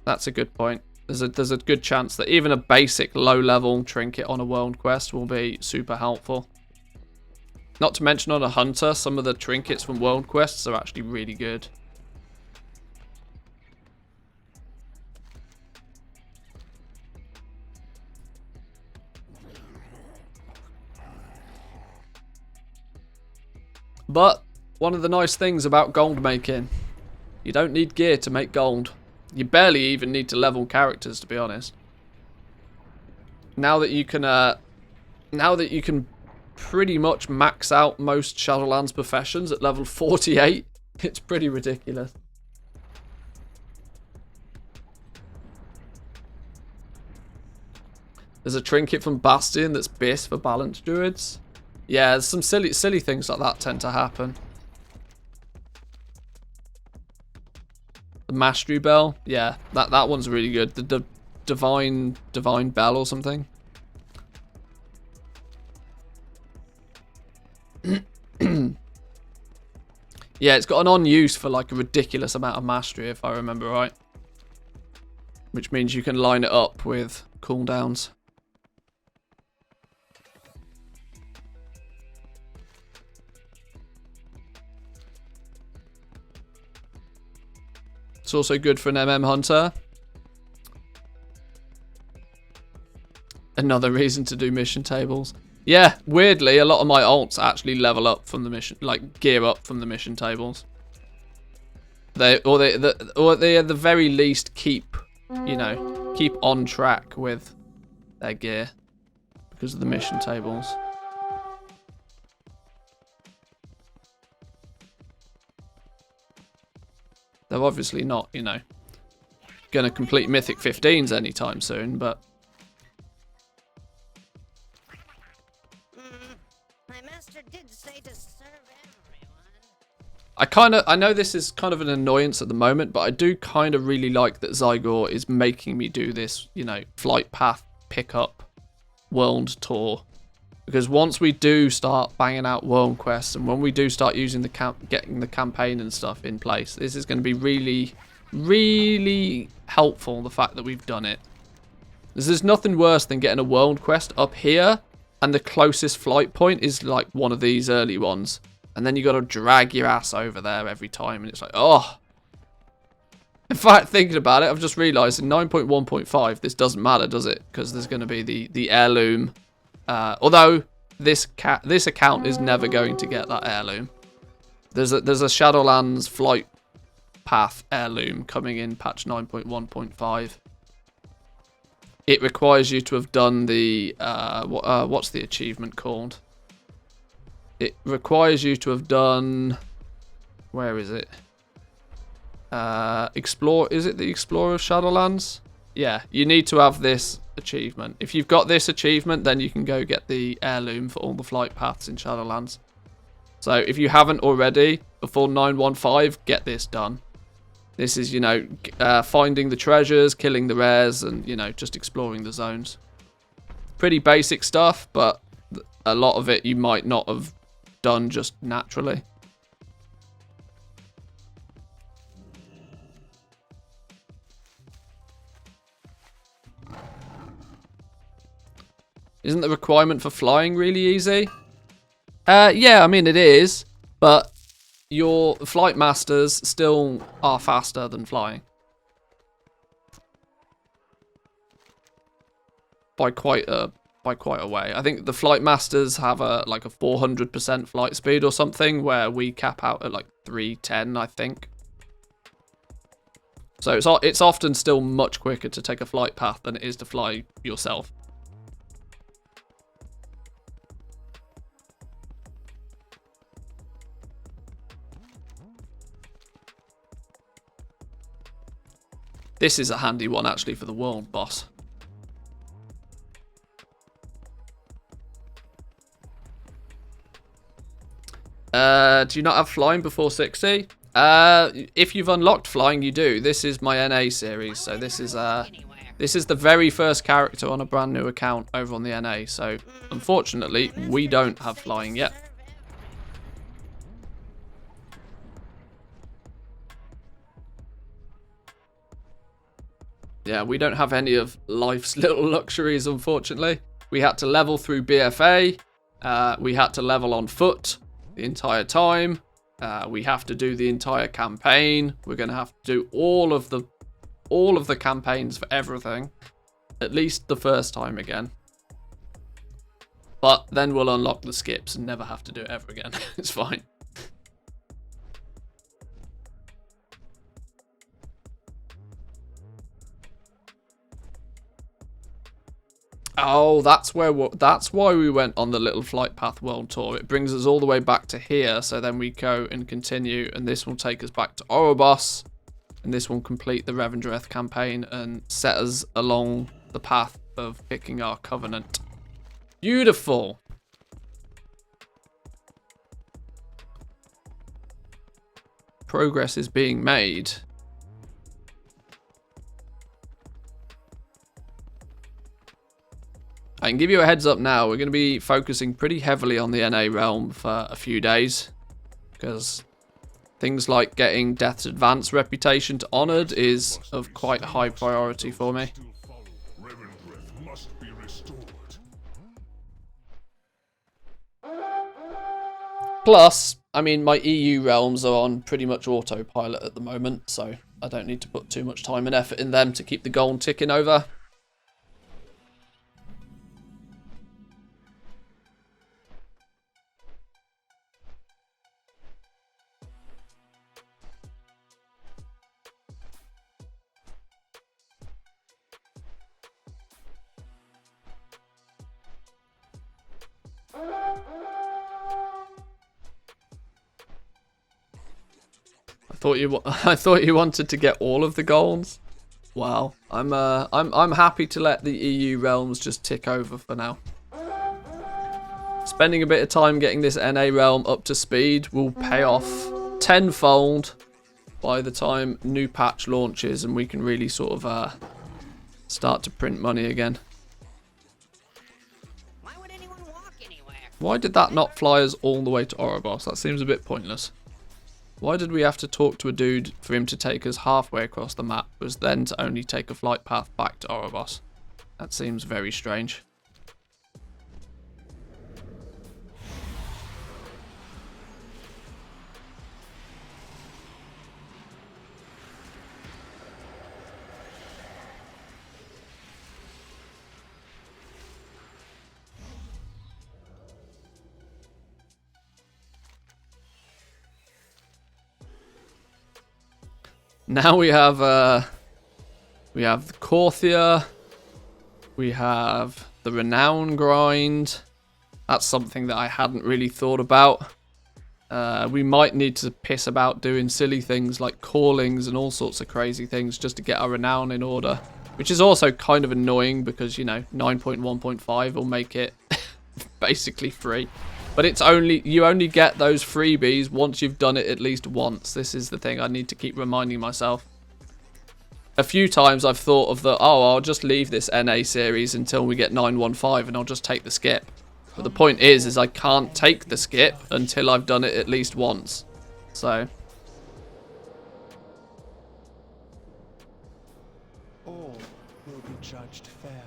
That's a good point. There's a good chance that even a basic low-level trinket on a world quest will be super helpful. Not to mention on a hunter, some of the trinkets from world quests are actually really good. But one of the nice things about gold making, you don't need gear to make gold. You barely even need to level characters, to be honest. Now that you can pretty much max out most Shadowlands professions at level 48, it's pretty ridiculous. There's a trinket from Bastion that's Bis for balance druids. Yeah, there's some silly things like that tend to happen. The Mastery Bell, yeah, that one's really good. The Divine Bell or something. Yeah, it's got an on use for like a ridiculous amount of mastery, if I remember right. Which means you can line it up with cooldowns. It's also good for an MM hunter. Another reason to do mission tables. Yeah, weirdly, a lot of my alts actually level up from the mission, like gear up from the mission tables. They at the very least keep, you know, keep on track with their gear because of the mission tables. They're obviously not, you know, gonna complete Mythic 15s anytime soon, but My master did say to serve everyone. I know this is kind of an annoyance at the moment, but I do kind of really like that Zygor is making me do this, you know, flight path pickup world tour. Because once we do start banging out world quests, and when we do start using getting the campaign and stuff in place, this is going to be really, really helpful, the fact that we've done it. There's nothing worse than getting a world quest up here, and the closest flight point is like one of these early ones. And then you got to drag your ass over there every time, and it's like, oh. In fact, thinking about it, I've just realised in 9.1.5, this doesn't matter, does it? Because there's going to be the heirloom. Although this account is never going to get that heirloom. There's a Shadowlands flight path heirloom coming in patch 9.1.5. It requires you to have done the what's the achievement called? It requires you to have done, where is it? Is it the Explorer of Shadowlands? Yeah, you need to have this achievement. If you've got this achievement, then you can go get the heirloom for all the flight paths in Shadowlands. So if you haven't already, before 9.1.5, get this done. This is, you know, finding the treasures, killing the rares, and, you know, just exploring the zones. Pretty basic stuff, but a lot of it you might not have done just naturally. Isn't the requirement for flying really easy? Yeah, I mean it is, but your flight masters still are faster than flying. By quite a way. I think the flight masters have like a 400% flight speed or something, where we cap out at like 310, I think. So it's often still much quicker to take a flight path than it is to fly yourself. This is a handy one, actually, for the world boss. Do you not have flying before 60? If you've unlocked flying, you do. This is my NA series, so this is This is the very first character on a brand new account over on the NA, so unfortunately, we don't have flying yet. Yeah, we don't have any of life's little luxuries, unfortunately. We had to level through BFA. We had to level on foot the entire time. We have to do the entire campaign. We're going to have to do all of the campaigns for everything. At least the first time again. But then we'll unlock the skips and never have to do it ever again. It's fine. Oh, that's why we went on the Little Flight Path World Tour. It brings us all the way back to here, so then we go and continue, and this will take us back to Oribos, and this will complete the Revendreth campaign and set us along the path of picking our Covenant. Beautiful. Progress is being made. I can give you a heads up now, we're going to be focusing pretty heavily on the NA realm for a few days, because things like getting Death's Advanced reputation to Honoured is of quite high priority for me. Plus, I mean, my EU realms are on pretty much autopilot at the moment, so I don't need to put too much time and effort in them to keep the gold ticking over. I thought you wanted to get all of the golds. Wow, I'm happy to let the EU realms just tick over for now. Spending a bit of time getting this NA realm up to speed will pay off tenfold by the time new patch launches and we can really sort of start to print money again. Why did that not fly us all the way to Oribos? That seems a bit pointless. Why did we have to talk to a dude for him to take us halfway across the map, was then to only take a flight path back to Oribos? That seems very strange. Now we have the Korthia, we have the Renown grind. That's something that I hadn't really thought about. We might need to piss about doing silly things like callings and all sorts of crazy things just to get our Renown in order. Which is also kind of annoying because, you know, 9.1.5 will make it basically free. But it's you only get those freebies once you've done it at least once. This is the thing I need to keep reminding myself. A few times I've thought of I'll just leave this NA series until we get 915 and I'll just take the skip. But the point is I can't take the skip until I've done it at least once. So all will be judged fairly.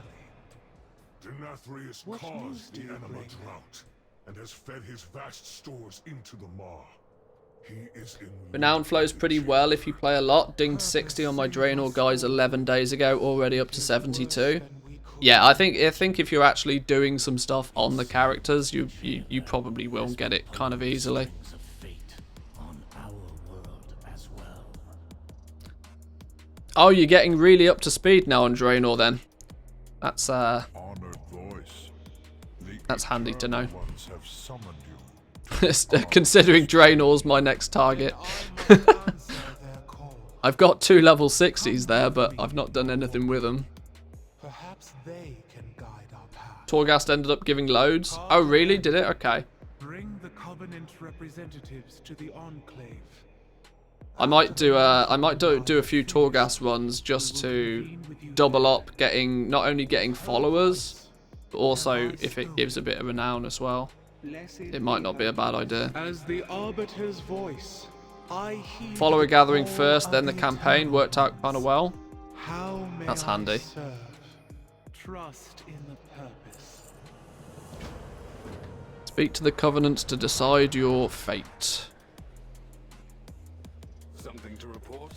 Denathrius caused the anima drought and has fed his vast stores into the maw. He is in Renown flows pretty well if you play a lot. Dinged 60 on my Draenor guys 11 days ago, already up to 72. Yeah, I think if you're actually doing some stuff on the characters, you probably will get it kind of easily. Oh, you're getting really up to speed now on Draenor then. That's handy to know. Considering Draenor's my next target. I've got 2 level 60s there, but I've not done anything with them. Perhaps they can guide our path. Torghast ended up giving loads. Oh, really? Did it? Okay. Bring the Covenant representatives to the Enclave. I might do a few Torghast runs just to double up, not only getting followers, but also if it gives a bit of renown as well. It might not be a bad idea. As the Arbiter's voice, I heed Follower the gathering call first, of then the the campaign eternal. worked out kind of well. How may That's I handy. serve? Trust in the purpose. Speak to the Covenants to decide your fate. Something to report?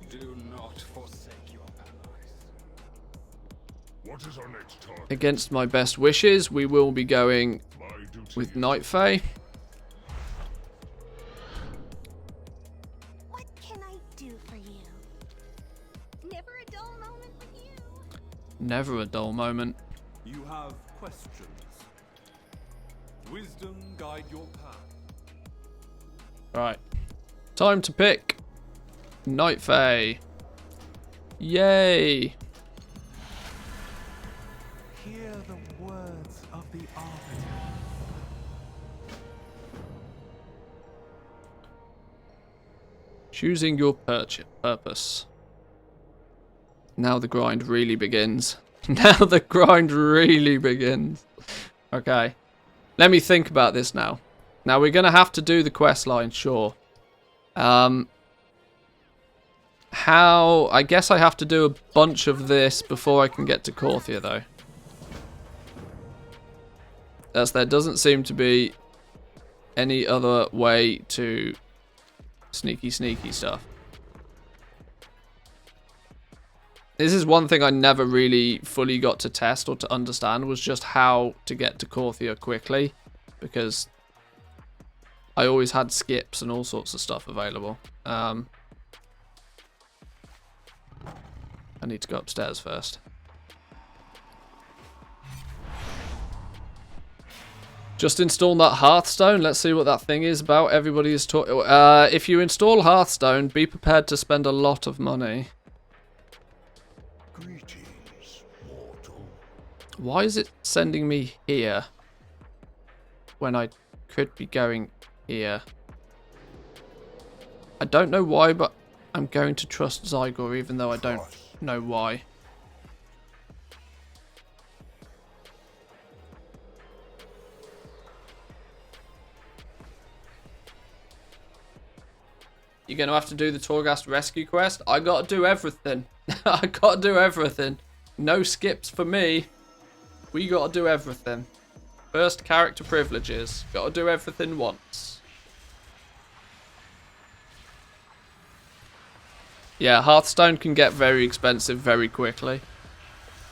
Do not forsake your allies. What is our next target? Against my best wishes, we will be going with Night Fae. What can I do for you? Never a dull moment with you. Never a dull moment. You have questions. Wisdom guide your path. Right. Time to pick Night Fae. Yay! Hear the words of the Arbiter. Choosing your purpose. Now the grind really begins. Now the grind really begins. Okay. Let me think about this now. Now we're going to have to do the quest line, sure. I guess I have to do a bunch of this before I can get to Korthia, though. As there doesn't seem to be any other way to sneaky stuff. This is one thing I never really fully got to test or to understand, was just how to get to Korthia quickly, because I always had skips and all sorts of stuff available. I need to go upstairs first. Just install that Hearthstone. Let's see what that thing is about. Everybody is talking. If you install Hearthstone, be prepared to spend a lot of money. Greetings, mortal. Why is it sending me here when I could be going here? I don't know why, but I'm going to trust Zygor even though I don't know why. You're going to have to do the Torghast rescue quest. I got to do everything. I got to do everything. No skips for me. We got to do everything. First character privileges. Got to do everything once. Yeah, Hearthstone can get very expensive very quickly.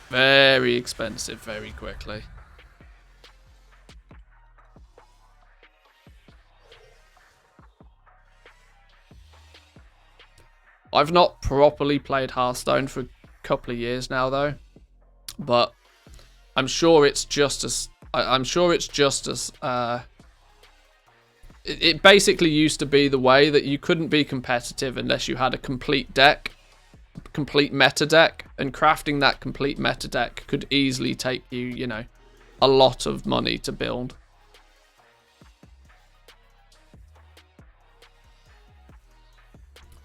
Very expensive very quickly. I've not properly played Hearthstone for a couple of years now, though. But I'm sure it's just as... It basically used to be the way that you couldn't be competitive unless you had a complete deck. Complete meta deck. And crafting that complete meta deck could easily take you, you know, a lot of money to build.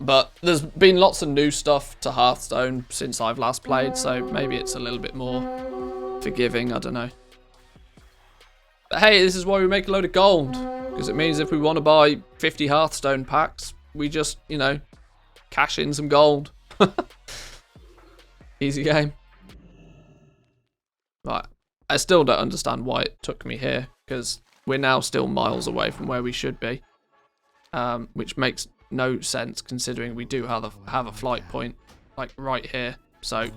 But there's been lots of new stuff to Hearthstone since I've last played, so maybe it's a little bit more forgiving, I don't know. But hey, this is why we make a load of gold, because it means if we want to buy 50 Hearthstone packs, we just, you know, cash in some gold. Easy game. Right, I still don't understand why it took me here, because we're now still miles away from where we should be, which makes no sense considering we do have a flight point like right here. So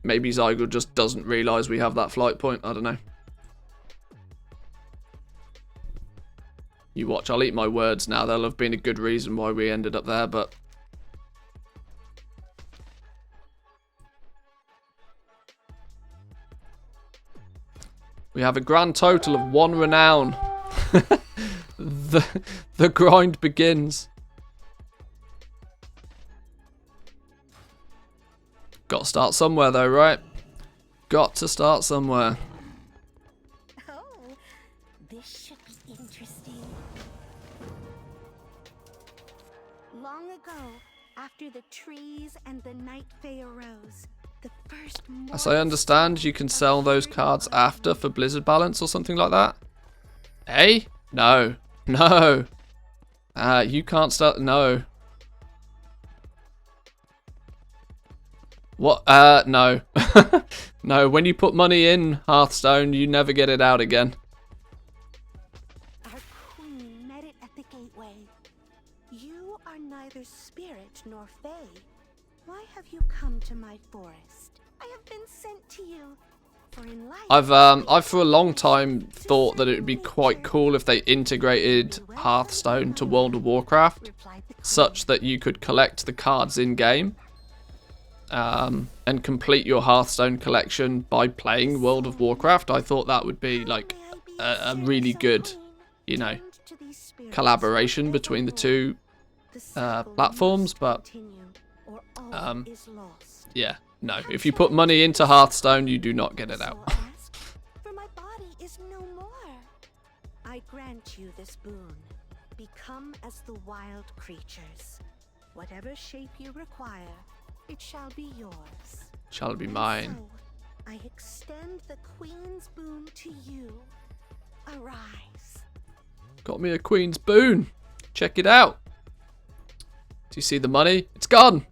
maybe Zygor just doesn't realise we have that flight point. I don't know. You watch, I'll eat my words now. There'll have been a good reason why we ended up there, but we have a grand total of 1 renown. The grind begins. Got to start somewhere though, right? Got to start somewhere. Oh, ago, after the trees and the night fae arose, the first As I understand, you can sell those cards after for Blizzard balance or something like that. Eh? No. No. You can't start. No. What? No. No, when you put money in Hearthstone, you never get it out again. our queen met it at the gateway. You are neither spirit nor fae. Why have you come to my forest? I have been sent to you. For in life, I've for a long time thought that it would be quite cool if they integrated Hearthstone to World of Warcraft, such that you could collect the cards in game, and complete your Hearthstone collection by playing World of Warcraft. I thought that would be like a really good, you know, collaboration between the two platforms, but yeah. No, if you put money into Hearthstone, you do not get it out. for my body is no more. I grant you this boon. Become as the wild creatures. Whatever shape you require, it shall be yours. Shall it be mine? So, I extend the queen's boon to you. Arise. Got me a queen's boon. Check it out. Do you see the money? It's gone.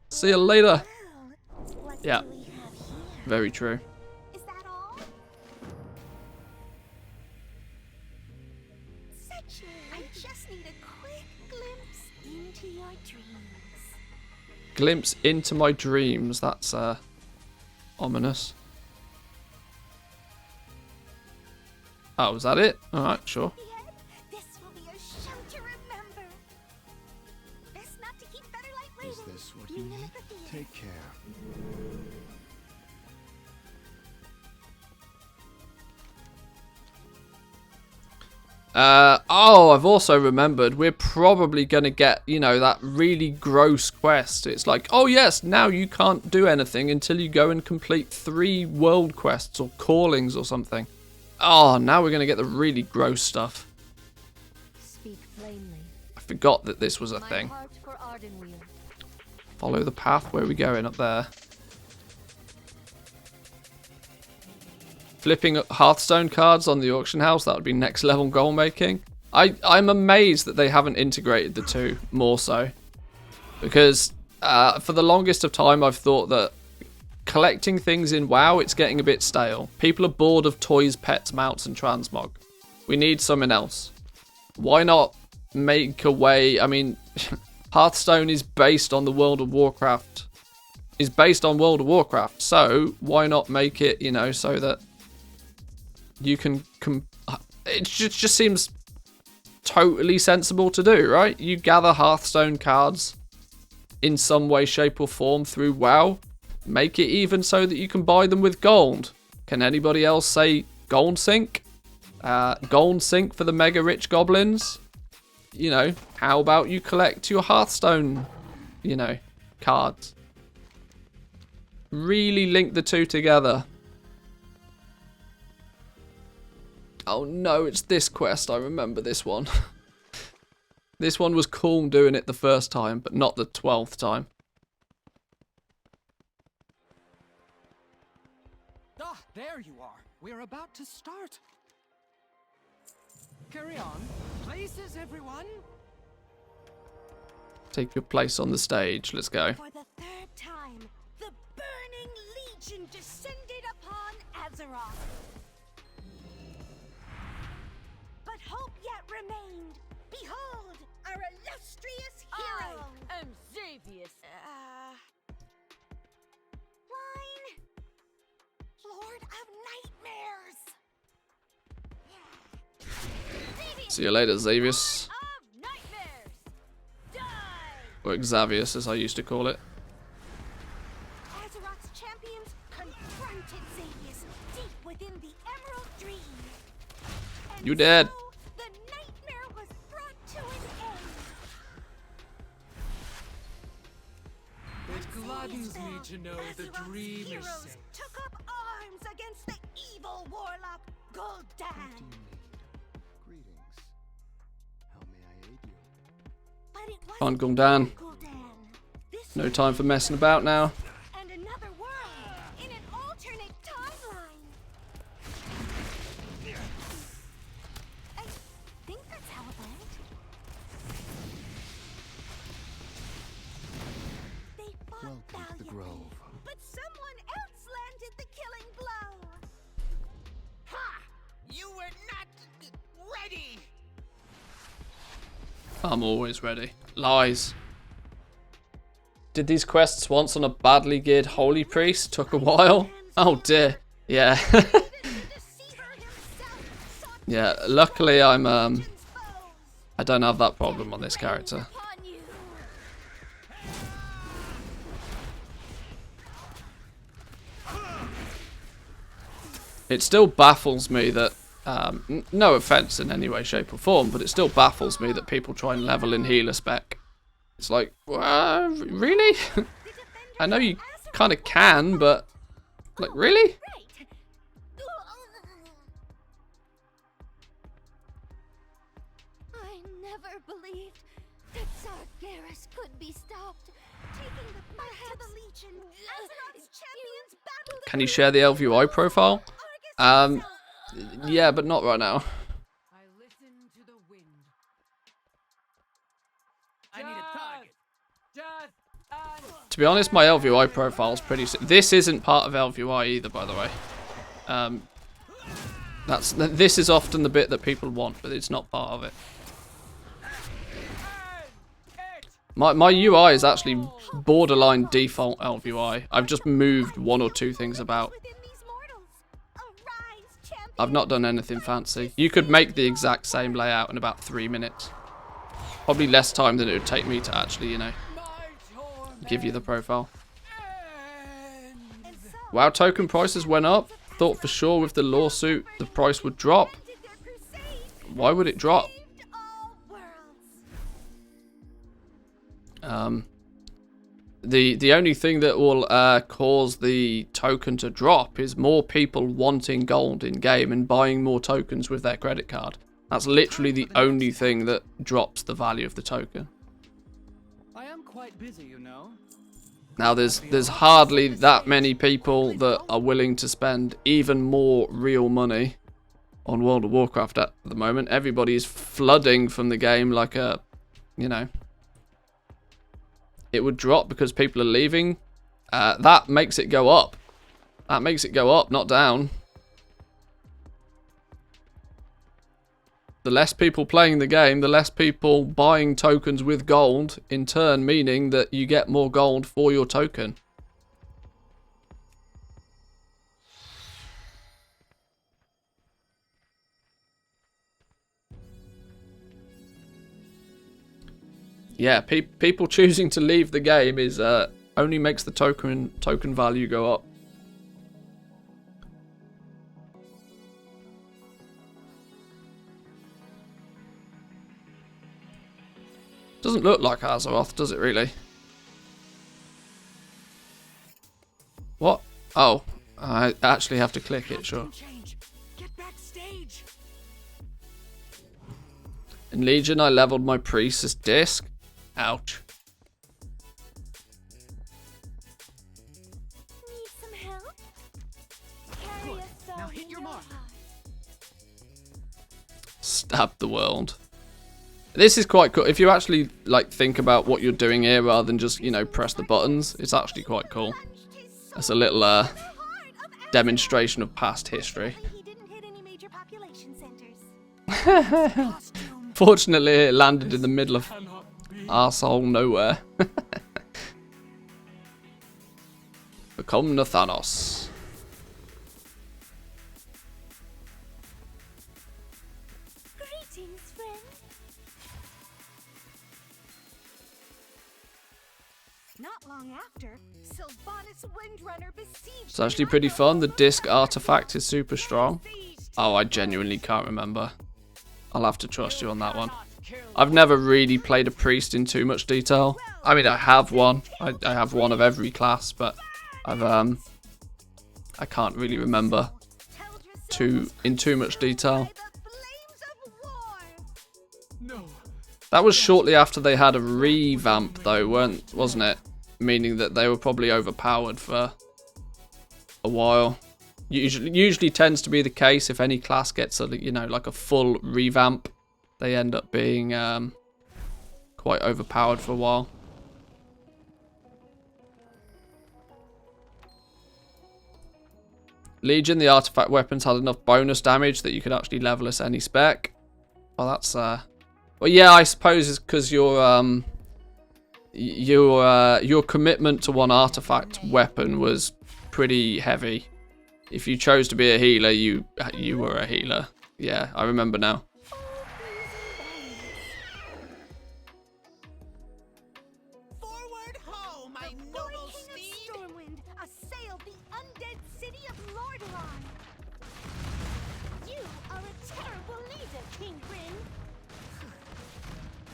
See you later. Yeah, very true. Is that all? Such I just need a quick glimpse into your dreams. Glimpse into my dreams. That's ominous. Oh, was that it? Alright, sure. This will be a show to remember. Best not to keep Featherlight waiting. Is this what you need? Take care. Oh, I've also remembered we're probably going to get, you know, that really gross quest. It's like, oh yes, now you can't do anything until you go and complete 3 world quests or callings or something. Oh, now we're going to get the really gross stuff. Speak plainly. I forgot that this was a thing. My heart for Ardenweald. Follow the path. Where are we going? Up there. Flipping Hearthstone cards on the auction house, that would be next level goal making. I'm amazed that they haven't integrated the two more so. Because for the longest of time I've thought that collecting things in WoW, it's getting a bit stale. People are bored of toys, pets, mounts and transmog. We need something else. Why not make a way, I mean, Hearthstone is based on the World of Warcraft. So why not make it, you know, so that you can it just seems totally sensible to do, right? You gather Hearthstone cards in some way, shape or form through WoW. Make it even so that you can buy them with gold. Can anybody else say gold sync? Gold sync for the mega rich goblins? You know, how about you collect your Hearthstone, you know, cards? Really link the two together. Oh no, it's this quest. I remember this one. This one was cool doing it the first time, but not the 12th time. Ah, there you are. We're about to start. Carry on. Places, everyone. Take your place on the stage. Let's go. For the third time, the Burning Legion descended upon Azeroth. But hope yet remained. Behold, our illustrious hero. I am Xavius. Line. Lord of Nightmares. See you later, Xavius. Or Xavius, as I used to call it. Azeroth's champions confronted Xavius deep within the Emerald Dream. And You dead. so the nightmare was brought to an end. It gladdens me to know the dream is Heroes safe. took up arms against the evil warlock Gul'dan. Greetings. How may I aid you? But Can't go down. No time for messing about now. And another world in an alternate timeline. I think that's how it went. They fought Welcome to the Grove. but someone else landed the killing blow. Ha! You were not ready. I'm always ready. Lies. Did these quests once on a badly geared holy priest. Took a while. Oh dear. Yeah. Yeah, luckily I'm I don't have that problem on this character. It still baffles me that no offense in any way, shape or form, but it still baffles me that people try and level in healer spec. It's like, really? I know you kind of can, but like, really? I never believed that Sargeras could be stopped. Taking the fight to the Legion. Azeroth's champions battle the Can you share the LVI profile? Yeah, but not right now. I need a target. To be honest, my LVI profile is pretty. This isn't part of LVI either, by the way. This is often the bit that people want, but it's not part of it. My UI is actually borderline default LVI. I've just moved one or two things about. I've not done anything fancy. You could make the exact same layout in about 3 minutes. Probably less time than it would take me to actually, you know, give you the profile. Wow, token prices went up. Thought for sure with the lawsuit the price would drop. Why would it drop? The only thing that will cause the token to drop is more people wanting gold in game and buying more tokens with their credit card. That's literally the only thing that drops the value of the token. I am quite busy, you know. Now there's hardly that many people that are willing to spend even more real money on World of Warcraft at the moment. Everybody's flooding from the game like a, you know. It would drop because people are leaving. That makes it go up. That makes it go up, not down. The less people playing the game, the less people buying tokens with gold, in turn meaning that you get more gold for your token. Yeah, people choosing to leave the game is only makes the token value go up. Doesn't look like Azeroth, does it really? What? Oh, I actually have to click it, sure. Get backstage. In Legion, I leveled my priest's disc. Ouch. Need some help? Carry a soul Now hit your mark. Stab the world. This is quite cool. If you actually like think about what you're doing here rather than just, you know, press the buttons, it's actually quite cool. That's a little demonstration of past history. Fortunately, it landed in the middle of arsehole nowhere. Become Nathanos. Greetings, friend. Not long after, Sylvanas Windrunner besieged. It's actually pretty fun. The disc artifact is super strong. Oh, I genuinely can't remember. I'll have to trust you on that one. I've never really played a priest in too much detail. I mean, I have one. I have one of every class, but I can't really remember in too much detail. No, That was shortly after they had a revamp, though, wasn't it? Meaning that they were probably overpowered for a while. Usually tends to be the case if any class gets a, you know, like a full revamp, they end up being quite overpowered for a while. Legion, the artifact weapons had enough bonus damage that you could actually level us any spec. Well, that's well, yeah, I suppose it's because your commitment to one artifact weapon was pretty heavy. If you chose to be a healer, you were a healer. Yeah, I remember now. Forward ho, my noble steed! Stormwind assailed the undead city of Lordaeron. You are a terrible leader, King Rin.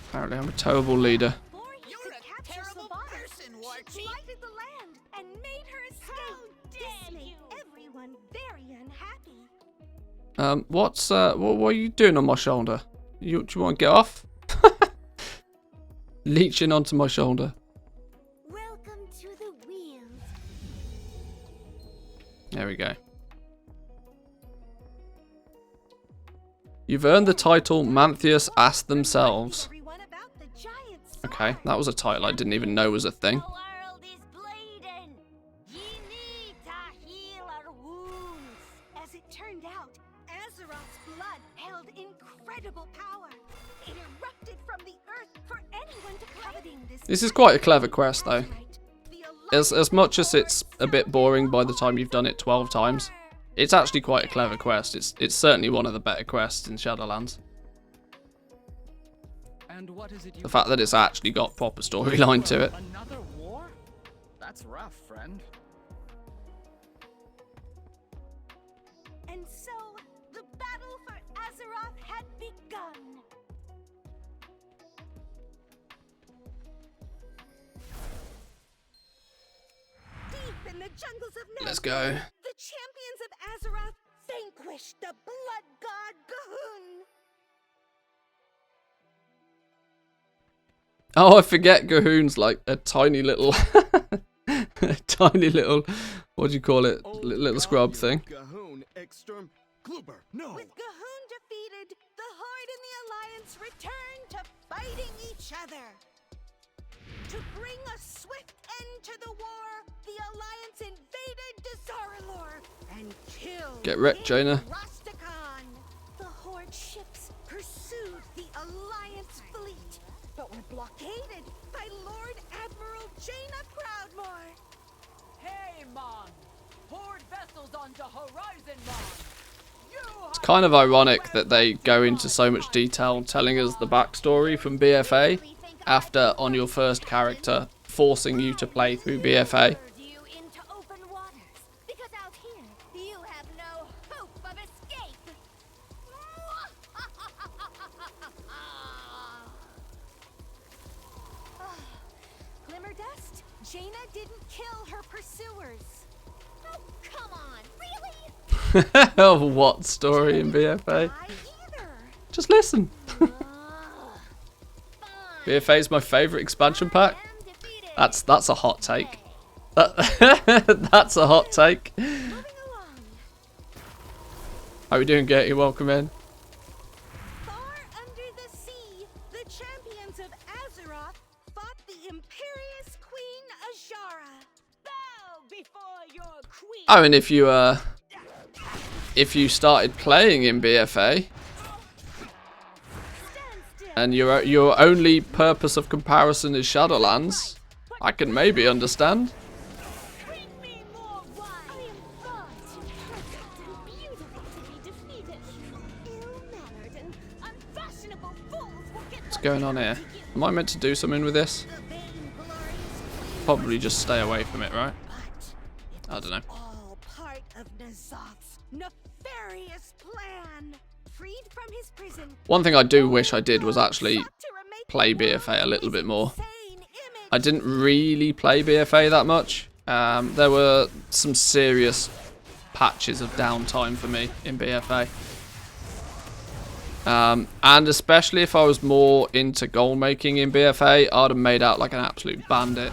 Apparently, I'm a terrible leader. You're a terrible person, Warchief. She blighted the land and made her escape. How dare you! Everyone very unhappy. What are you doing on my shoulder? Do you want to get off? Leeching onto my shoulder. Welcome to the Weald. There we go. You've earned the title Manthius Asked Themselves. Okay, that was a title I didn't even know was a thing. As it turned out, Azeroth's blood held incredible power. It erupted from the earth for anyone to coveting this. This is quite a clever quest, though. As much as it's a bit boring by the time you've done it 12 times, it's actually quite a clever quest. It's certainly one of the better quests in Shadowlands. And what is it The fact that it's actually got proper storyline to it. Another war? That's rough, friend. And so, the battle for Azeroth had begun. Deep in the jungles of Nazgûl, Let's go. the champions of Azeroth vanquished the blood god Gahun. Oh, I forget Gahun's like a tiny little, what do you call it? Little scrub thing. With Gahun defeated, the Horde and the Alliance returned to fighting each other. To bring a swift end to the war, the Alliance invaded Dazar'alor and killed Get wrecked, Jaina. Restocking. The Horde ships pursued the Alliance fleet, but were blockaded by Lord Admiral Jaina Proudmoore. Hey, Mon! Horde vessels onto Horizon, Mon! It's kind of ironic that they go into so much detail telling us the backstory from BFA after on your first character forcing you to play through BFA. Because out here, you have no hope of escape. Glimmerdust, Jaina didn't kill her pursuers. Oh, come on, really? What story in BFA? Just listen. BFA is my favourite expansion pack. That's a hot take. That's a hot take. How are we doing, Gertie? Welcome in. Far under the sea, the champions of Azeroth fought the imperious Queen Azshara. Bow before your queen. I mean, if you started playing in BFA and your only purpose of comparison is Shadowlands, I can maybe understand. What's going on here? Am I meant to do something with this? Probably just stay away from it, right? I don't know. All part of N'Zoth's nefarious plan. Freed from his prison. One thing I do wish I did was actually play BFA a little bit more. I didn't really play BFA that much. There were some serious patches of downtime for me in BFA. And especially if I was more into gold making in BFA, I'd have made out like an absolute bandit.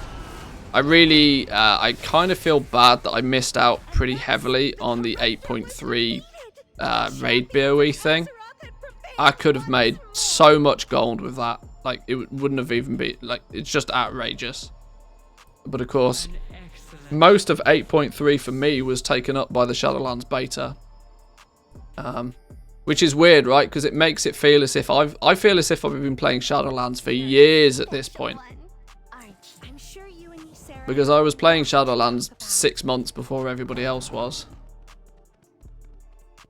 I kind of feel bad that I missed out pretty heavily on the 8.3 raid BOE thing. I could have made so much gold with that. Like, it wouldn't have even been, like, it's just outrageous. But of course, most of 8.3 for me was taken up by the Shadowlands beta. Which is weird, right? Because it makes it feel as if I feel as if I've been playing Shadowlands for years at this point. Because I was playing Shadowlands 6 months before everybody else was.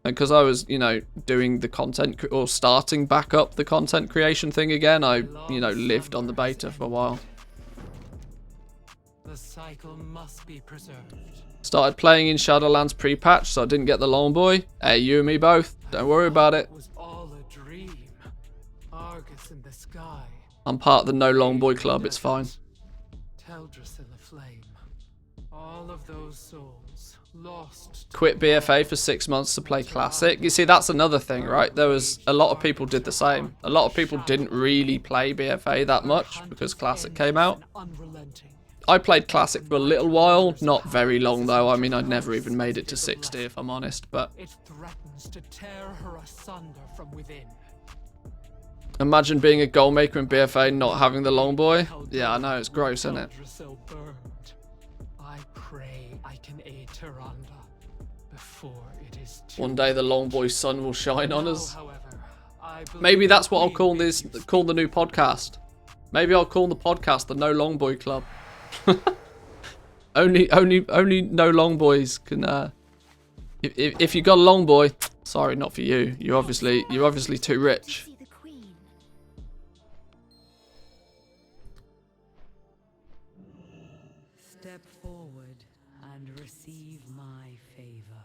And because I was, you know, doing the content, or starting back up the content creation thing again, I, you know, lived on the beta for a while. The cycle must be preserved. Started playing in Shadowlands pre-patch, so I didn't get the Long Boy. Hey, you and me both. Don't worry about it. It was all a dream. Argus in the sky. I'm part of the No Long Boy club, it's fine. Teldris in the flame. All of those souls lost. Quit BFA for 6 months to play Classic. You see, that's another thing, right? There was a lot of people did the same. A lot of people didn't really play BFA that much because Classic came out. I played Classic for a little while, not very long though. I mean, I'd never even made it to 60 if I'm honest, but It threatens to tear her asunder from within. imagine being a goal maker in BFA and not having the Long Boy. Yeah, I know, it's gross, isn't it? I pray I can aid Tyrande before it is too One day the Long Boy sun will shine on us. Maybe that's what I'll call the new podcast. Maybe I'll call the podcast the No Long Boy Club. only No Long Boys can. If you got a Long Boy, sorry, not for you. You're obviously too rich. Step forward and receive my favor.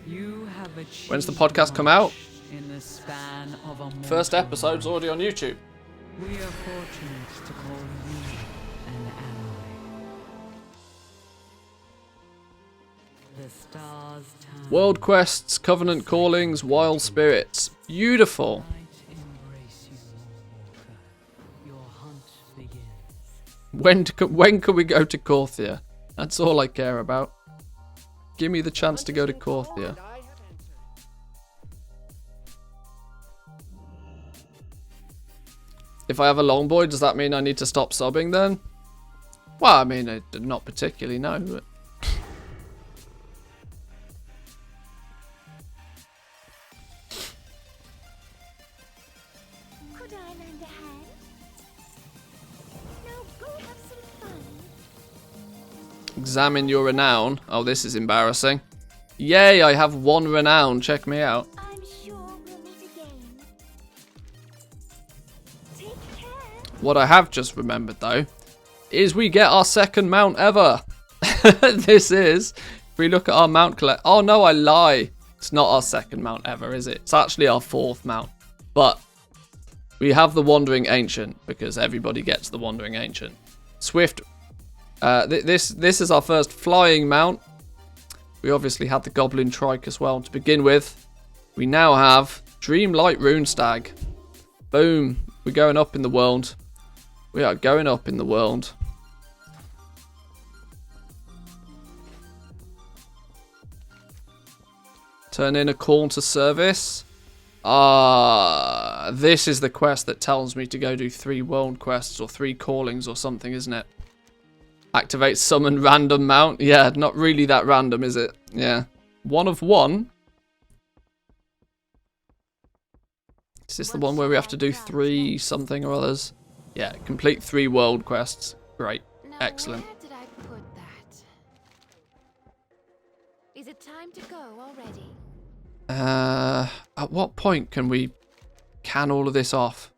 You have achieved When's the podcast come out? in the span of a First mortal episode's already on YouTube. We are fortunate to call you an ally. The stars turn. World quests, covenant callings, wild spirits. Beautiful. Your hunt begins. When can we go to Korthia? That's all I care about. Give me the chance to go to Korthia. If I have a Long Boy, does that mean I need to stop subbing then? Well, I mean, not particularly, no, but... Could I lend a hand? No, go have some fun. Examine your renown. Oh, this is embarrassing. Yay, I have 1 renown. Check me out. I'm sure we'll meet again. Take care. What I have just remembered, though, is we get our 2nd mount ever. This is, if we look at our mount collect. Oh, no, I lie. It's not our 2nd mount ever, is it? It's actually our 4th mount. But we have the Wandering Ancient, because everybody gets the Wandering Ancient. Swift. This is our first flying mount. We obviously had the Goblin Trike as well to begin with. We now have Dreamlight Runestag. Boom. We're going up in the world. We are going up in the world. Turn in a call to service. This is the quest that tells me to go do 3 world quests or 3 callings or something, isn't it? Activate summon random mount. Yeah, not really that random, is it? Yeah. 1 of 1. Is this the one where we have to do 3 something or others? Yeah, complete 3 world quests. Great. Excellent. Where did I put that? Is it time to go already? At what point can we can all of this off?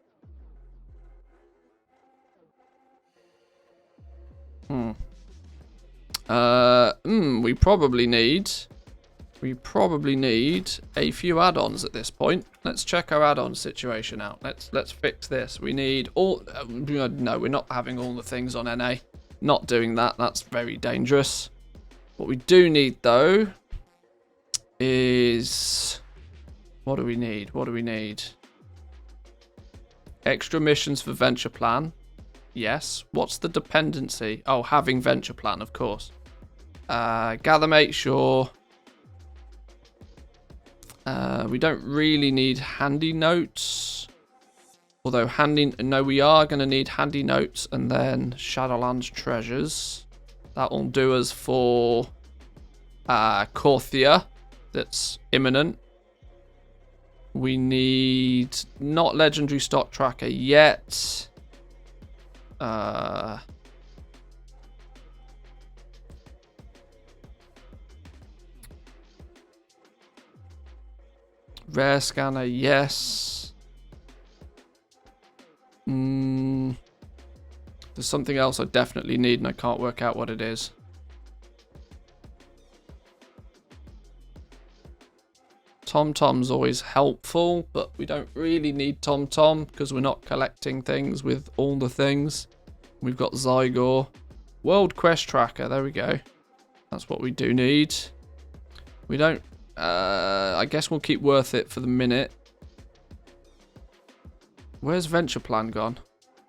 We probably need a few add-ons at this point. Let's check our add-on situation out. Let's fix this. We need all no, we're not having all the things on NA. Not doing that. That's very dangerous. What we do need though is... What do we need? What do we need? Extra missions for venture plan. Yes. What's the dependency? Oh, having venture plan, of course. Gather, make sure. We don't really need handy notes. Although no, we are going to need handy notes and then Shadowlands treasures. That will do us for Korthia. That's imminent. We need not legendary stock tracker yet. Rare scanner, yes. There's something else I definitely need and I can't work out what it is. TomTom's always helpful, but we don't really need TomTom because we're not collecting things with all the things. We've got Zygor. World Quest Tracker, there we go. That's what we do need. We don't... I guess we'll keep worth it for the minute. Where's Venture Plan gone?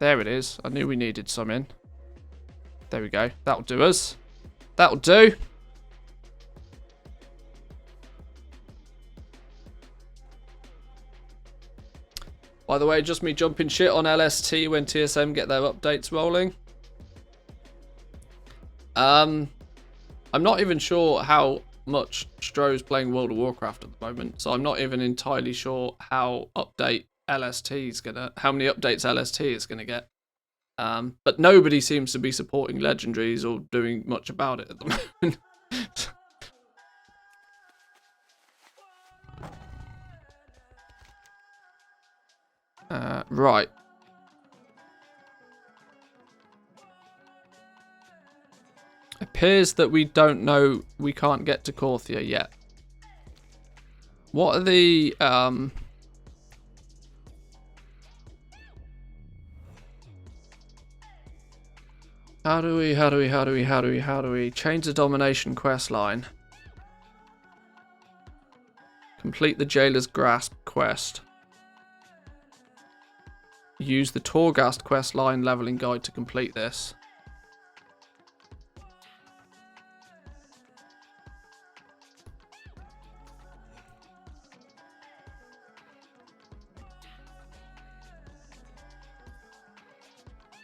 There it is. I knew we needed some in. There we go. That'll do us. That'll do. By the way, just me jumping shit on LST when TSM get their updates rolling. I'm not even sure how much Stroh's playing World of Warcraft at the moment, so I'm not even entirely sure how how many updates LST is gonna get. But nobody seems to be supporting legendaries or doing much about it at the moment. Right. Appears that we don't know, we can't get to Korthia yet. What are the, how do we change the domination quest line? Complete the Jailer's Grasp quest. Use the Torghast quest line leveling guide to complete this.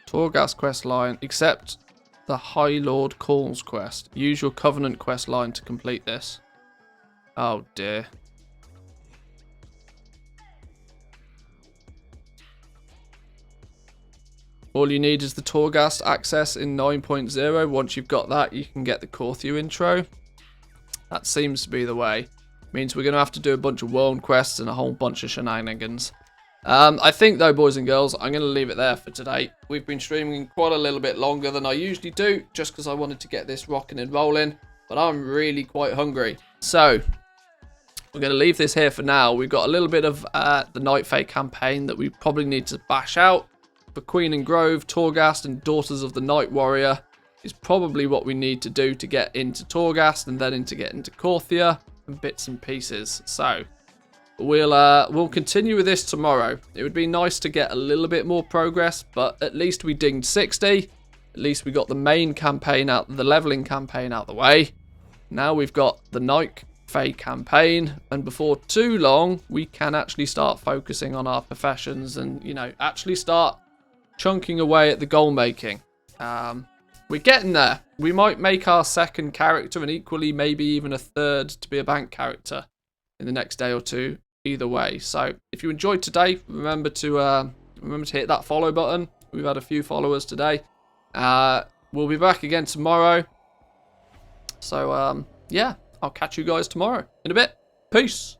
Torghast quest line, except the High Lord Calls quest. Use your Covenant quest line to complete this. Oh dear. All you need is the Torghast access in 9.0. Once you've got that, you can get the Korthia intro. That seems to be the way. Means we're going to have to do a bunch of world quests and a whole bunch of shenanigans. I think, though, boys and girls, I'm going to leave it there for today. We've been streaming quite a little bit longer than I usually do, just because I wanted to get this rocking and rolling. But I'm really quite hungry. So, we're going to leave this here for now. We've got a little bit of the Night Fae campaign that we probably need to bash out. For Queen and Grove, Torghast, and Daughters of the Night Warrior is probably what we need to do to get into Torghast and then to get into Korthia and bits and pieces. So we'll continue with this tomorrow. It would be nice to get a little bit more progress, but at least we dinged 60. At least we got the main campaign out, the leveling campaign out the way. Now we've got the Night Fae campaign, and before too long we can actually start focusing on our professions and, you know, actually start chunking away at the goal making. We're getting there. We might make our second character and equally maybe even a third to be a bank character in the next day or two. Either way. So if you enjoyed today, remember to hit that follow button. We've had a few followers today. We'll be back again tomorrow. So yeah, I'll catch you guys tomorrow in a bit. Peace.